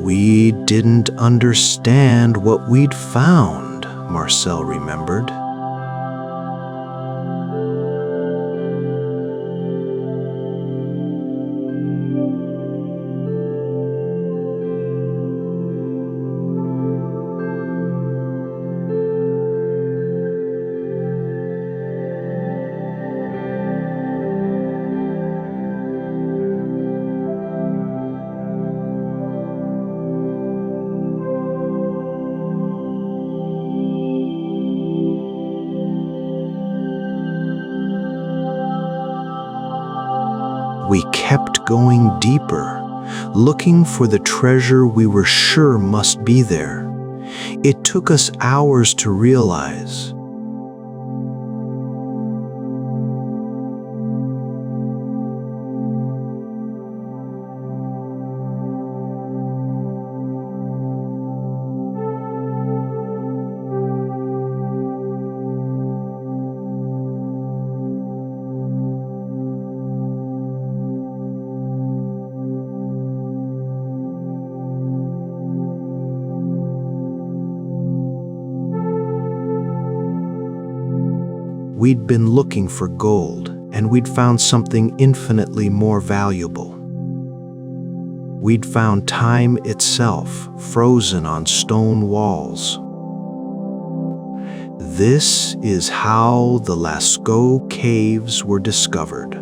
We didn't understand what we'd found, Marcel remembered. We kept going deeper, looking for the treasure we were sure must be there. It took us hours to realize. We'd been looking for gold, and we'd found something infinitely more valuable. We'd found time itself, frozen on stone walls. This is how the Lascaux Caves were discovered.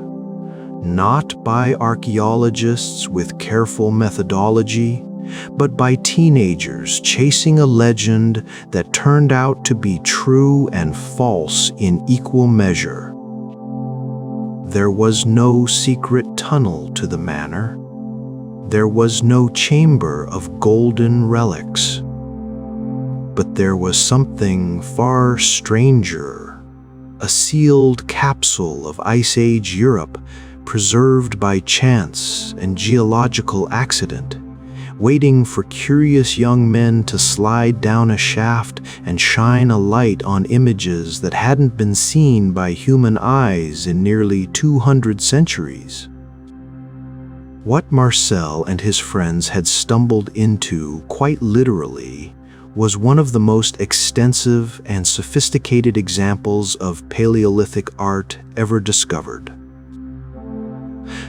Not by archaeologists with careful methodology, but by teenagers chasing a legend that turned out to be true and false in equal measure. There was no secret tunnel to the manor. There was no chamber of golden relics. But there was something far stranger, a sealed capsule of Ice Age Europe preserved by chance and geological accident, waiting for curious young men to slide down a shaft and shine a light on images that hadn't been seen by human eyes in nearly 200 centuries. What Marcel and his friends had stumbled into, quite literally, was one of the most extensive and sophisticated examples of Paleolithic art ever discovered.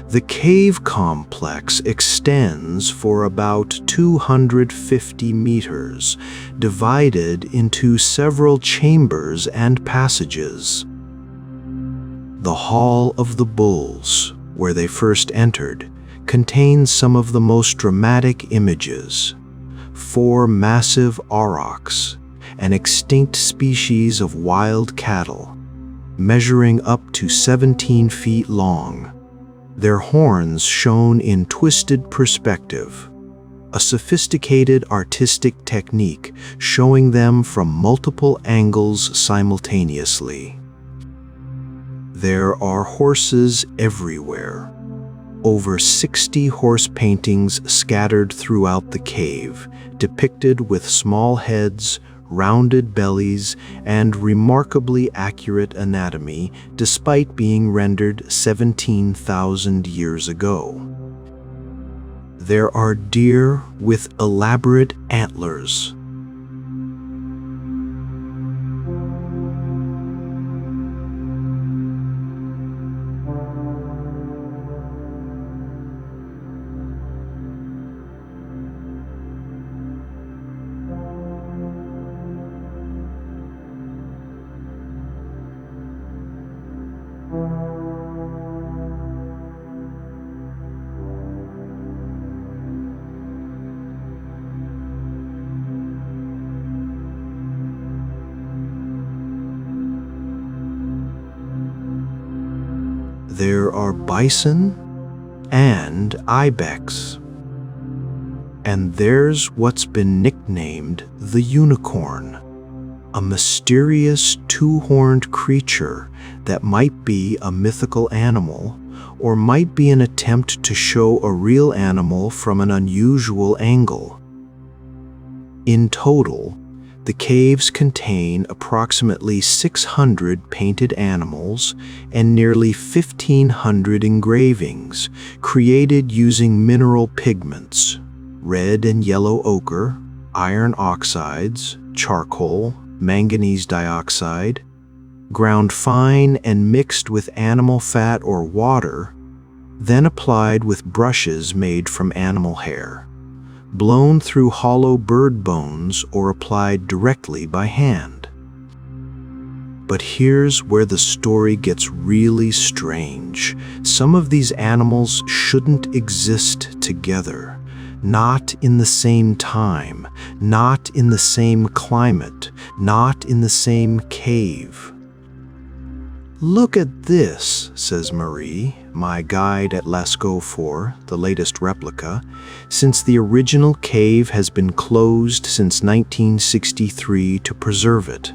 The cave complex extends for about 250 meters, divided into several chambers and passages. The Hall of the Bulls, where they first entered, contains some of the most dramatic images. 4 massive aurochs, an extinct species of wild cattle, measuring up to 17 feet long, their horns shown in twisted perspective, a sophisticated artistic technique showing them from multiple angles simultaneously. There are horses everywhere, over 60 horse paintings scattered throughout the cave, depicted with small heads, rounded bellies, and remarkably accurate anatomy, despite being rendered 17,000 years ago. There are deer with elaborate antlers. there are bison and ibex. And there's what's been nicknamed the unicorn, a mysterious two-horned creature that might be a mythical animal or might be an attempt to show a real animal from an unusual angle. In total, the caves contain approximately 600 painted animals and nearly 1,500 engravings created using mineral pigments, red and yellow ochre, iron oxides, charcoal, manganese dioxide, ground fine and mixed with animal fat or water, then applied with brushes made from animal hair, blown through hollow bird bones or applied directly by hand. But here's where the story gets really strange. Some of these animals shouldn't exist together. Not in the same time, not in the same climate, not in the same cave. "Look at this," says Marie, my guide at Lascaux for the latest replica, since the original cave has been closed since 1963 to preserve it.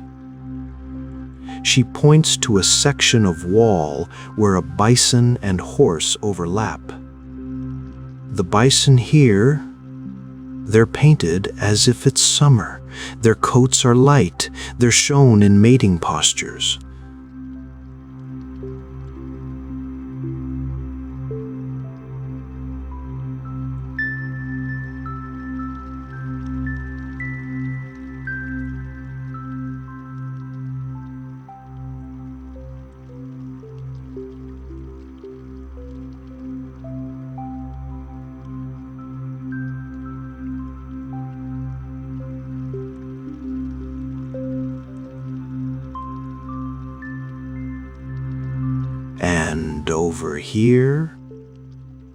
She points to a section of wall where a bison and horse overlap. The bison here, they're painted as if it's summer. Their coats are light. They're shown in mating postures. And over here,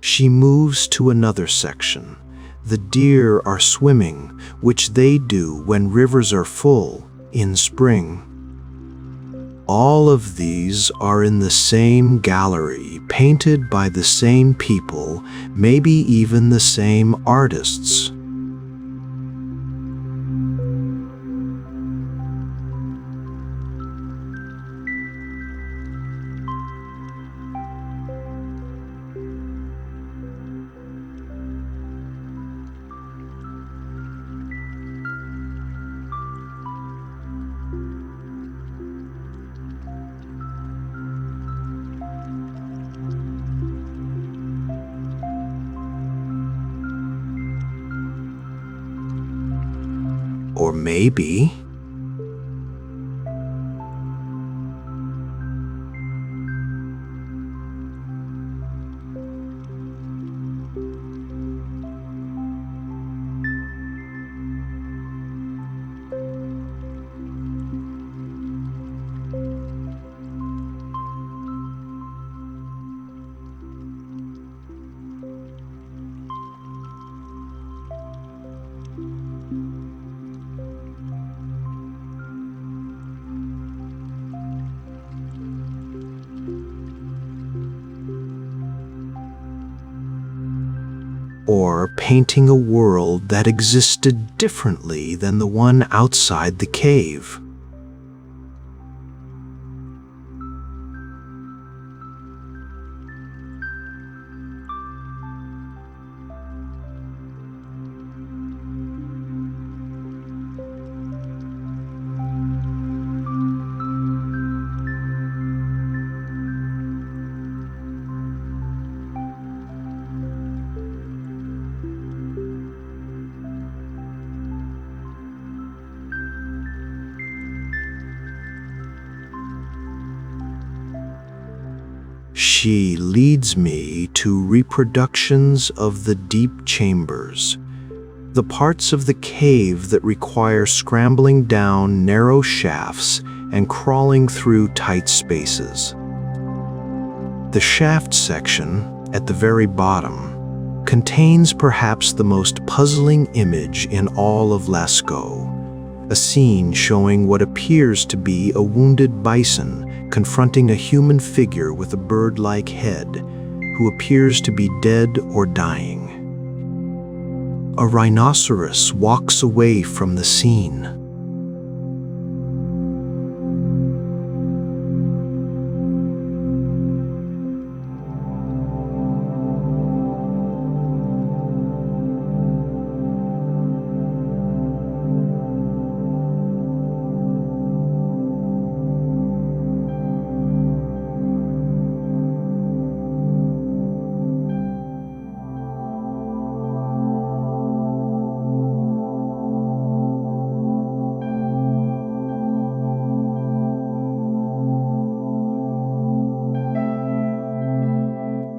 she moves to another section. The deer are swimming, which they do when rivers are full in spring. All of these are in the same gallery, painted by the same people, maybe even the same artists. Or maybe or painting a world that existed differently than the one outside the cave. She leads me to reproductions of the deep chambers, the parts of the cave that require scrambling down narrow shafts and crawling through tight spaces. The shaft section, at the very bottom, contains perhaps the most puzzling image in all of Lascaux, a scene showing what appears to be a wounded bison confronting a human figure with a bird-like head, who appears to be dead or dying. A rhinoceros walks away from the scene.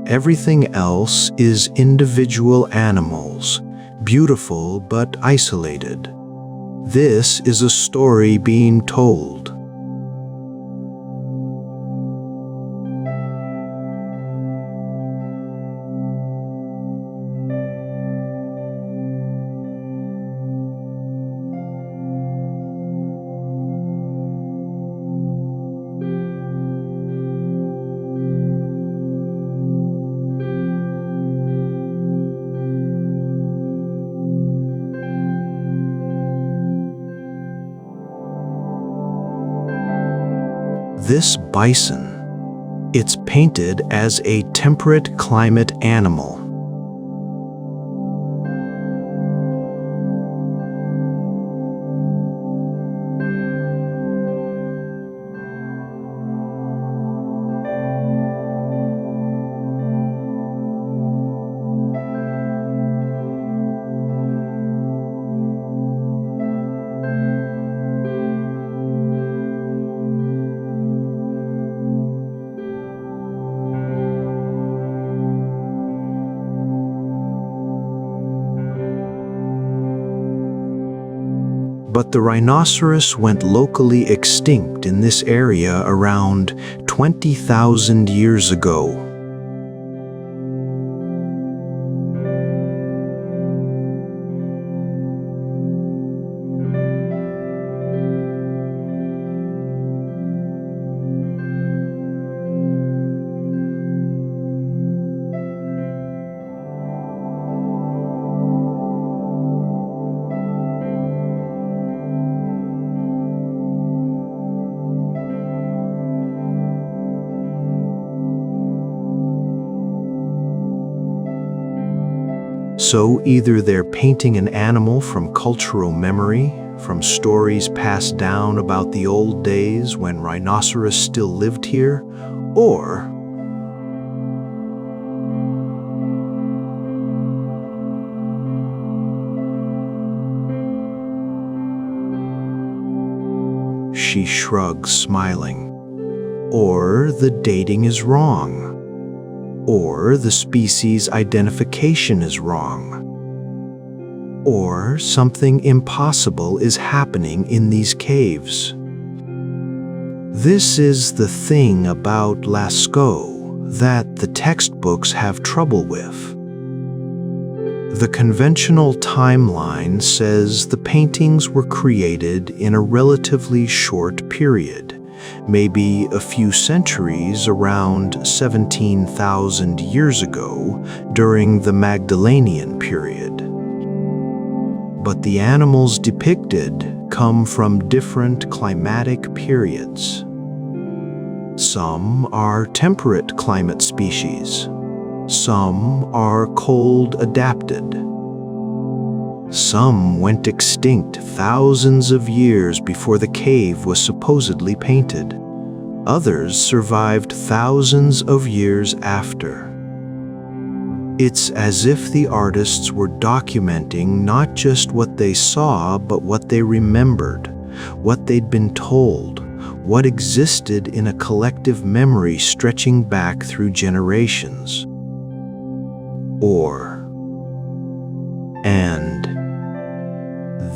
Everything else is individual animals, beautiful but isolated. This is a story being told. This bison, it's painted as a temperate climate animal. But the rhinoceros went locally extinct in this area around 20,000 years ago. So either they're painting an animal from cultural memory, from stories passed down about the old days when rhinoceros still lived here, or she shrugs, smiling, or the dating is wrong. Or the species identification is wrong. Or something impossible is happening in these caves. This is the thing about Lascaux that the textbooks have trouble with. The conventional timeline says the paintings were created in a relatively short period, maybe a few centuries, around 17,000 years ago during the Magdalenian period. But the animals depicted come from different climatic periods. Some are temperate climate species. Some are cold adapted. Some went extinct thousands of years before the cave was supposedly painted. Others survived thousands of years after. It's as if the artists were documenting not just what they saw, but what they remembered, what they'd been told, what existed in a collective memory stretching back through generations. And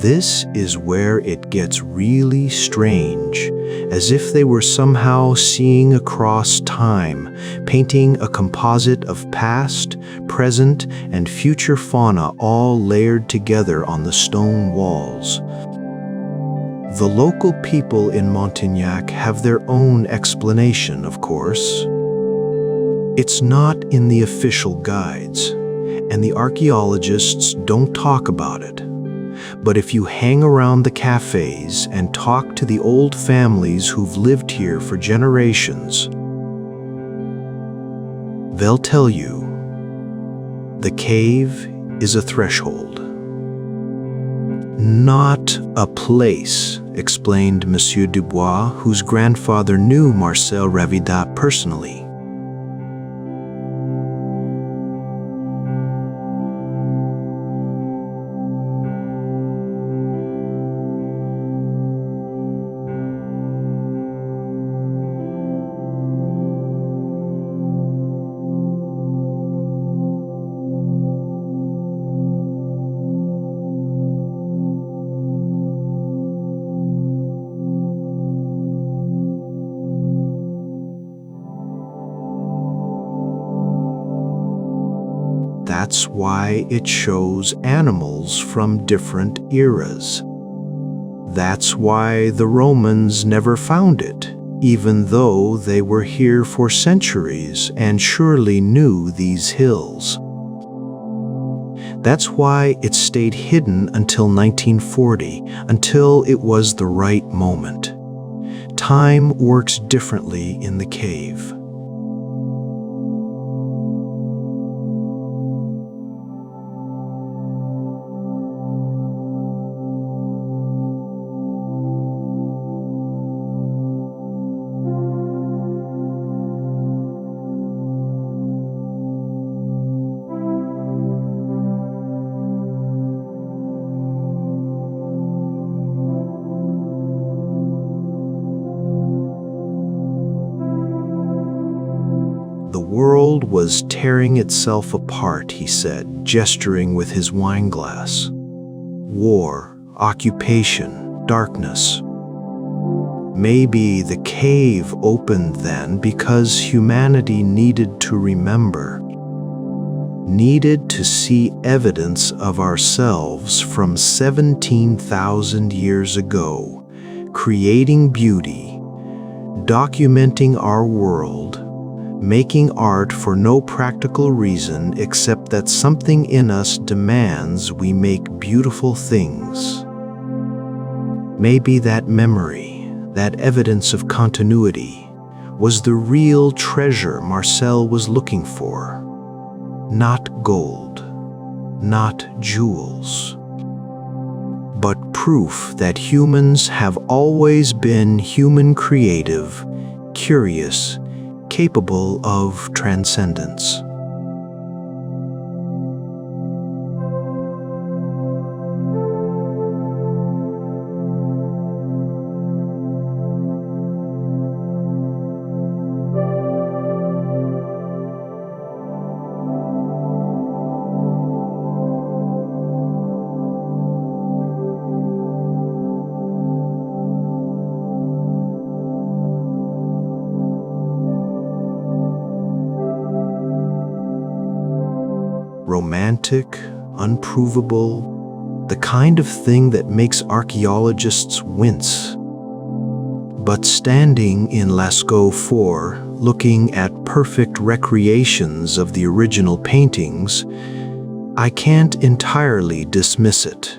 this is where it gets really strange, as if they were somehow seeing across time, painting a composite of past, present, and future fauna all layered together on the stone walls. The local people in Montignac have their own explanation, of course. It's not in the official guides, and the archaeologists don't talk about it. But if you hang around the cafes and talk to the old families who've lived here for generations, they'll tell you the cave is a threshold. Not a place, explained Monsieur Dubois, whose grandfather knew Marcel Revidat personally. That's why it shows animals from different eras. That's why the Romans never found it, even though they were here for centuries and surely knew these hills. That's why it stayed hidden until 1940, until it was the right moment. Time works differently in the cave. The world was tearing itself apart, he said, gesturing with his wineglass. War, occupation, darkness. Maybe the cave opened then because humanity needed to remember, needed to see evidence of ourselves from 17,000 years ago, creating beauty, documenting our world, making art for no practical reason except that something in us demands we make beautiful things. Maybe that memory, that evidence of continuity, was the real treasure Marcel was looking for. Not gold, not jewels, but proof that humans have always been human, creative, curious, capable of transcendence. Romantic, unprovable, the kind of thing that makes archaeologists wince. But standing in Lascaux 4, looking at perfect recreations of the original paintings, I can't entirely dismiss it.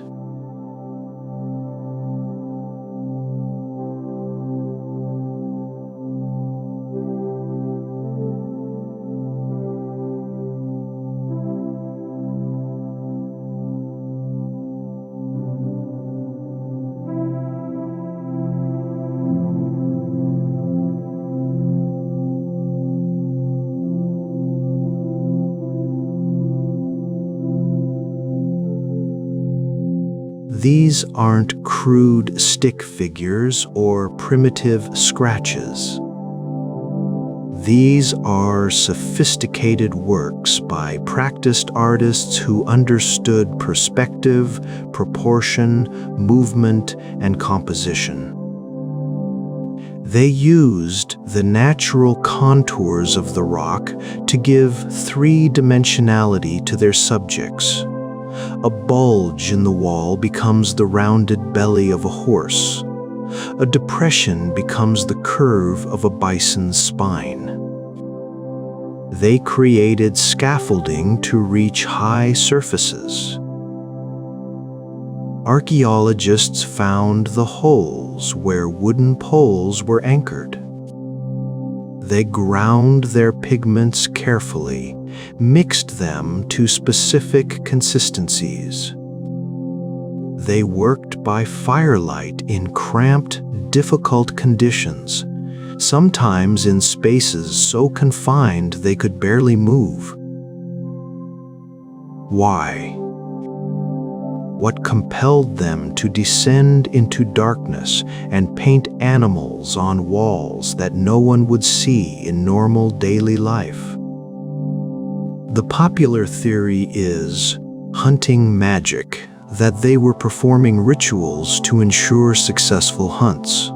These aren't crude stick figures or primitive scratches. These are sophisticated works by practiced artists who understood perspective, proportion, movement, and composition. They used the natural contours of the rock to give three-dimensionality to their subjects. A bulge in the wall becomes the rounded belly of a horse. a depression becomes the curve of a bison's spine. They created scaffolding to reach high surfaces. Archaeologists found the holes where wooden poles were anchored. They ground their pigments carefully, mixed them to specific consistencies. They worked by firelight in cramped, difficult conditions, sometimes in spaces so confined they could barely move. Why? What compelled them to descend into darkness and paint animals on walls that no one would see in normal daily life? The popular theory is hunting magic, that they were performing rituals to ensure successful hunts.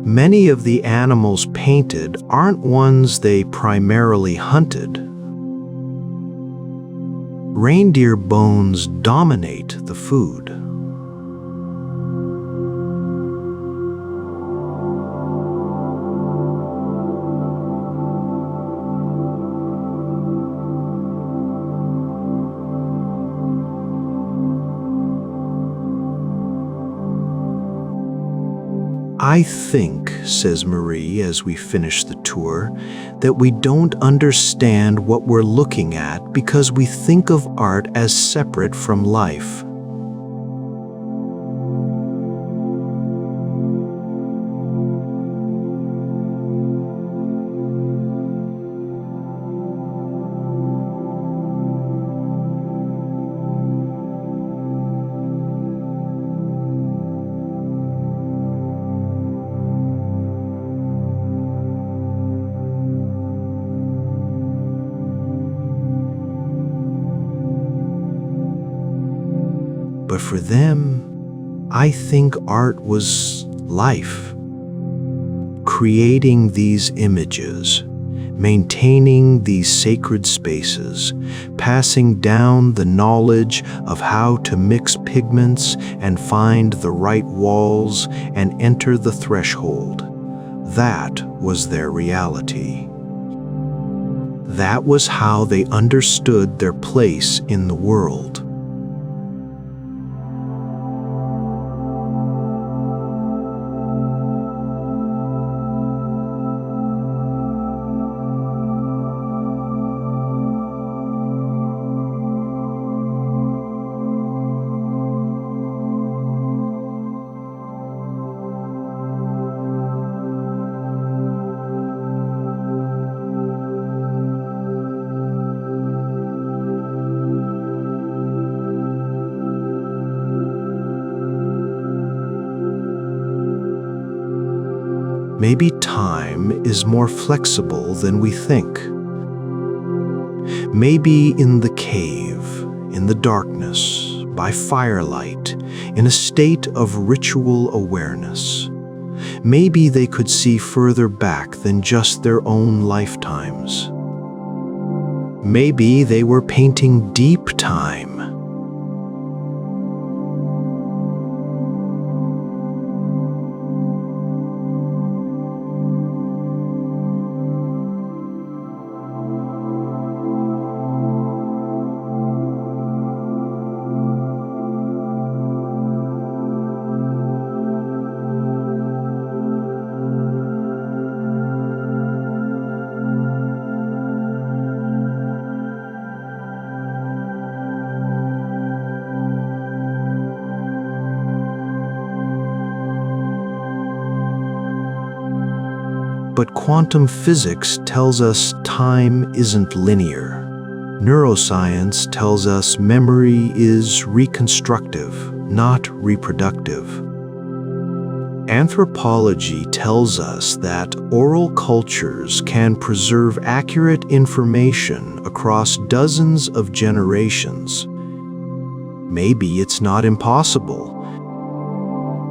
Many of the animals painted aren't ones they primarily hunted. Reindeer bones dominate the food. I think, says Marie as we finish the tour, that we don't understand what we're looking at because we think of art as separate from life. But for them, I think art was life. Creating these images, maintaining these sacred spaces, passing down the knowledge of how to mix pigments and find the right walls and enter the threshold. That was their reality. That was how they understood their place in the world. Maybe time is more flexible than we think. Maybe in the cave, in the darkness, by firelight, in a state of ritual awareness. Maybe they could see further back than just their own lifetimes. Maybe they were painting deep time. But quantum physics tells us time isn't linear. Neuroscience tells us memory is reconstructive. not reproductive. Anthropology tells us that oral cultures can preserve accurate information across dozens of generations. Maybe it's not impossible.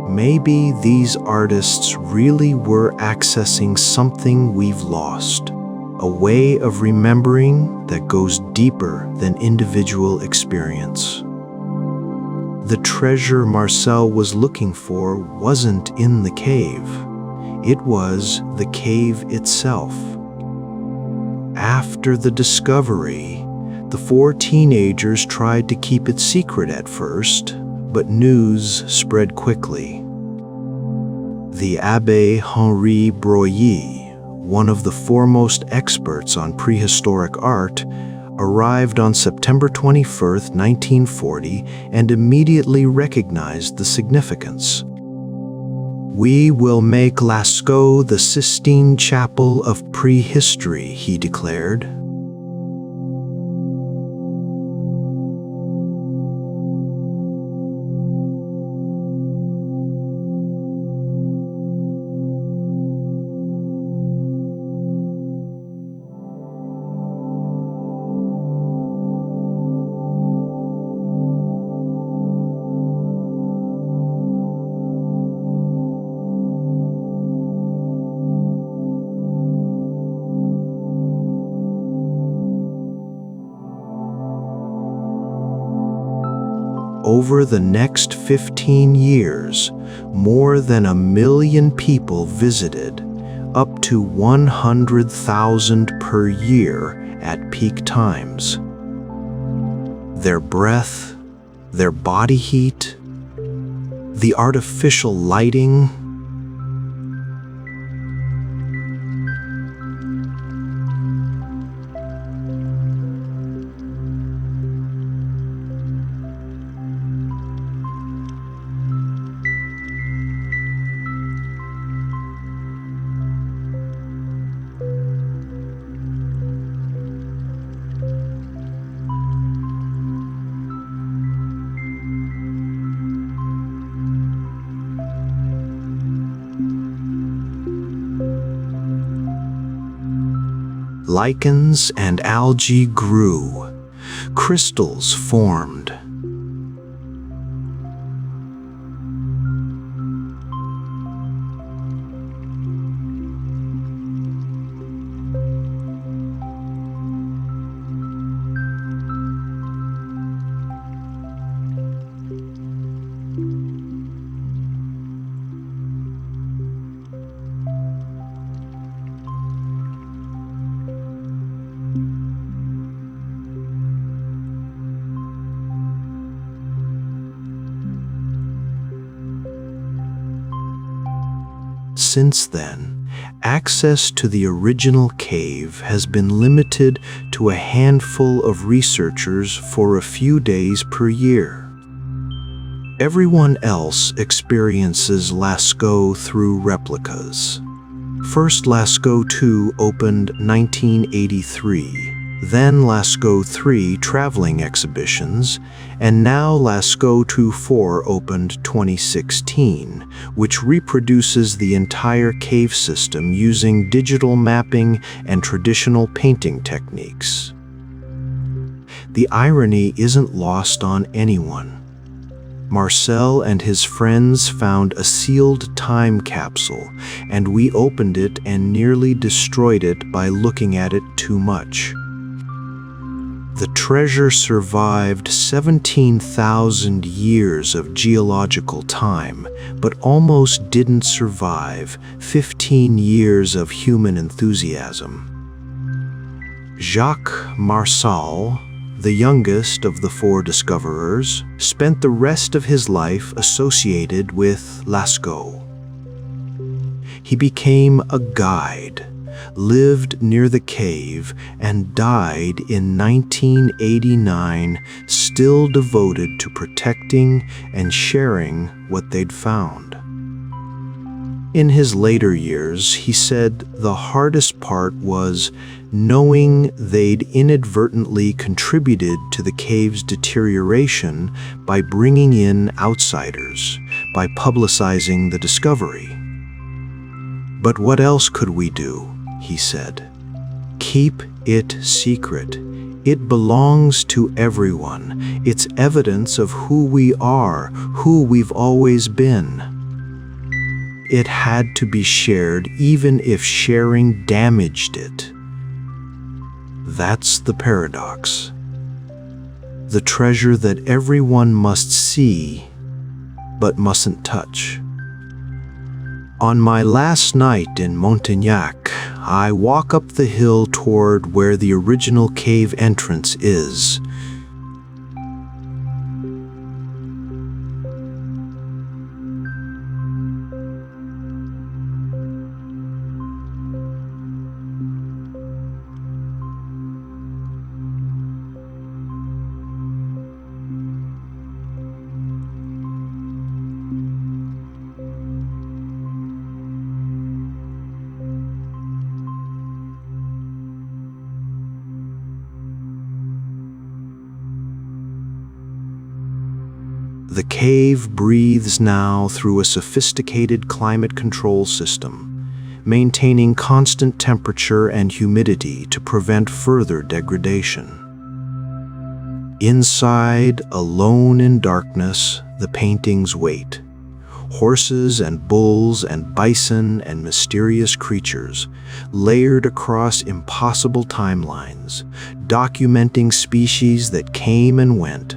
Maybe these artists really were accessing something we've lost, a way of remembering that goes deeper than individual experience. The treasure Marcel was looking for wasn't in the cave. It was the cave itself. After the discovery, the 4 teenagers tried to keep it secret at first, but news spread quickly. The Abbé Henri Breuilly, one of the foremost experts on prehistoric art, arrived on September 21, 1940, and immediately recognized the significance. "We will make Lascaux the Sistine Chapel of prehistory," he declared. Over the next 15 years, more than 1 million people visited, up to 100,000 per year at peak times. Their breath, their body heat, the artificial lighting, lichens and algae grew, crystals formed. Since then, access to the original cave has been limited to a handful of researchers for a few days per year. Everyone else experiences Lascaux through replicas. First Lascaux II opened 1983, then Lascaux III traveling exhibitions, and now Lascaux II-4 opened 2016, which reproduces the entire cave system using digital mapping and traditional painting techniques. The irony isn't lost on anyone. Marcel and his friends found a sealed time capsule, and we opened it and nearly destroyed it by looking at it too much. The treasure survived 17,000 years of geological time, but almost didn't survive 15 years of human enthusiasm. Jacques Marcel, the youngest of the 4 discoverers, spent the rest of his life associated with Lascaux. He became a guide, lived near the cave, and died in 1989, still devoted to protecting and sharing what they'd found. In his later years, he said the hardest part was knowing they'd inadvertently contributed to the cave's deterioration by bringing in outsiders, by publicizing the discovery. But what else could we do? He said. Keep it secret. It belongs to everyone. It's evidence of who we are, who we've always been. It had to be shared even if sharing damaged it. That's the paradox. The treasure that everyone must see, but mustn't touch. On my last night in Montagnac, I walk up the hill toward where the original cave entrance is. The cave breathes now through a sophisticated climate control system, maintaining constant temperature and humidity to prevent further degradation. Inside, alone in darkness, the paintings wait. Horses and bulls and bison and mysterious creatures, layered across impossible timelines, documenting species that came and went,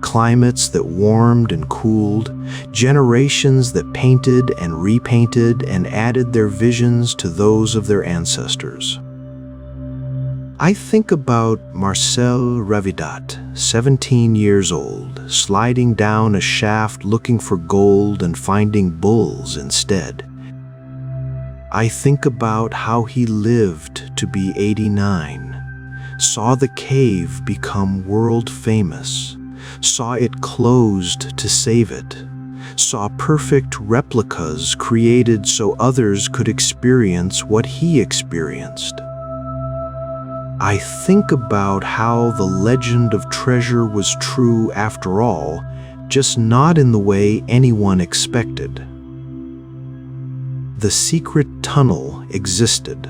climates that warmed and cooled, generations that painted and repainted and added their visions to those of their ancestors. I think about Marcel Ravidat, 17 years old, sliding down a shaft looking for gold and finding bulls instead. I think about how he lived to be 89, saw the cave become world famous, saw it closed to save it, saw perfect replicas created so others could experience what he experienced. I think about how the legend of treasure was true after all, just not in the way anyone expected. The secret tunnel existed.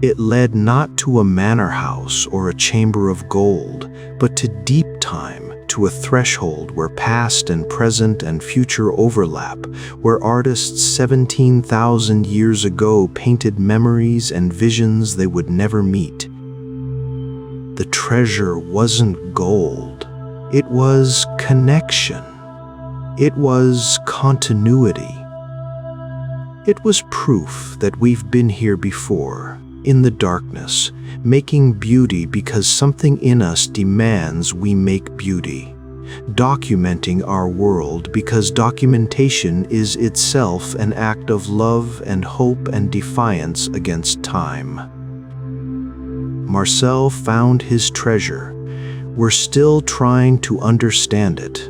It led not to a manor house or a chamber of gold, but to deep time, to a threshold where past and present and future overlap, where artists 17,000 years ago painted memories and visions they would never meet. The treasure wasn't gold. It was connection. It was continuity. It was proof that we've been here before, in the darkness, making beauty because something in us demands we make beauty, documenting our world because documentation is itself an act of love and hope and defiance against time. Marcel found his treasure. We're still trying to understand it.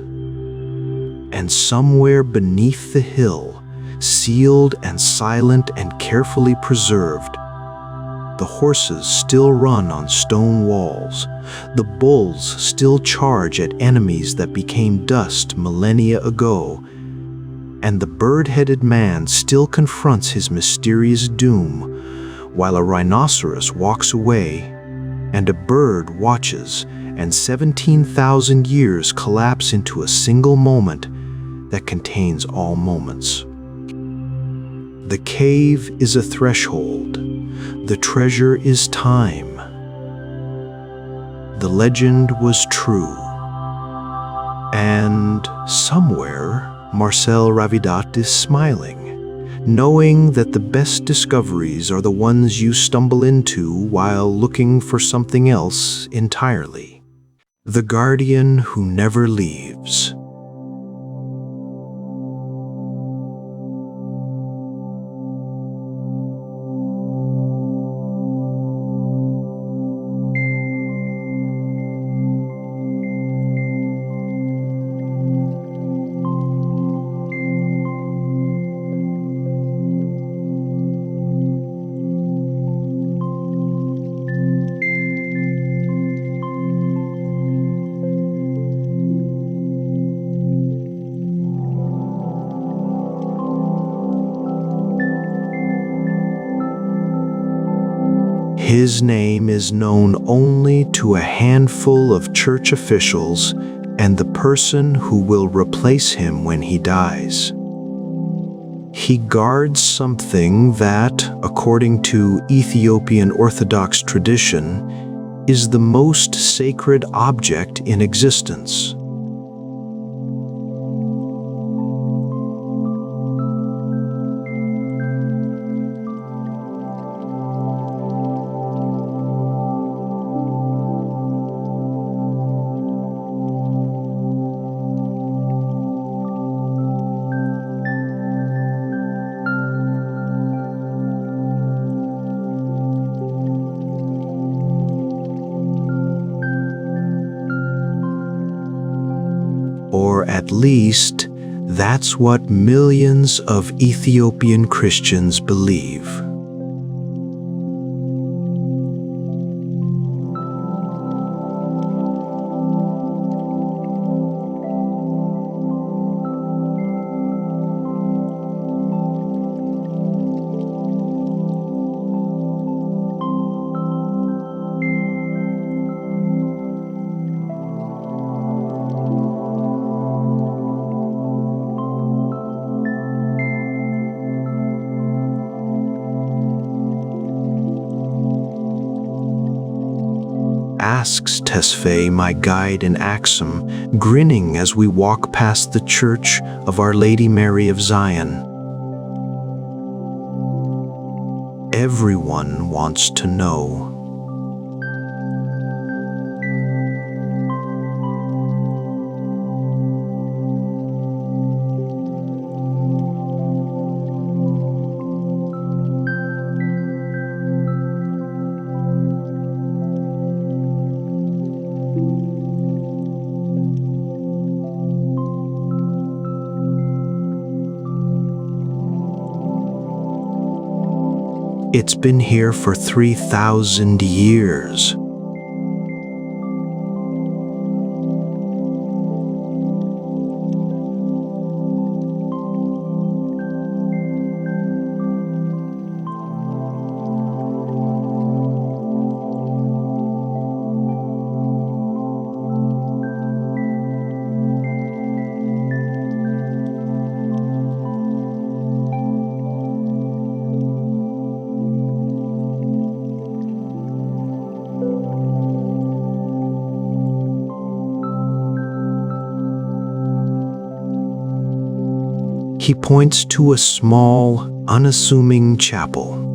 And somewhere beneath the hill, sealed and silent and carefully preserved, the horses still run on stone walls. The bulls still charge at enemies that became dust millennia ago. And the bird-headed man still confronts his mysterious doom, while a rhinoceros walks away, and a bird watches, and 17,000 years collapse into a single moment that contains all moments. The cave is a threshold. The treasure is time. The legend was true. And somewhere, Marcel Ravidat is smiling, knowing that the best discoveries are the ones you stumble into while looking for something else entirely. The guardian who never leaves. His name is known only to a handful of church officials and the person who will replace him when he dies. He guards something that, according to Ethiopian Orthodox tradition, is the most sacred object in existence. Or at least, that's what millions of Ethiopian Christians believe. Asks Tesfaye, my guide in Aksum, grinning as we walk past the church of Our Lady Mary of Zion. Everyone wants to know. It's been here for 3,000 years. He points to a small, unassuming chapel.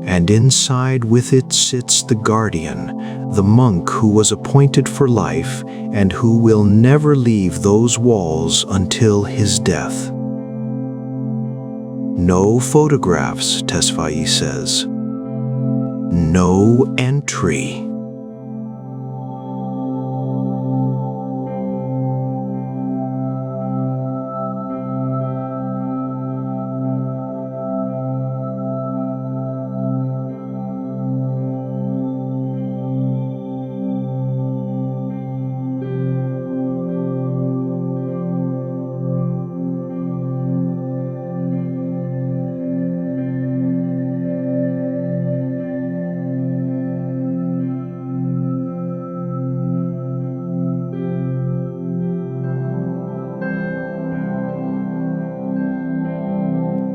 And inside with it sits the guardian, the monk who was appointed for life and who will never leave those walls until his death. No photographs, Tesfaye says. No entry.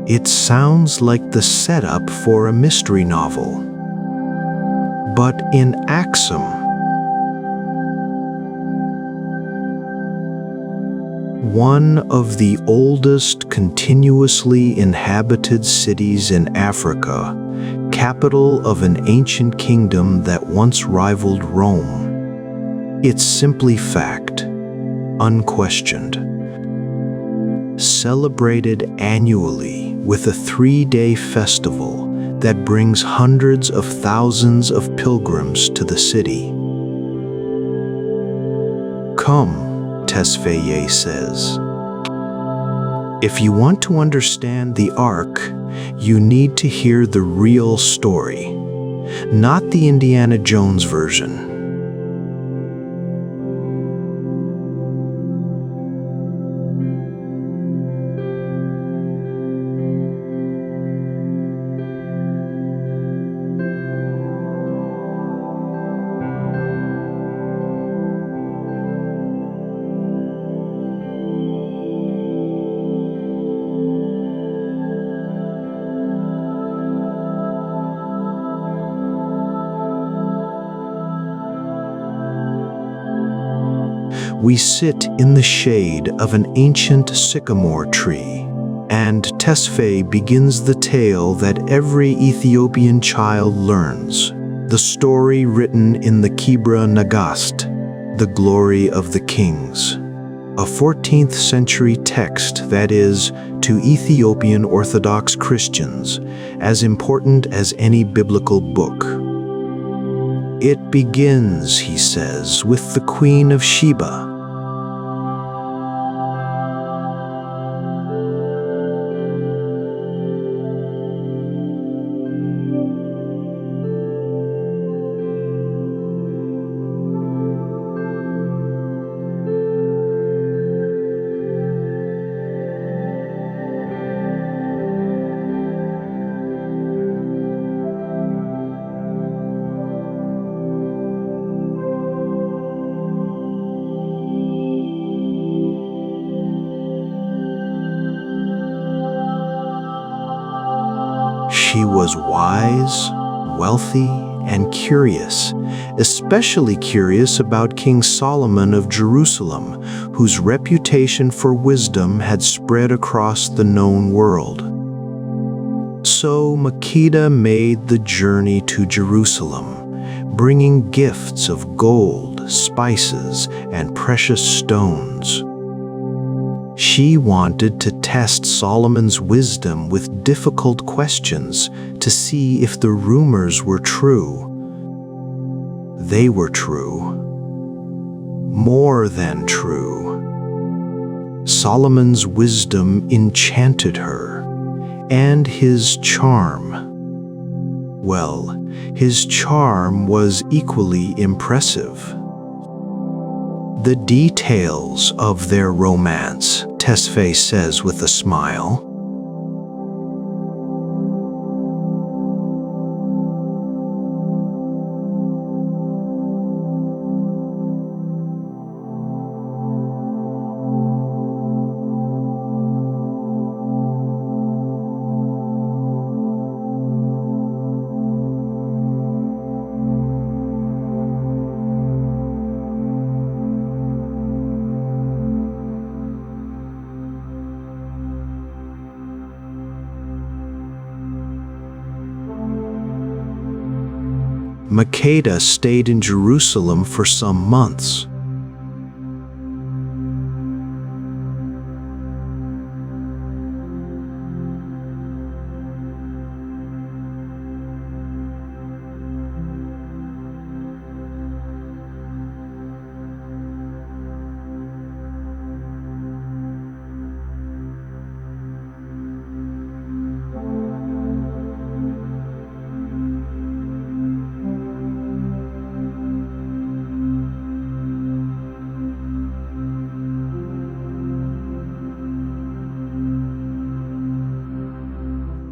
It sounds like the setup for a mystery novel. But in Aksum, one of the oldest continuously inhabited cities in Africa, capital of an ancient kingdom that once rivaled Rome, it's simply fact, unquestioned. celebrated annually with a 3-day festival that brings hundreds of thousands of pilgrims to the city. Come, Tesfaye says. If you want to understand the Ark, you need to hear the real story, not the Indiana Jones version. We sit in the shade of an ancient sycamore tree, and Tesfaye begins the tale that every Ethiopian child learns, the story written in the Kebra Nagast, the glory of the kings, a 14th century text that is, to Ethiopian Orthodox Christians, as important as any biblical book. It begins, he says, with the Queen of Sheba. She was wise, wealthy, and curious, especially curious about King Solomon of Jerusalem, whose reputation for wisdom had spread across the known world. So Makeda made the journey to Jerusalem, bringing gifts of gold, spices, and precious stones. She wanted to test Solomon's wisdom with difficult questions to see if the rumors were true. They were true. More than true. Solomon's wisdom enchanted her, and his charm. Well, his charm was equally impressive. The details of their romance, Tesfaye says with a smile. Makeda stayed in Jerusalem for some months.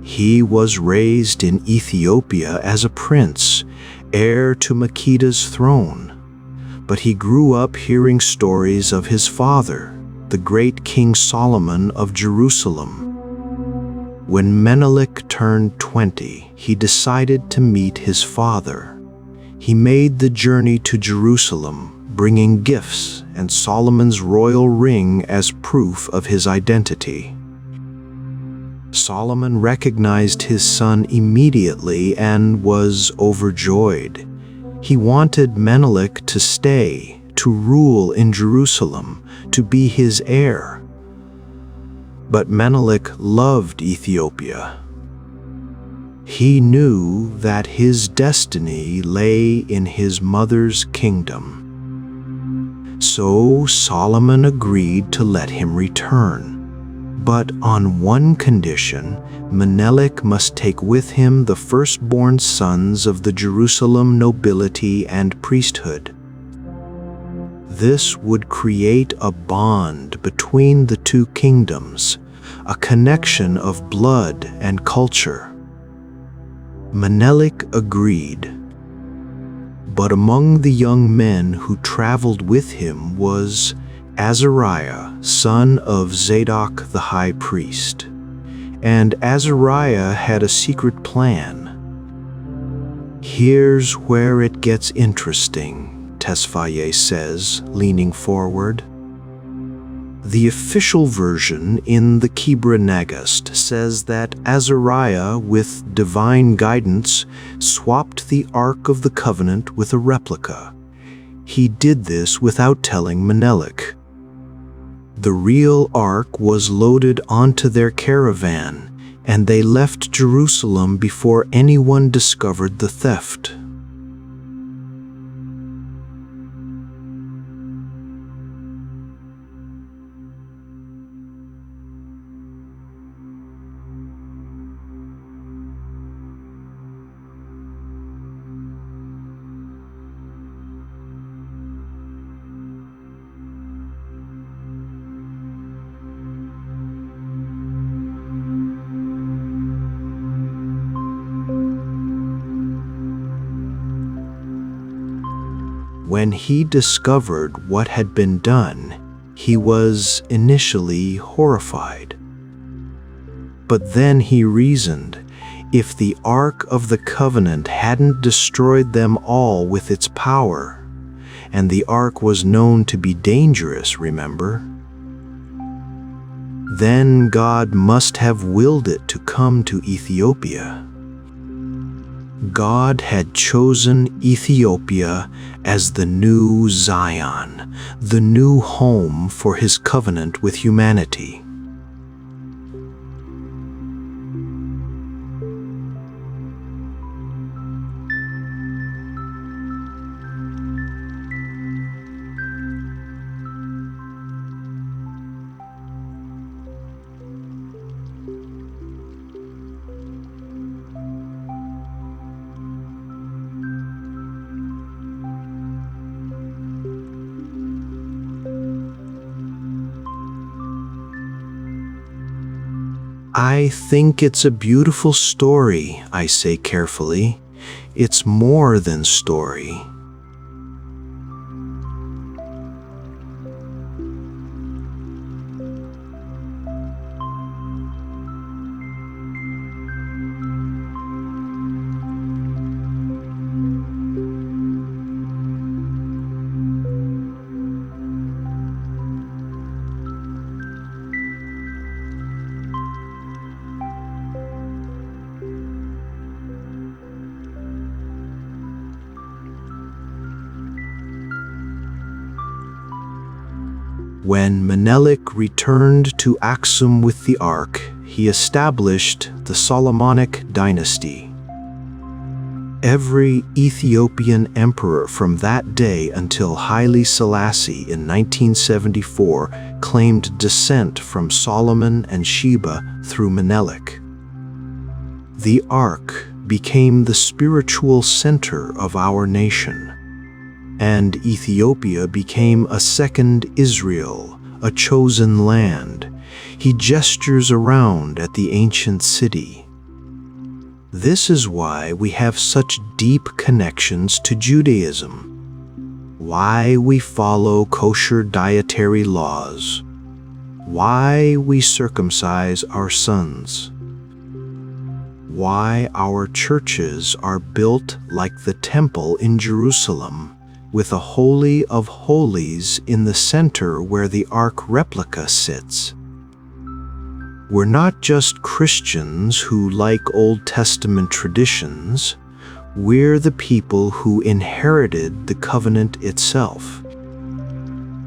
He was raised in Ethiopia as a prince, heir to Makeda's throne. But he grew up hearing stories of his father, the great King Solomon of Jerusalem. When Menelik turned 20, he decided to meet his father. He made the journey to Jerusalem, bringing gifts and Solomon's royal ring as proof of his identity. Solomon recognized his son immediately and was overjoyed. He wanted Menelik to stay, to rule in Jerusalem, to be his heir. But Menelik loved Ethiopia. He knew that his destiny lay in his mother's kingdom. So Solomon agreed to let him return, but on one condition: Menelik must take with him the firstborn sons of the Jerusalem nobility and priesthood. This would create a bond between the two kingdoms, a connection of blood and culture. Menelik agreed. But among the young men who traveled with him was Azariah, son of Zadok the high priest. And Azariah had a secret plan. "Here's where it gets interesting," Tesfaye says, leaning forward. The official version in the Kebra Nagast says that Azariah, with divine guidance, swapped the Ark of the Covenant with a replica. He did this without telling Menelik. The real Ark was loaded onto their caravan, and they left Jerusalem before anyone discovered the theft. When he discovered what had been done, he was initially horrified. But then he reasoned, if the Ark of the Covenant hadn't destroyed them all with its power, and the Ark was known to be dangerous, remember? Then God must have willed it to come to Ethiopia. God had chosen Ethiopia as the new Zion, the new home for his covenant with humanity. I think it's a beautiful story, I say carefully. It's more than story. When Menelik returned to Aksum with the Ark, he established the Solomonic dynasty. Every Ethiopian emperor from that day until Haile Selassie in 1974 claimed descent from Solomon and Sheba through Menelik. The Ark became the spiritual center of our nation. And Ethiopia became a second Israel, a chosen land. He gestures around at the ancient city. This is why we have such deep connections to Judaism, why we follow kosher dietary laws, why we circumcise our sons, why our churches are built like the temple in Jerusalem, with a Holy of Holies in the center where the Ark replica sits. We're not just Christians who like Old Testament traditions, we're the people who inherited the covenant itself.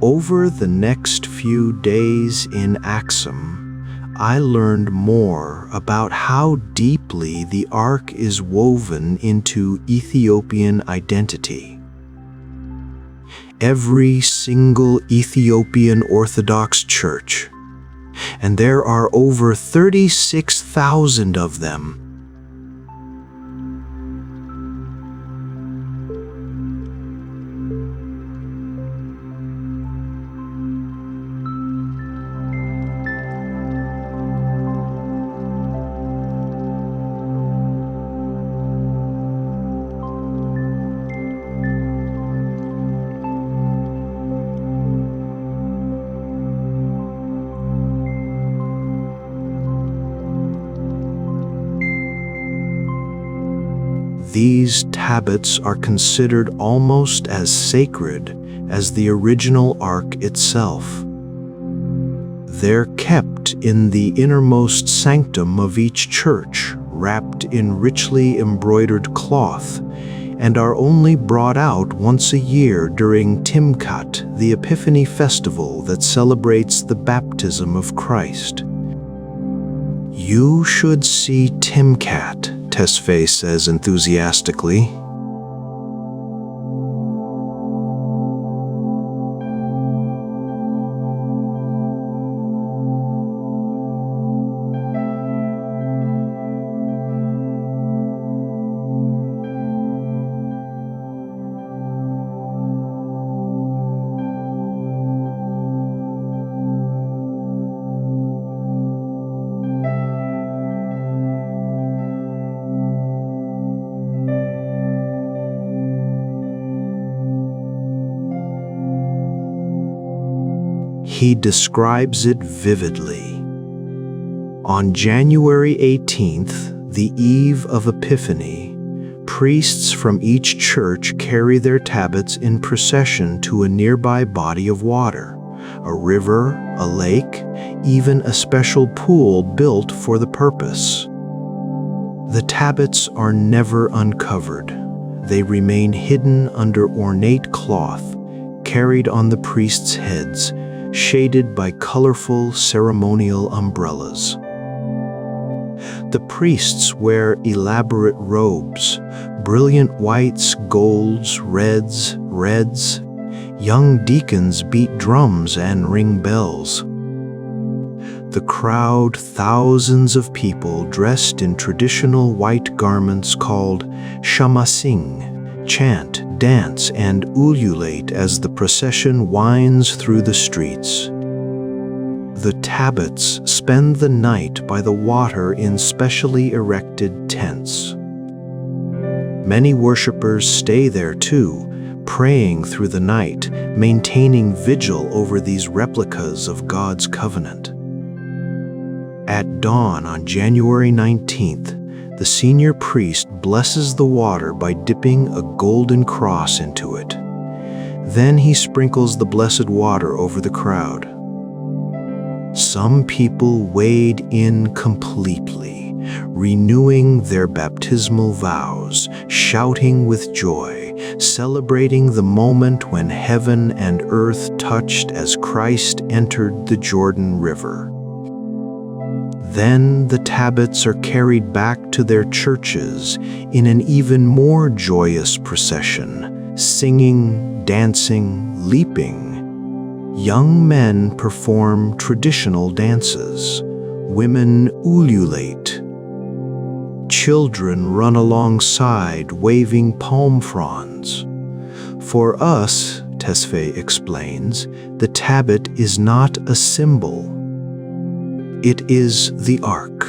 Over the next few days in Aksum, I learned more about how deeply the Ark is woven into Ethiopian identity. Every single Ethiopian Orthodox church, and there are over 36,000 of them, these tablets are considered almost as sacred as the original Ark itself. They're kept in the innermost sanctum of each church, wrapped in richly embroidered cloth, and are only brought out once a year during Timkat, the Epiphany festival that celebrates the baptism of Christ. "You should see Timkat," Tesfaye says enthusiastically. He describes it vividly. On January 18th, the eve of Epiphany, priests from each church carry their tablets in procession to a nearby body of water, a river, a lake, even a special pool built for the purpose. The tablets are never uncovered. They remain hidden under ornate cloth, carried on the priests' heads, shaded by colorful ceremonial umbrellas. The priests wear elaborate robes, brilliant whites, golds, reds. Young deacons beat drums and ring bells. The crowd, thousands of people dressed in traditional white garments called shamasing, chant, dance, and ululate as the procession winds through the streets. The tablets spend the night by the water in specially erected tents. Many worshippers stay there too, praying through the night, maintaining vigil over these replicas of God's covenant. At dawn on January 19th, the senior priest blesses the water by dipping a golden cross into it. Then he sprinkles the blessed water over the crowd. Some people wade in completely, renewing their baptismal vows, shouting with joy, celebrating the moment when heaven and earth touched as Christ entered the Jordan River. Then the tablets are carried back to their churches in an even more joyous procession, singing, dancing, leaping. Young men perform traditional dances. Women ululate. Children run alongside, waving palm fronds. For us, Tesfaye explains, the tablet is not a symbol. It is the Ark.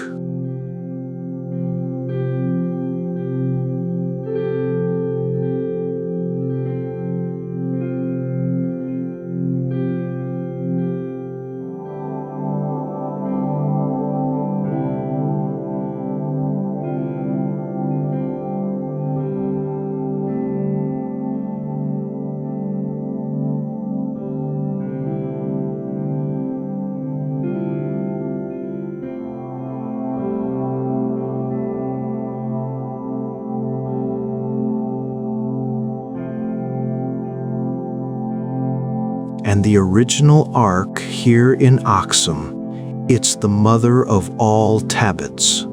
And the original Ark here in Aksum It's the mother of all tablets,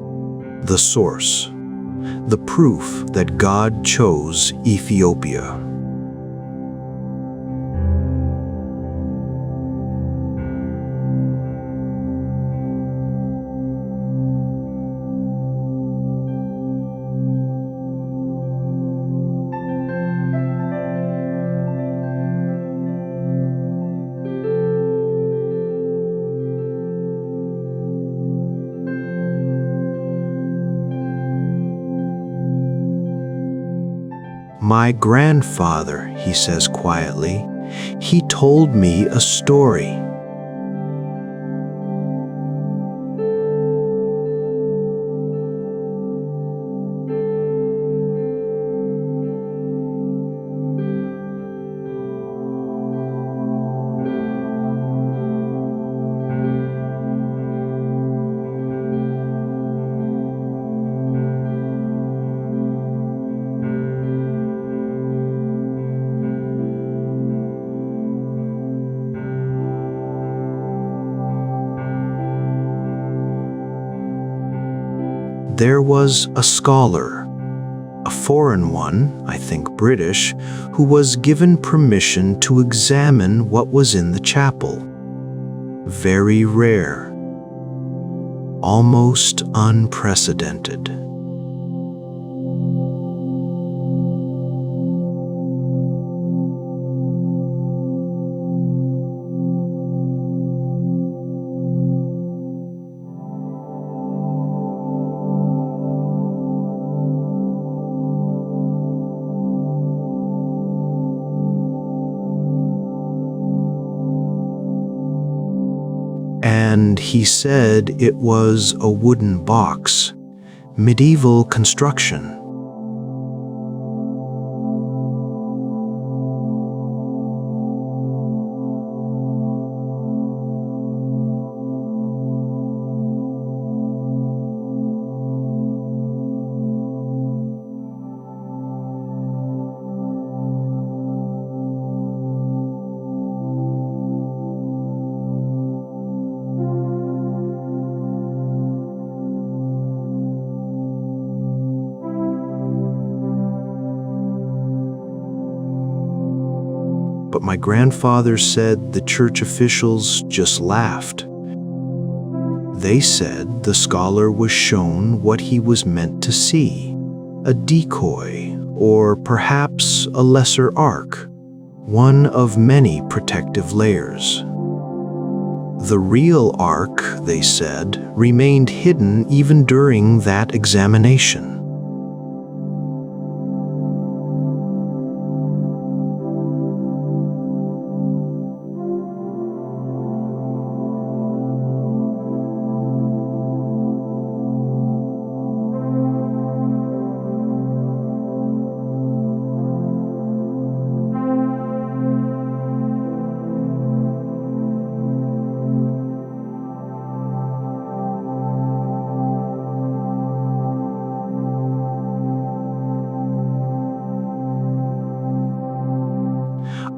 the source, the proof that God chose Ethiopia. My grandfather, he says quietly, he told me a story. There was a scholar, a foreign one, I think British, who was given permission to examine what was in the chapel. Very rare, almost unprecedented. And he said it was a wooden box, medieval construction. But my grandfather said the church officials just laughed. They said the scholar was shown what he was meant to see, a decoy, or perhaps a lesser ark, one of many protective layers. The real ark, they said, remained hidden even during that examination.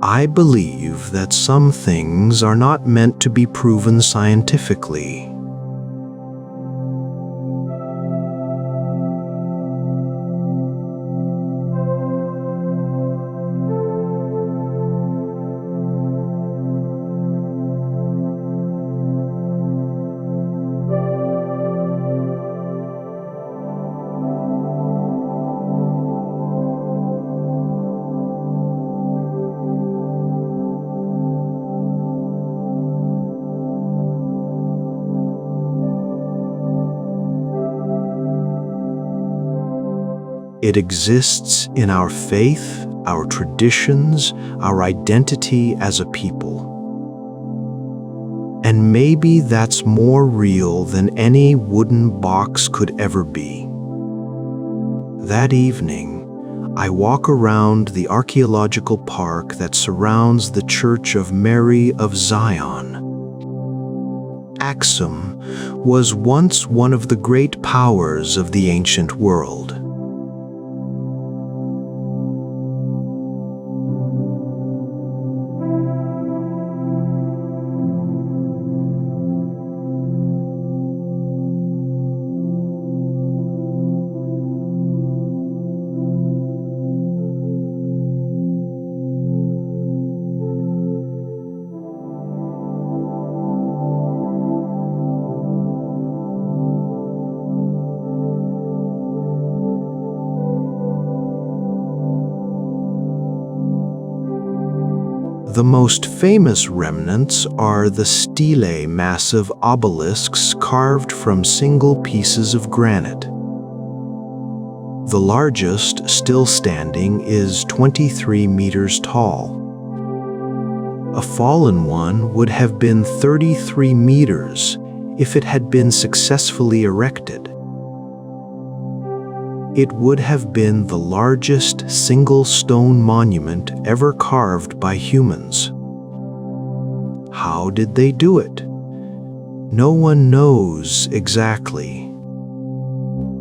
I believe that some things are not meant to be proven scientifically. It exists in our faith, our traditions, our identity as a people. And maybe that's more real than any wooden box could ever be. That evening, I walk around the archaeological park that surrounds the Church of Mary of Zion. Aksum was once one of the great powers of the ancient world. The most famous remnants are the stelae, massive obelisks carved from single pieces of granite. The largest, still standing, is 23 meters tall. A fallen one would have been 33 meters if it had been successfully erected. It would have been the largest single stone monument ever carved by humans. How did they do it? No one knows exactly.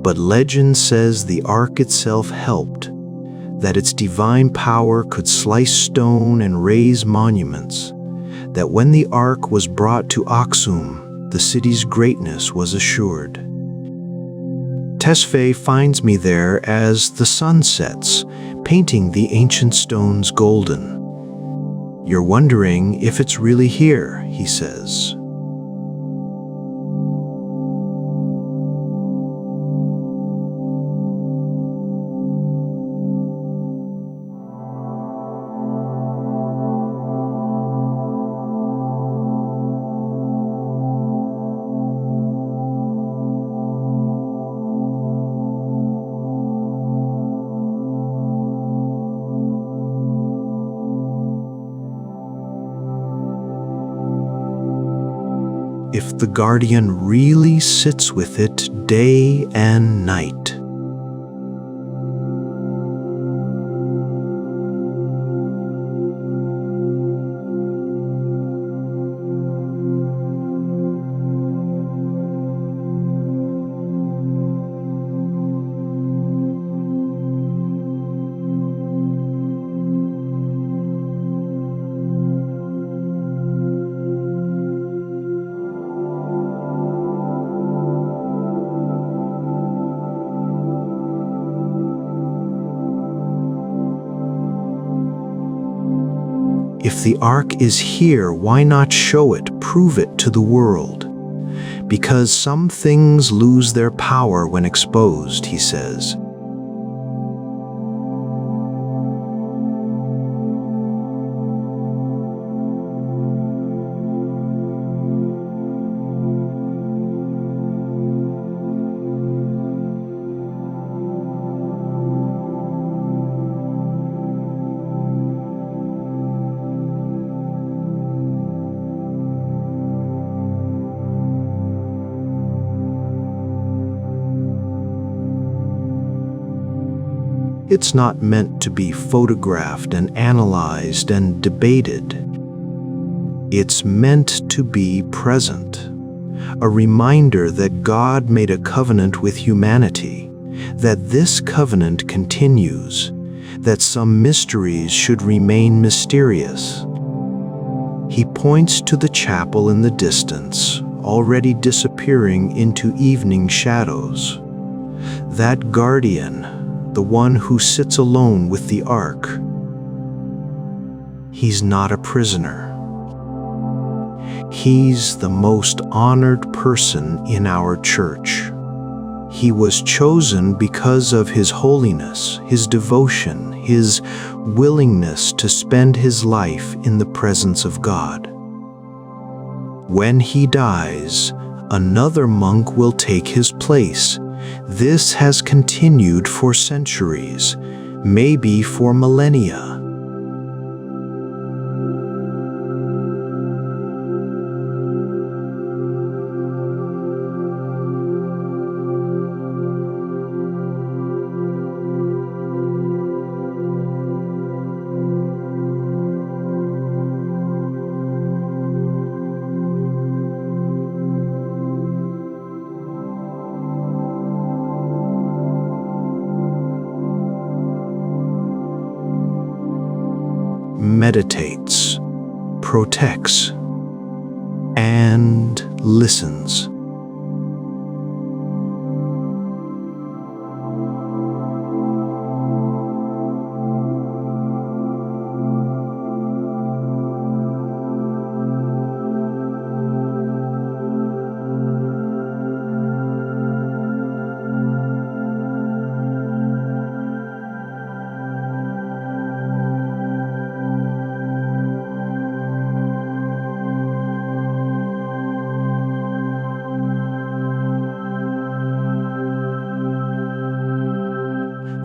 But legend says the ark itself helped, that its divine power could slice stone and raise monuments, that when the ark was brought to Aksum, the city's greatness was assured. Tesfaye finds me there as the sun sets, painting the ancient stones golden. "You're wondering if it's really here," he says. If the guardian really sits with it day and night. If the ark is here, why not show it, prove it to the world? Because some things lose their power when exposed, he says. It's not meant to be photographed and analyzed and debated. It's meant to be present, a reminder that God made a covenant with humanity, that this covenant continues, that some mysteries should remain mysterious. He points to the chapel in the distance, already disappearing into evening shadows. That guardian, the one who sits alone with the ark, he's not a prisoner. He's the most honored person in our church. He was chosen because of his holiness, his devotion, his willingness to spend his life in the presence of God. When he dies, another monk will take his place. This has continued for centuries, maybe for millennia. Meditates, protects, and listens.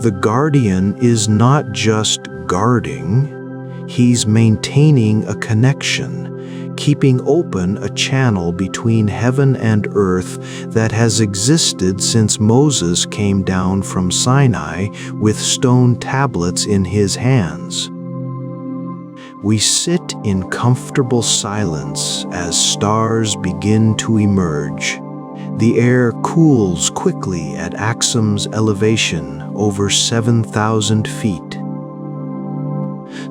The guardian is not just guarding, he's maintaining a connection, keeping open a channel between heaven and earth that has existed since Moses came down from Sinai with stone tablets in his hands. We sit in comfortable silence as stars begin to emerge. The air cools quickly at Aksum's elevation, over 7,000 feet.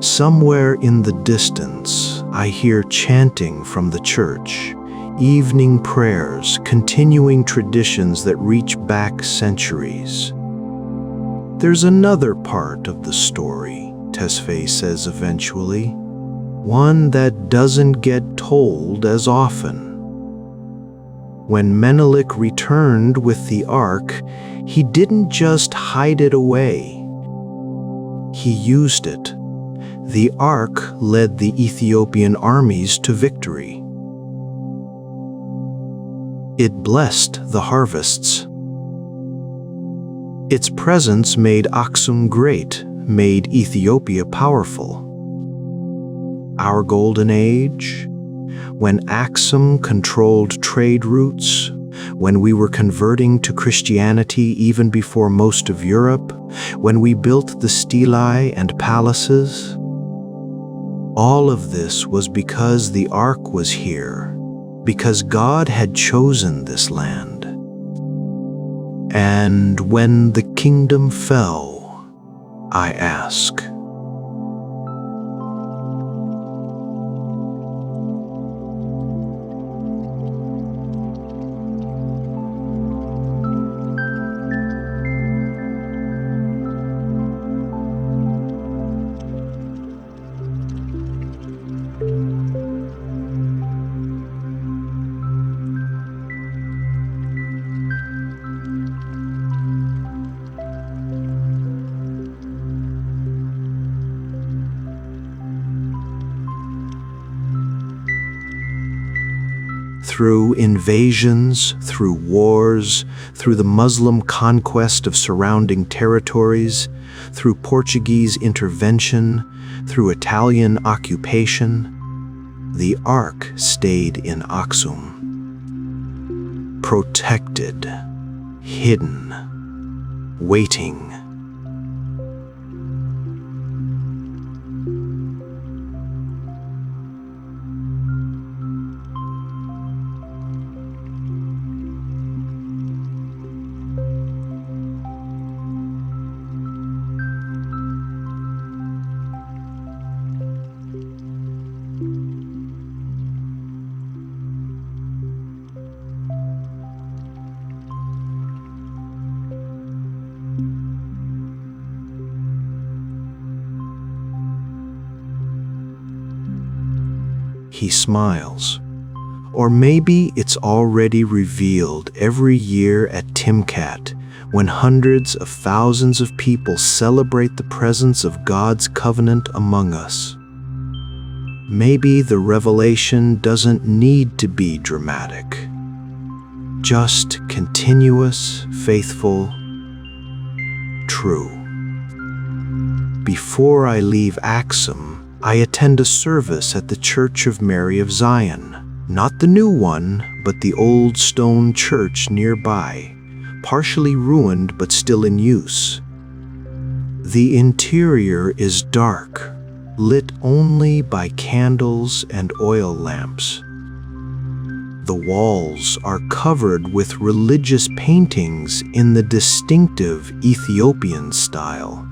Somewhere in the distance, I hear chanting from the church, evening prayers, continuing traditions that reach back centuries. There's another part of the story, Tesfaye says eventually, one that doesn't get told as often. When Menelik returned with the ark, he didn't just hide it away. He used it. The ark led the Ethiopian armies to victory. It blessed the harvests. Its presence made Aksum great, made Ethiopia powerful. Our golden age, when Aksum controlled trade routes, when we were converting to Christianity even before most of Europe, when we built the stelae and palaces. All of this was because the ark was here, because God had chosen this land. And when the kingdom fell, I ask, through invasions, through wars, through the Muslim conquest of surrounding territories, through Portuguese intervention, through Italian occupation, the ark stayed in Aksum. Protected, hidden, waiting. He smiles. Or maybe it's already revealed every year at Timkat, when hundreds of thousands of people celebrate the presence of God's covenant among us. Maybe the revelation doesn't need to be dramatic. Just continuous, faithful, true. Before I leave Aksum, I attend a service at the Church of Mary of Zion, not the new one, but the old stone church nearby, partially ruined but still in use. The interior is dark, lit only by candles and oil lamps. The walls are covered with religious paintings in the distinctive Ethiopian style.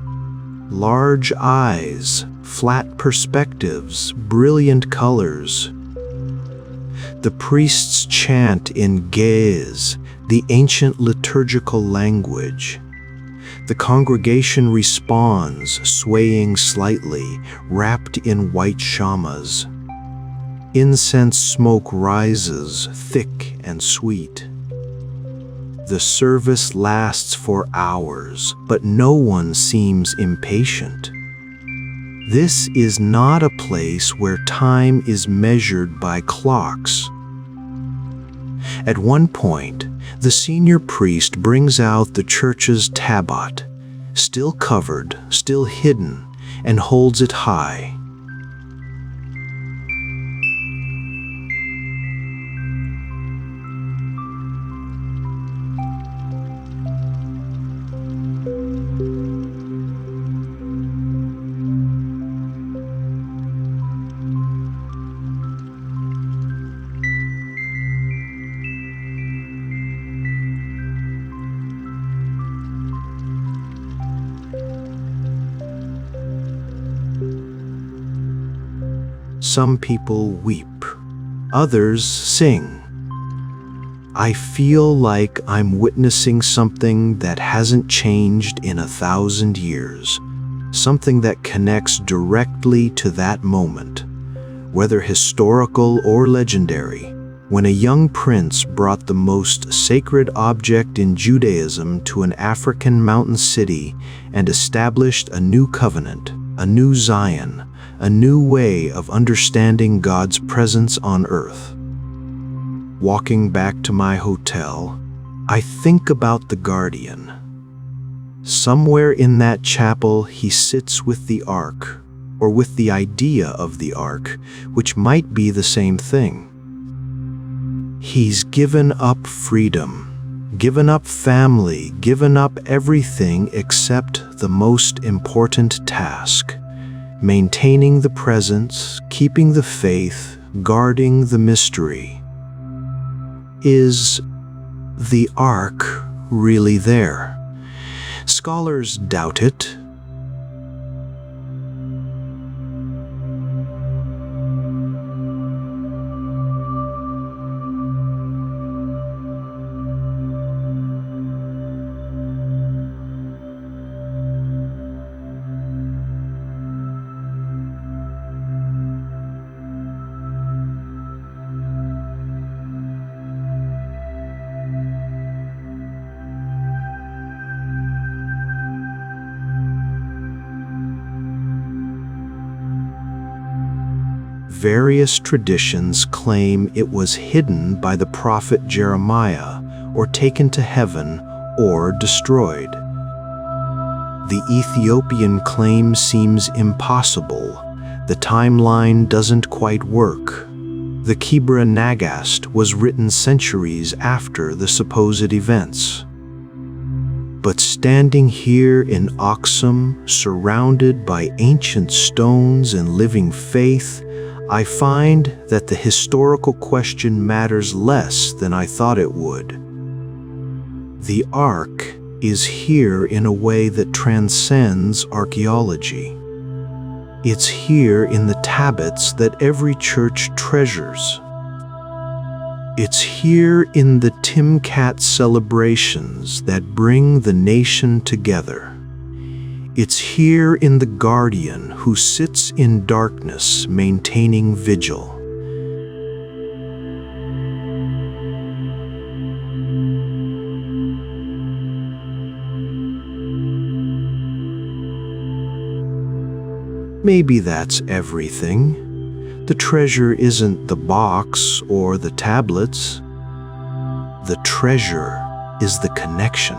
Large eyes, flat perspectives, brilliant colors. The priests chant in Ge'ez, the ancient liturgical language. The congregation responds, swaying slightly, wrapped in white shamas. Incense smoke rises, thick and sweet. The service lasts for hours, but no one seems impatient. This is not a place where time is measured by clocks. At one point, the senior priest brings out the church's tabot, still covered, still hidden, and holds it high. Some people weep, others sing. I feel like I'm witnessing something that hasn't changed in 1,000 years, something that connects directly to that moment, whether historical or legendary, when a young prince brought the most sacred object in Judaism to an African mountain city and established a new covenant, a new Zion, a new way of understanding God's presence on earth. Walking back to my hotel, I think about the guardian. Somewhere in that chapel he sits with the ark, or with the idea of the ark, which might be the same thing. He's given up freedom, given up family, given up everything except the most important task: maintaining the presence, keeping the faith, guarding the mystery. Is the ark really there? Scholars doubt it. Various traditions claim it was hidden by the prophet Jeremiah, or taken to heaven, or destroyed. The Ethiopian claim seems impossible. The timeline doesn't quite work. The Kebra Nagast was written centuries after the supposed events. But standing here in Aksum, surrounded by ancient stones and living faith, I find that the historical question matters less than I thought it would. The Ark is here in a way that transcends archaeology. It's here in the tablets that every church treasures. It's here in the Timkat celebrations that bring the nation together. It's here in the guardian who sits in darkness maintaining vigil. Maybe that's everything. The treasure isn't the box or the tablets. The treasure is the connection.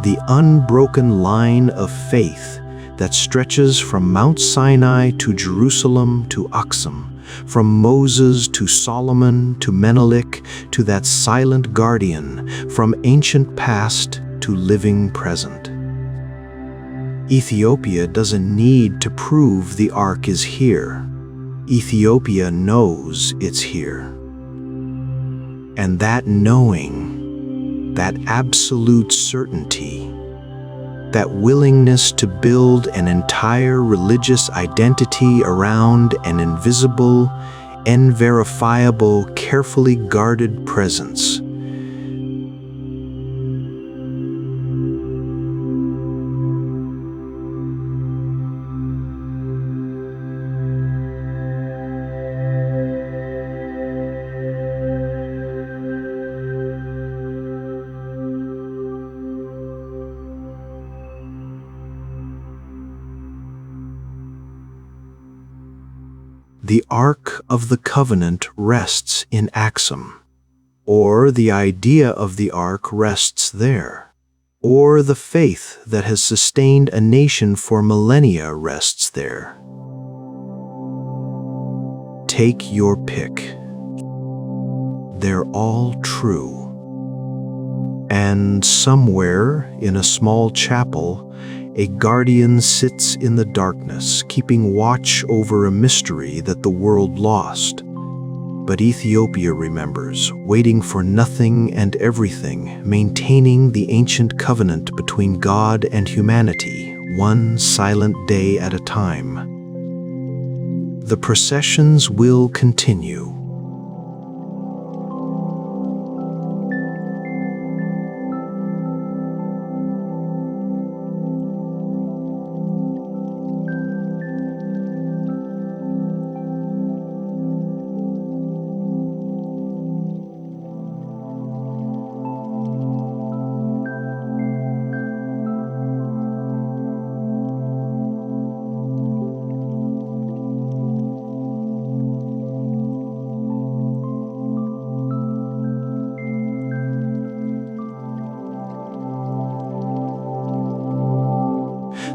The unbroken line of faith that stretches from Mount Sinai to Jerusalem to Aksum, from Moses to Solomon to Menelik to that silent guardian, from ancient past to living present. Ethiopia doesn't need to prove the Ark is here. Ethiopia knows it's here. And that knowing, that absolute certainty, that willingness to build an entire religious identity around an invisible, unverifiable, carefully guarded presence. The Ark of the Covenant rests in Aksum, or the idea of the Ark rests there. or the faith that has sustained a nation for millennia rests there. Take your pick. They're all true. And somewhere in a small chapel, a guardian sits in the darkness, keeping watch over a mystery that the world lost. But Ethiopia remembers, waiting for nothing and everything, maintaining the ancient covenant between God and humanity, one silent day at a time. The processions will continue.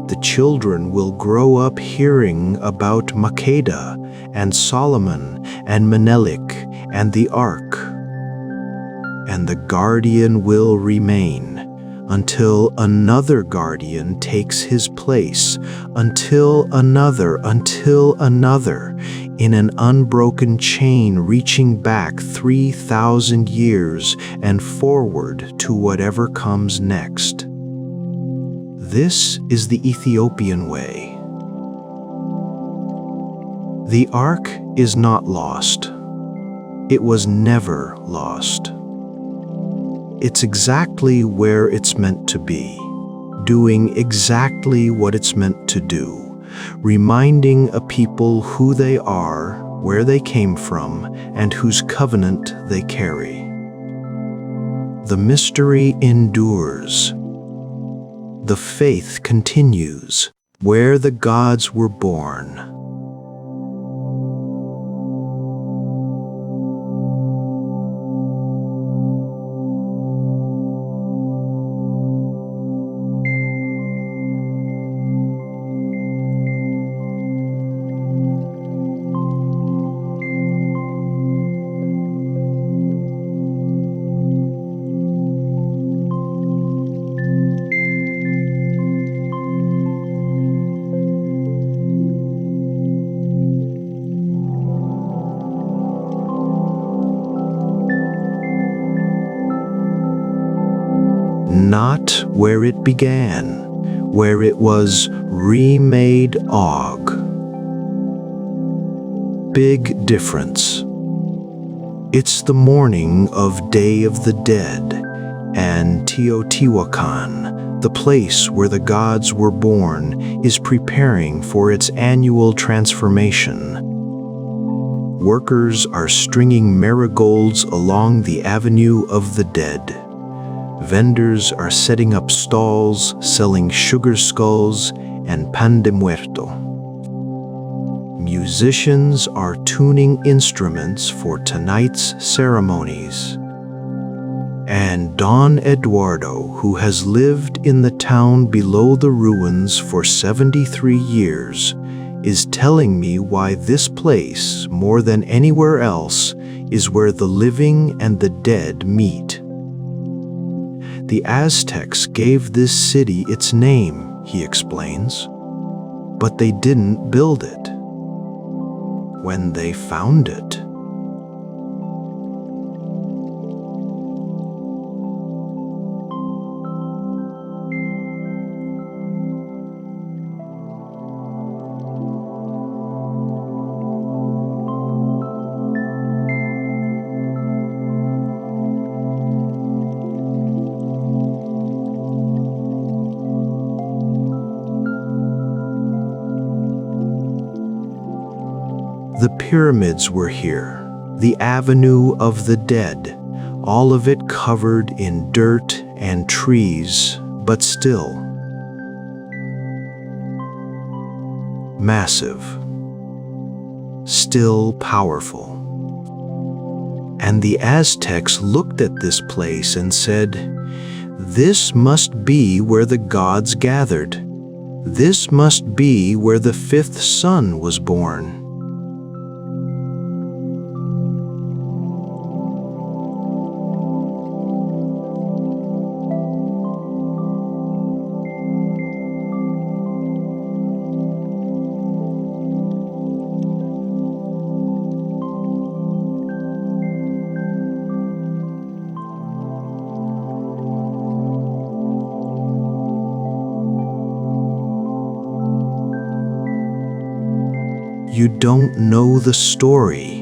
The children will grow up hearing about Makeda and Solomon and Menelik and the Ark. And the guardian will remain until another guardian takes his place, until another, in an unbroken chain reaching back 3,000 years and forward to whatever comes next. This is the Ethiopian way. The Ark is not lost. It was never lost. It's exactly where it's meant to be, doing exactly what it's meant to do, reminding a people who they are, where they came from, and whose covenant they carry. The mystery endures. The faith continues where the gods were born. Not where it began, where it was remade Og. Big difference. It's the morning of Day of the Dead, and Teotihuacan, the place where the gods were born, is preparing for its annual transformation. Workers are stringing marigolds along the Avenue of the Dead. Vendors are setting up stalls selling sugar skulls and pan de muerto. Musicians are tuning instruments for tonight's ceremonies. And Don Eduardo, who has lived in the town below the ruins for 73 years, is telling me why this place, more than anywhere else, is where the living and the dead meet. The Aztecs gave this city its name, he explains, but they didn't build it. When they found it, the pyramids were here, the Avenue of the Dead, all of it covered in dirt and trees, but still massive, still powerful. And the Aztecs looked at this place and said, This must be where the gods gathered. This must be where the fifth son was born. You don't know the story.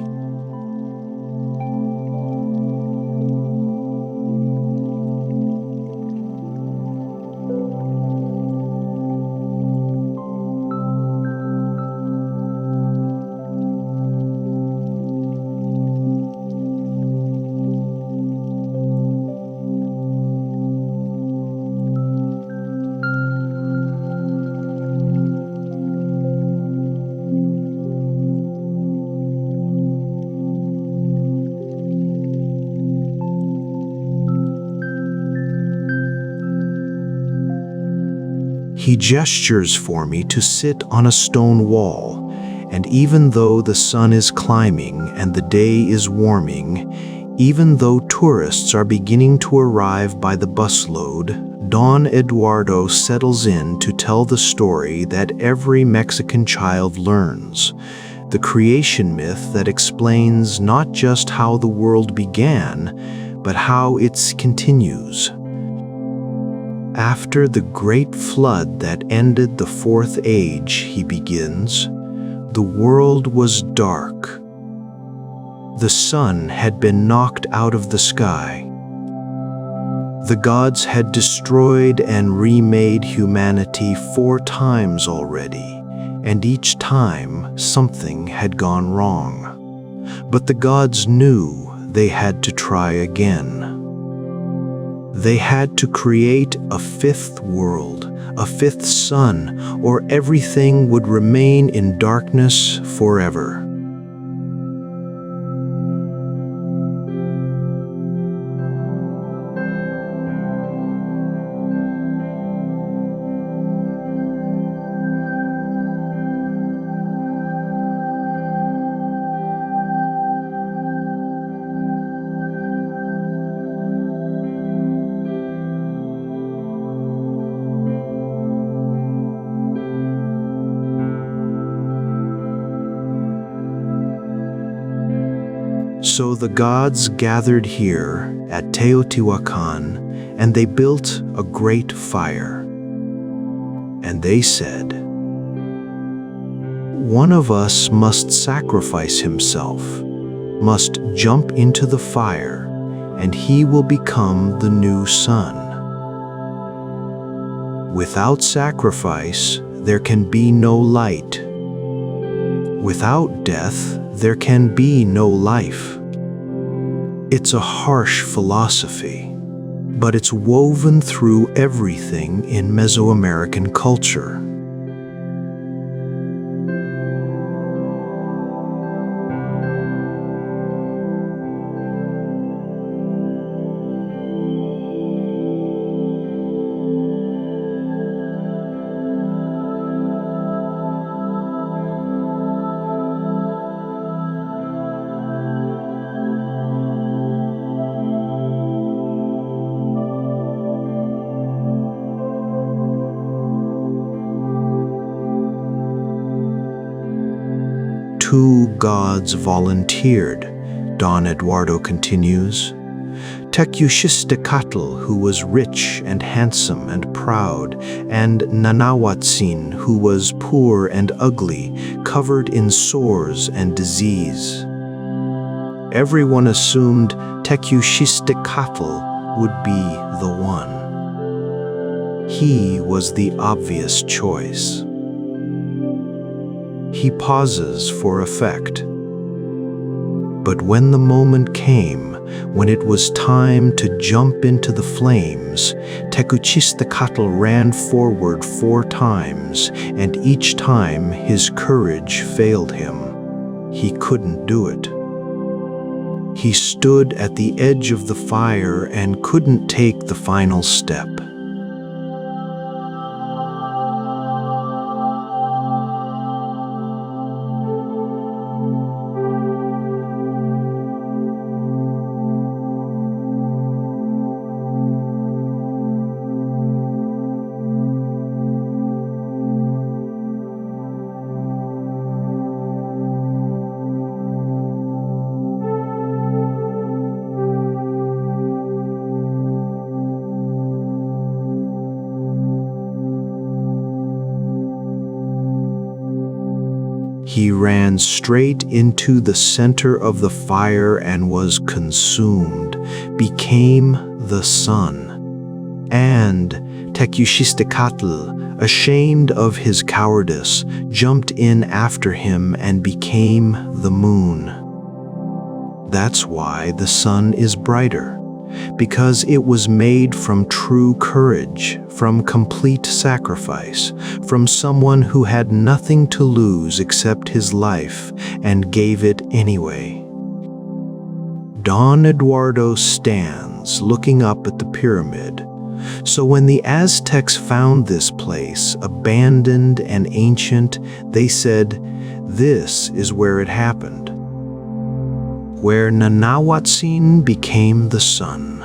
He gestures for me to sit on a stone wall, and even though the sun is climbing and the day is warming, even though tourists are beginning to arrive by the busload, Don Eduardo settles in to tell the story that every Mexican child learns, the creation myth that explains not just how the world began, but how it continues. After the great flood that ended the fourth age, he begins, the world was dark. The sun had been knocked out of the sky. The gods had destroyed and remade humanity 4 times already, and each time something had gone wrong. But the gods knew they had to try again. They had to create a fifth world, a fifth sun, or everything would remain in darkness forever. So the gods gathered here at Teotihuacan, and they built a great fire. And they said, "One of us must sacrifice himself, must jump into the fire, and he will become the new sun. Without sacrifice, there can be no light. Without death, there can be no life." It's a harsh philosophy, but it's woven through everything in Mesoamerican culture. Two gods volunteered, Don Eduardo continues. Teotihuacan, who was rich and handsome and proud, and Nanahuatzin, who was poor and ugly, covered in sores and disease. Everyone assumed Teotihuacan would be the one. He was the obvious choice. He pauses for effect. But when the moment came, when it was time to jump into the flames, Teotihuacan ran forward 4 times, and each time his courage failed him. He couldn't do it. He stood at the edge of the fire and couldn't take the final step. He ran straight into the center of the fire and was consumed, became the sun. And Teotihuacan, ashamed of his cowardice, jumped in after him and became the moon. That's why the sun is brighter, because it was made from true courage, from complete sacrifice, from someone who had nothing to lose except his life and gave it anyway. Don Eduardo stands looking up at the pyramid. So when the Aztecs found this place, abandoned and ancient, they said, "This is where it happened," where Nanahuatzin became the sun.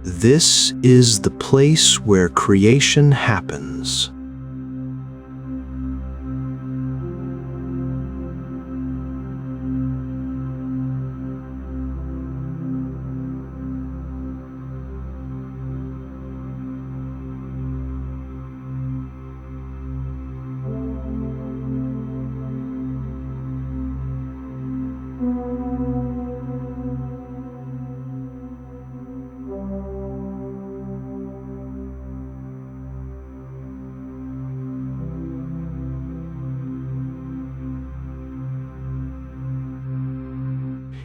This is the place where creation happens.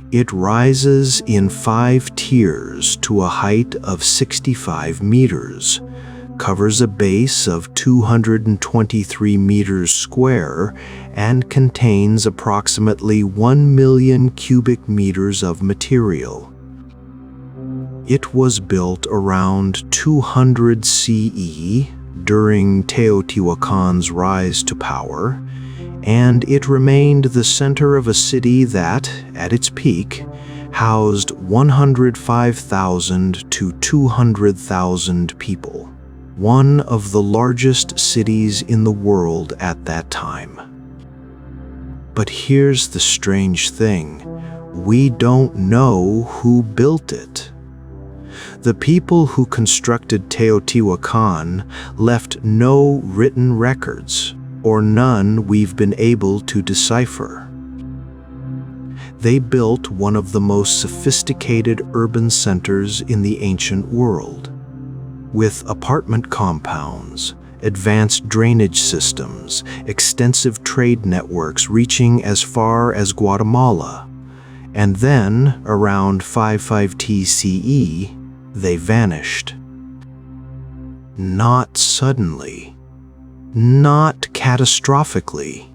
It rises in 5 tiers to a height of 65 meters, covers a base of 223 meters square, and contains approximately 1 million cubic meters of material. It was built around 200 CE during Teotihuacan's rise to power, and it remained the center of a city that, at its peak, housed 105,000 to 200,000 people, one of the largest cities in the world at that time. But here's the strange thing: we don't know who built it. The people who constructed Teotihuacan left no written records, or none we've been able to decipher. They built one of the most sophisticated urban centers in the ancient world, with apartment compounds, advanced drainage systems, extensive trade networks reaching as far as Guatemala, and then, around 55 CE, they vanished. Not suddenly. Not catastrophically.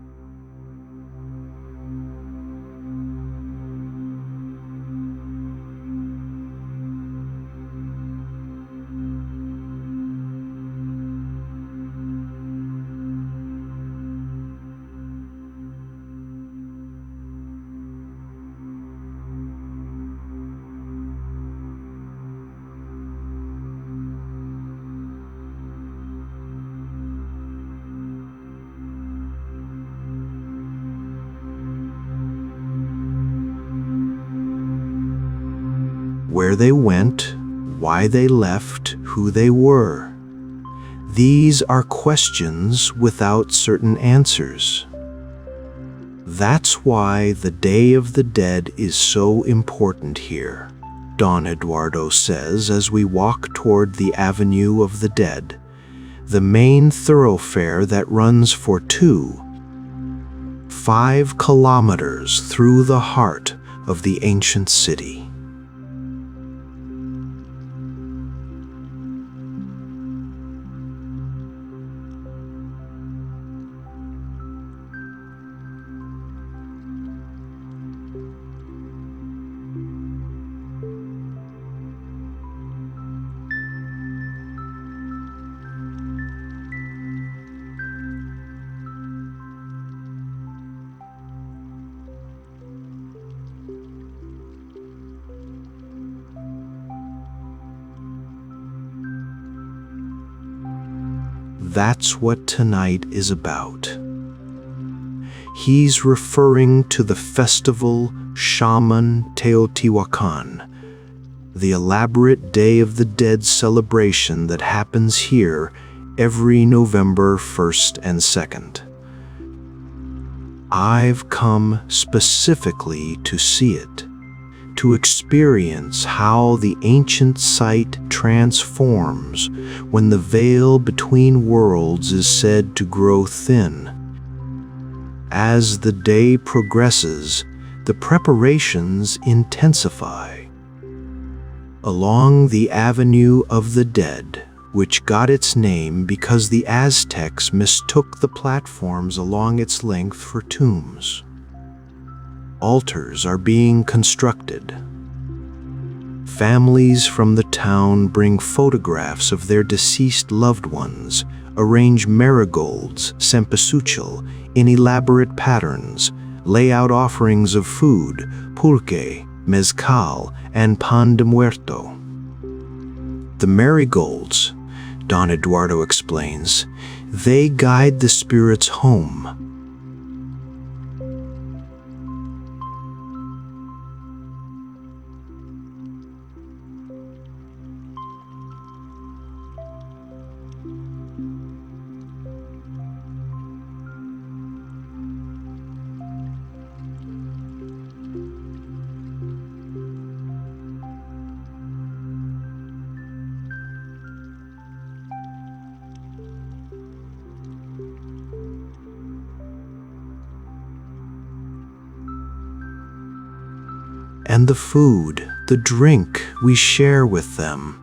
Where they went, why they left, who they were. These are questions without certain answers. That's why the Day of the Dead is so important here, Don Eduardo says as we walk toward the Avenue of the Dead, the main thoroughfare that runs for 5 kilometers through the heart of the ancient city. That's what tonight is about. He's referring to the festival Shaman Teotihuacan, the elaborate Day of the Dead celebration that happens here every November 1st and 2nd. I've come specifically to see it, to experience how the ancient site transforms when the veil between worlds is said to grow thin. As the day progresses, the preparations intensify. Along the Avenue of the Dead, which got its name because the Aztecs mistook the platforms along its length for tombs, altars are being constructed. Families from the town bring photographs of their deceased loved ones, arrange marigolds, cempasúchil, in elaborate patterns, lay out offerings of food, pulque, mezcal, and pan de muerto. The marigolds, Don Eduardo explains, they guide the spirits home. And the food, the drink we share with them.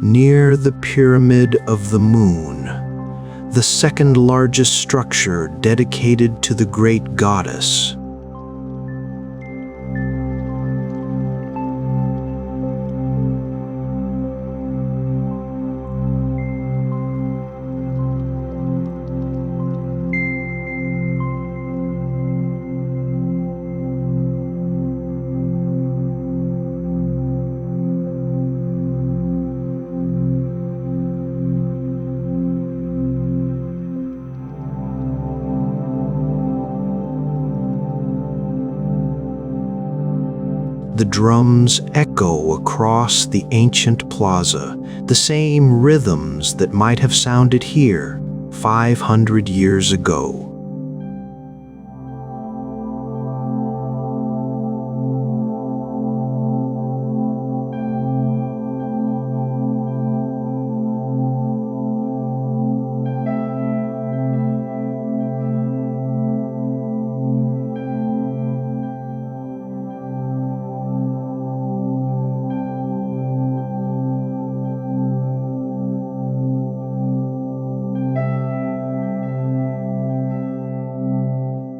Near the Pyramid of the Moon, the second largest structure dedicated to the great goddess. The drums echo across the ancient plaza, the same rhythms that might have sounded here 500 years ago.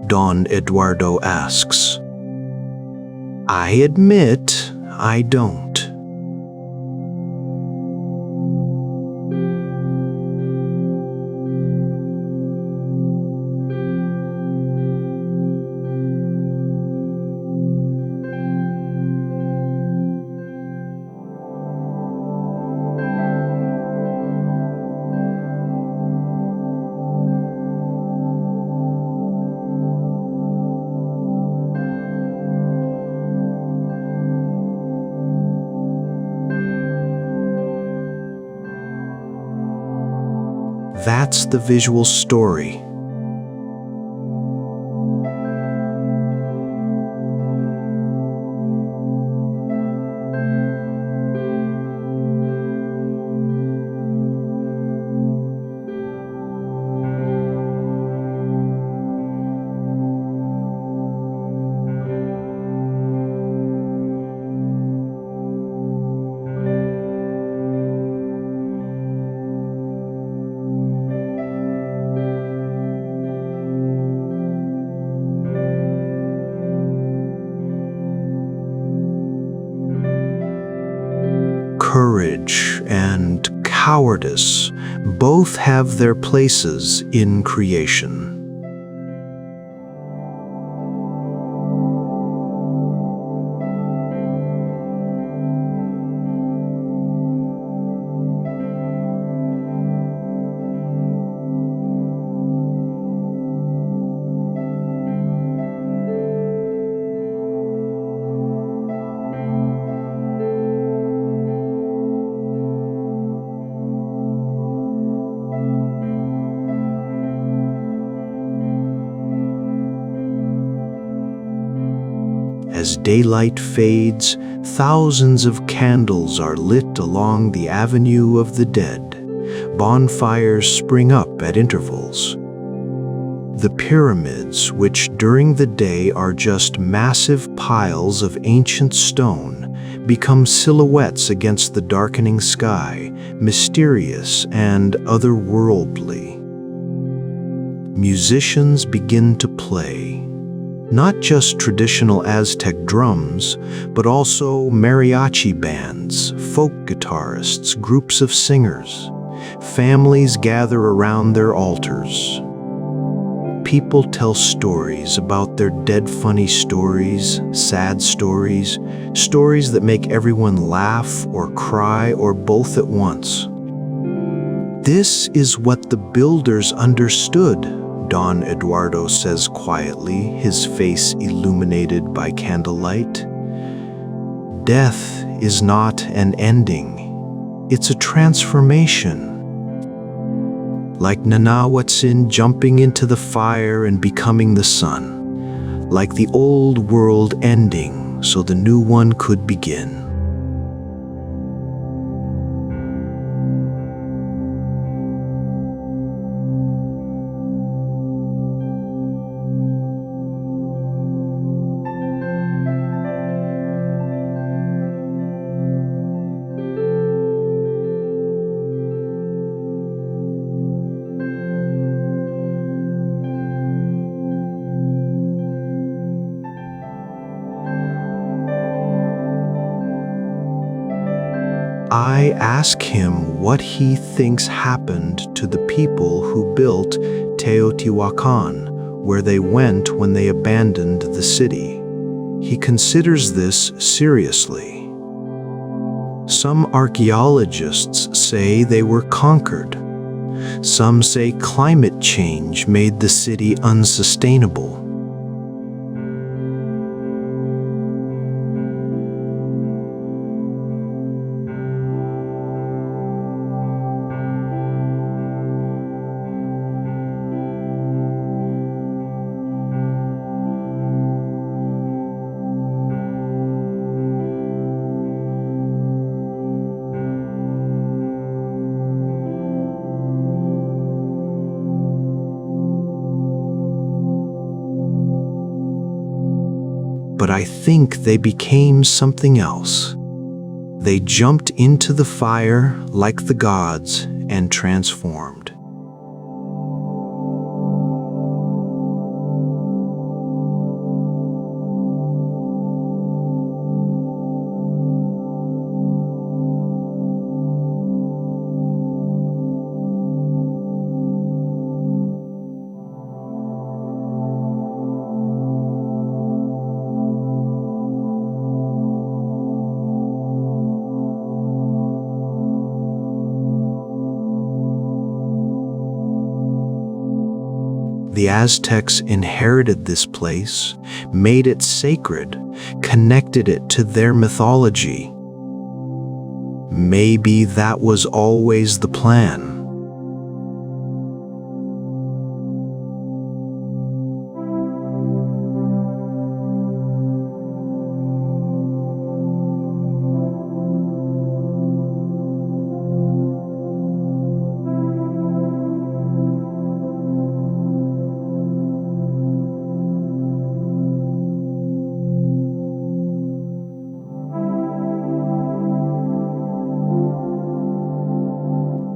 Don Eduardo asks, I admit I don't. That's the visual story. Courage and cowardice both have their places in creation. As daylight fades, thousands of candles are lit along the Avenue of the Dead. Bonfires spring up at intervals. The pyramids, which during the day are just massive piles of ancient stone, become silhouettes against the darkening sky, mysterious and otherworldly. Musicians begin to play. Not just traditional Aztec drums, but also mariachi bands, folk guitarists, groups of singers. Families gather around their altars. People tell stories about their dead, funny stories, sad stories, stories that make everyone laugh or cry or both at once. This is what the builders understood, Don Eduardo says quietly, his face illuminated by candlelight. Death is not an ending, it's a transformation. Like Nanahuatzin jumping into the fire and becoming the sun, like the old world ending so the new one could begin. I ask him what he thinks happened to the people who built Teotihuacan, where they went when they abandoned the city. He considers this seriously. Some archaeologists say they were conquered. Some say climate change made the city unsustainable. But I think they became something else. They jumped into the fire like the gods and transformed. The Aztecs inherited this place, made it sacred, connected it to their mythology. Maybe that was always the plan.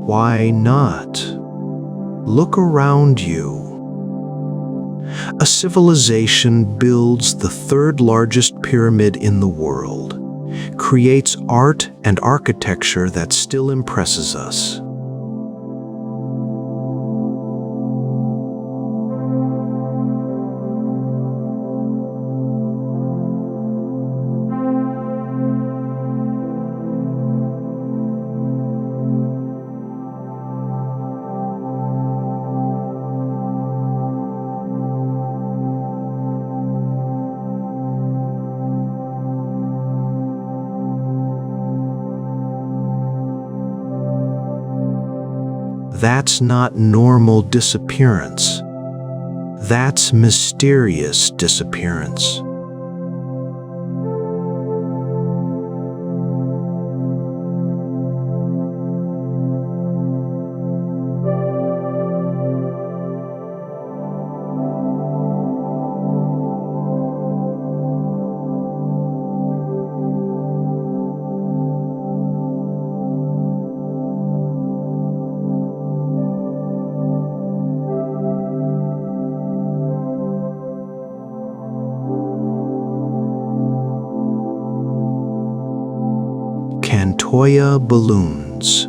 Why not? Look around you. A civilization builds the third largest pyramid in the world, creates art and architecture that still impresses us. That's not normal disappearance. That's mysterious disappearance. Cantoya balloons.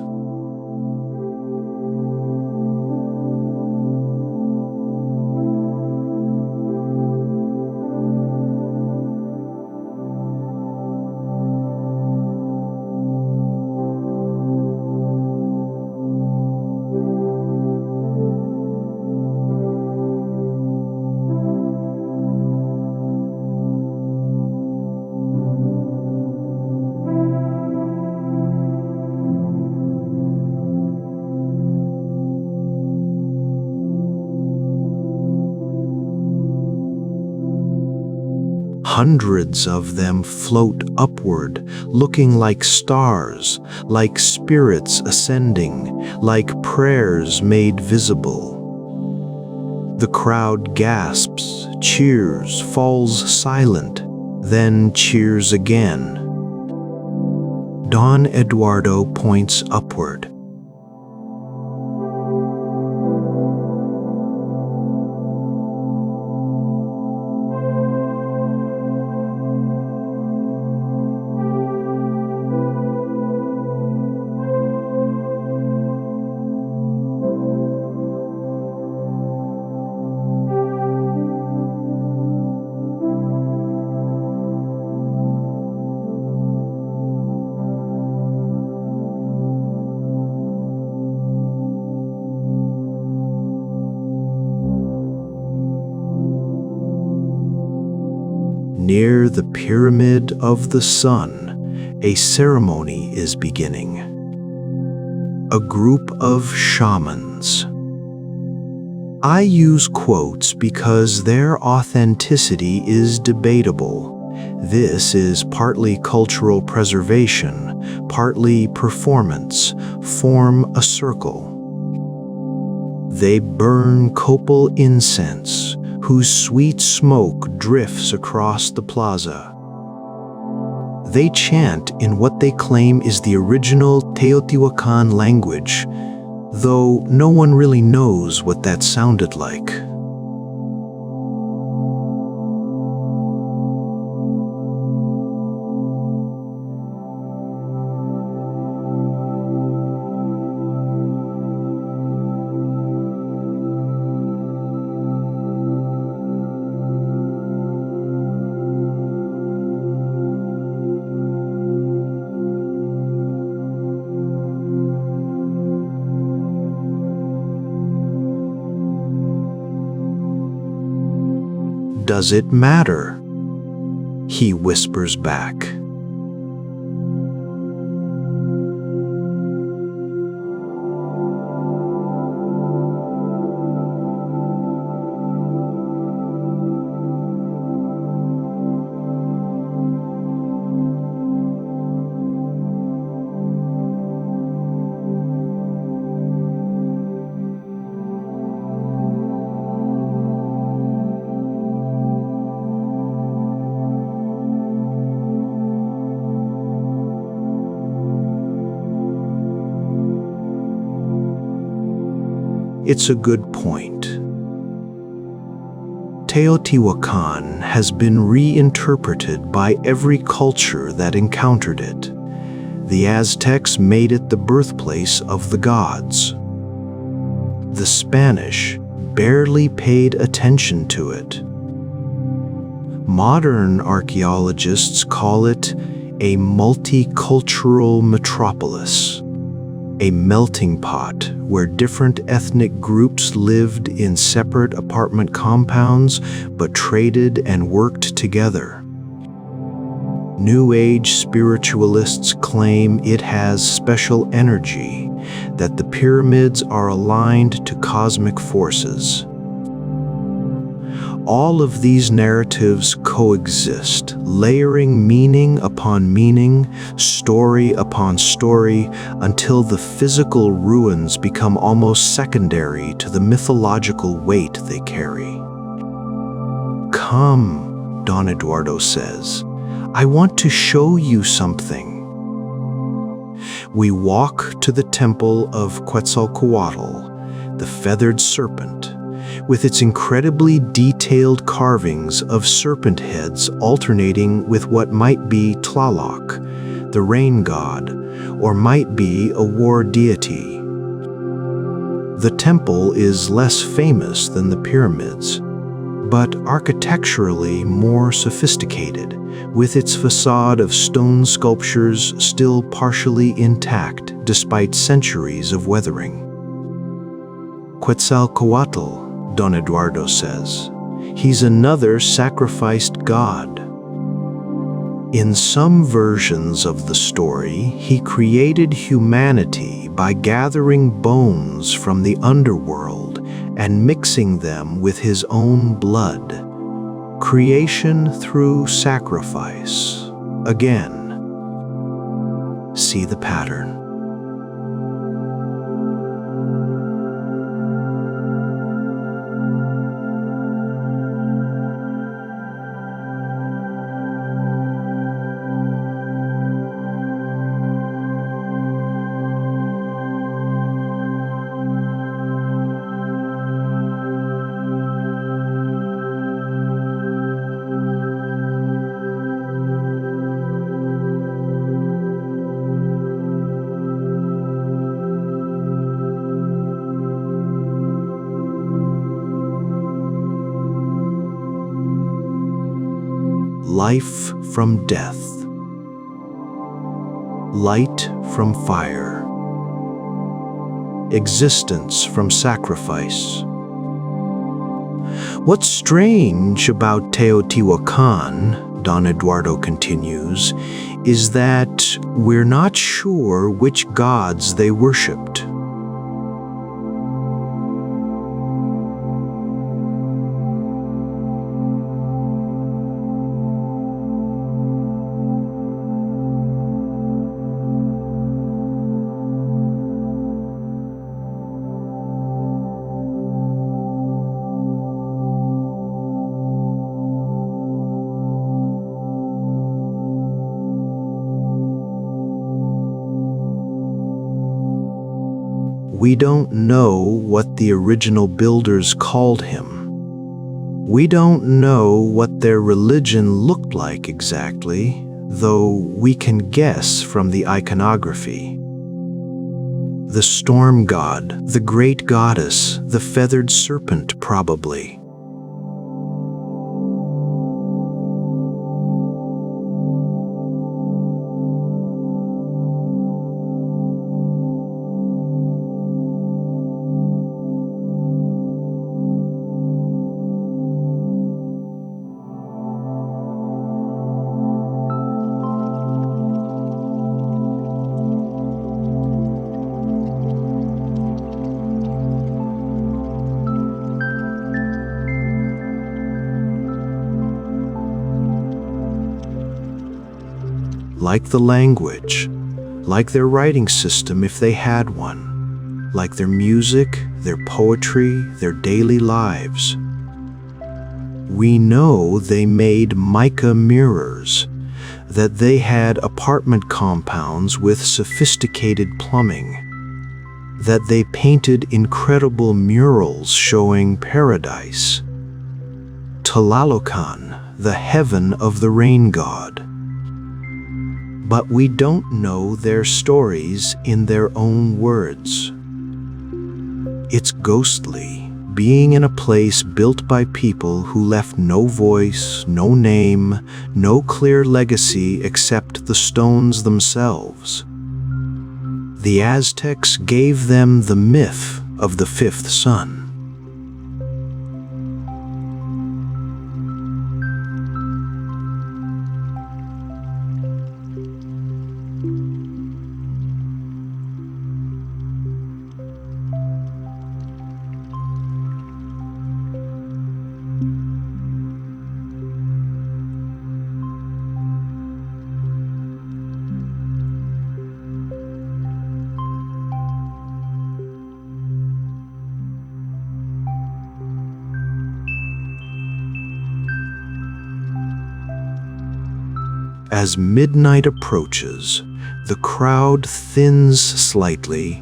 Hundreds of them float upward, looking like stars, like spirits ascending, like prayers made visible. The crowd gasps, cheers, falls silent, then cheers again. Don Eduardo points upward. Near the Pyramid of the Sun, a ceremony is beginning. A group of shamans. I use quotes because their authenticity is debatable. This is partly cultural preservation, partly performance. Form a circle. They burn copal incense, whose sweet smoke drifts across the plaza. They chant in what they claim is the original Teotihuacan language, though no one really knows what that sounded like. does it matter? He whispers back. It's a good point. Teotihuacan has been reinterpreted by every culture that encountered it. The Aztecs made it the birthplace of the gods. The Spanish barely paid attention to it. Modern archaeologists call it a multicultural metropolis, a melting pot where different ethnic groups lived in separate apartment compounds but traded and worked together. New Age spiritualists claim it has special energy, that the pyramids are aligned to cosmic forces. All of these narratives coexist, layering meaning upon meaning, story upon story, until the physical ruins become almost secondary to the mythological weight they carry. "Come," Don Eduardo says, "I want to show you something." We walk to the temple of Quetzalcoatl, the feathered serpent, with its incredibly detailed carvings of serpent heads alternating with what might be Tlaloc, the rain god, or might be a war deity. The temple is less famous than the pyramids, but architecturally more sophisticated, with its facade of stone sculptures still partially intact despite centuries of weathering. Quetzalcoatl, Don Eduardo says, he's another sacrificed god. In some versions of the story, he created humanity by gathering bones from the underworld and mixing them with his own blood. Creation through sacrifice. Again, see the pattern. Life from death, light from fire, existence from sacrifice. What's strange about Teotihuacan, Don Eduardo continues, is that we're not sure which gods they worshipped. We don't know what the original builders called him. We don't know what their religion looked like exactly, though we can guess from the iconography. The storm god, the great goddess, the feathered serpent probably. like the language, like their writing system if they had one, like their music, their poetry, their daily lives. We know they made mica mirrors, that they had apartment compounds with sophisticated plumbing, that they painted incredible murals showing paradise, Teotihuacan, the heaven of the rain god. But we don't know their stories in their own words. It's ghostly, being in a place built by people who left no voice, no name, no clear legacy except the stones themselves. The Aztecs gave them the myth of the fifth sun. As midnight approaches, the crowd thins slightly,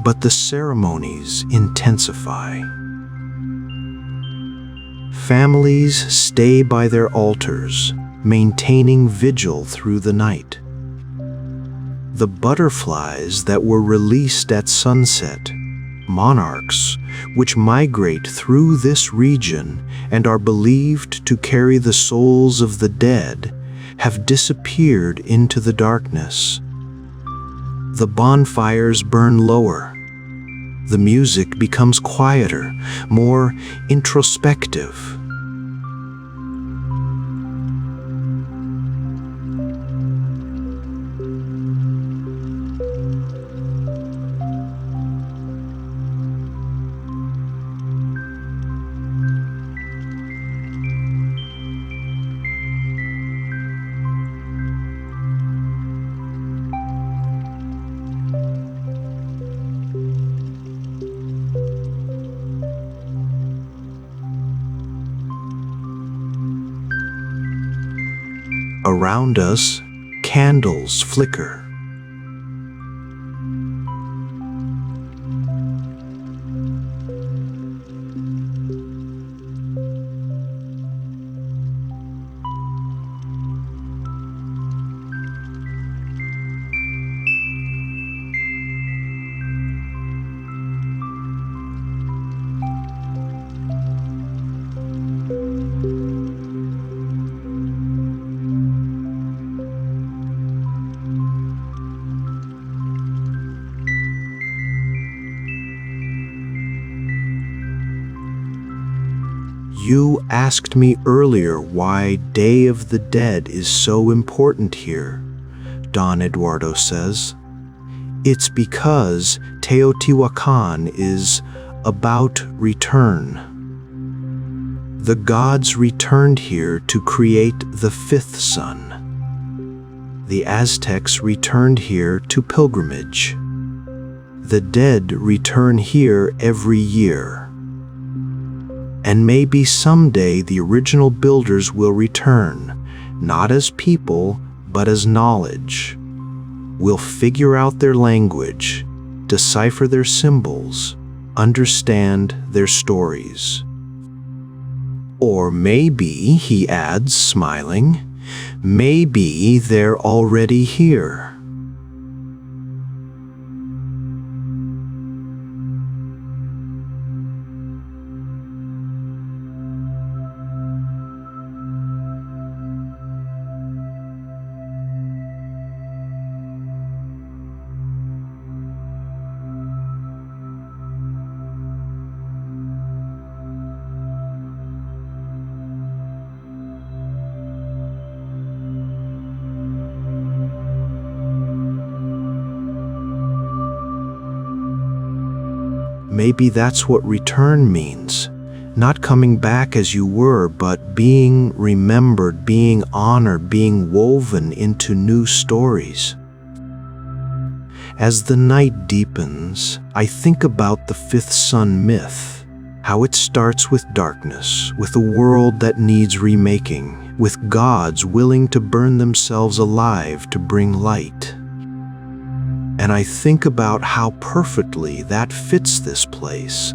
but the ceremonies intensify. Families stay by their altars, maintaining vigil through the night. The butterflies that were released at sunset, monarchs, which migrate through this region and are believed to carry the souls of the dead, have disappeared into the darkness. The bonfires burn lower. The music becomes quieter, more introspective. Around us, candles flicker. You asked me earlier why Day of the Dead is so important here, Don Eduardo says. It's because Teotihuacan is about return. The gods returned here to create the fifth sun. The Aztecs returned here to pilgrimage. The dead return here every year. And maybe someday the original builders will return, not as people, but as knowledge. We'll figure out their language, decipher their symbols, understand their stories. Or maybe, he adds, smiling, maybe they're already here. Maybe that's what return means, not coming back as you were, but being remembered, being honored, being woven into new stories. As the night deepens, I think about the fifth sun myth, how it starts with darkness, with a world that needs remaking, with gods willing to burn themselves alive to bring light. And I think about how perfectly that fits this place,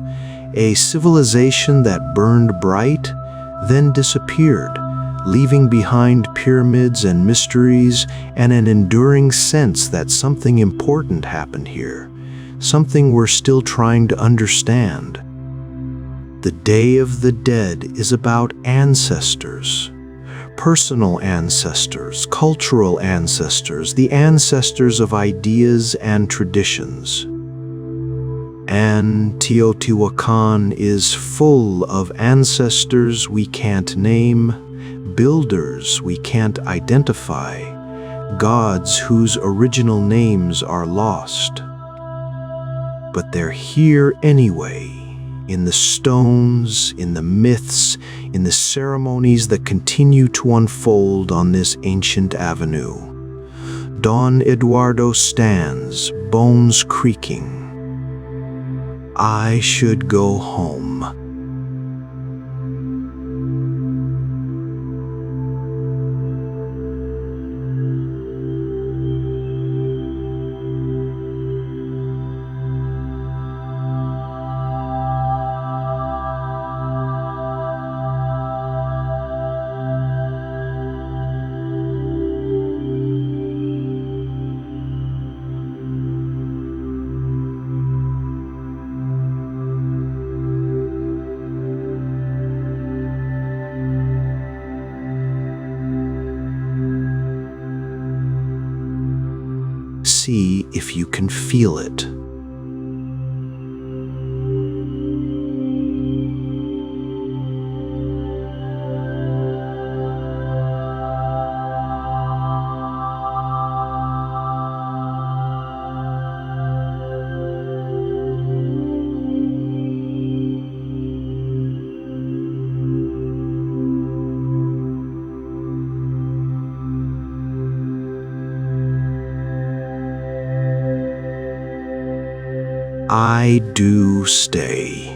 a civilization that burned bright, then disappeared, leaving behind pyramids and mysteries and an enduring sense that something important happened here, something we're still trying to understand. The Day of the Dead is about ancestors, personal ancestors, cultural ancestors, the ancestors of ideas and traditions. And Teotihuacan is full of ancestors we can't name, builders we can't identify, gods whose original names are lost. But they're here anyway, in the stones, in the myths, in the ceremonies that continue to unfold on this ancient avenue. Don Eduardo stands, bones creaking. I should go home. See if you can feel it. I do stay.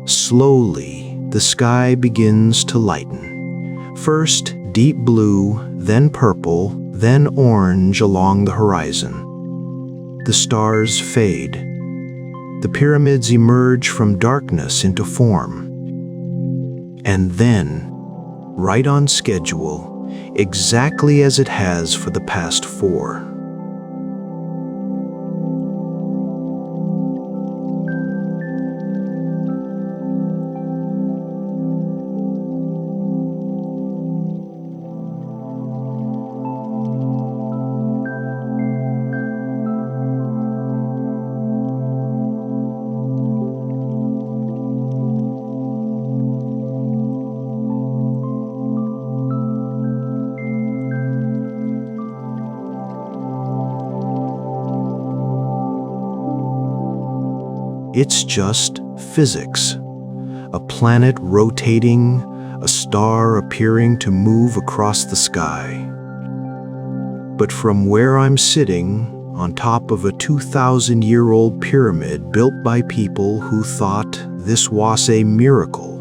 Slowly, the sky begins to lighten. First deep blue, then purple, then orange along the horizon. The stars fade. The pyramids emerge from darkness into form. And then, right on schedule, exactly as it has for the past 4. It's just physics. A planet rotating, a star appearing to move across the sky. But from where I'm sitting, on top of a 2,000-year-old pyramid built by people who thought this was a miracle,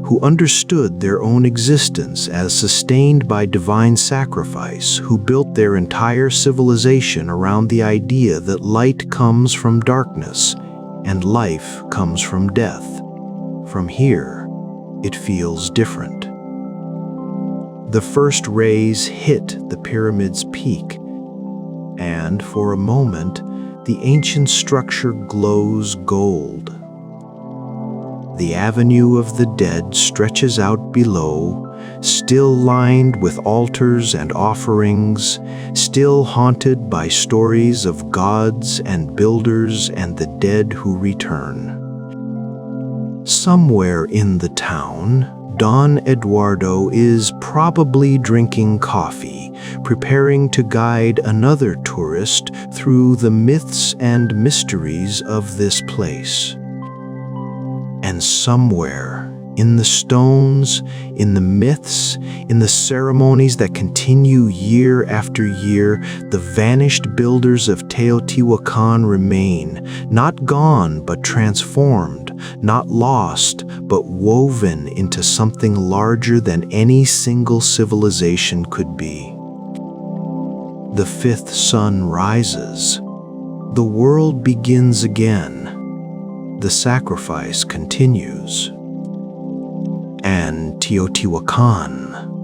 who understood their own existence as sustained by divine sacrifice, who built their entire civilization around the idea that light comes from darkness and life comes from death. From here, it feels different. The first rays hit the pyramid's peak, and for a moment, the ancient structure glows gold. The Avenue of the Dead stretches out below, still lined with altars and offerings, still haunted by stories of gods and builders and the dead who return. Somewhere in the town, Don Eduardo is probably drinking coffee, preparing to guide another tourist through the myths and mysteries of this place. And somewhere, in the stones, in the myths, in the ceremonies that continue year after year, the vanished builders of Teotihuacan remain, not gone but transformed, not lost but woven into something larger than any single civilization could be. The fifth sun rises. The world begins again. The sacrifice continues. And Teotihuacan,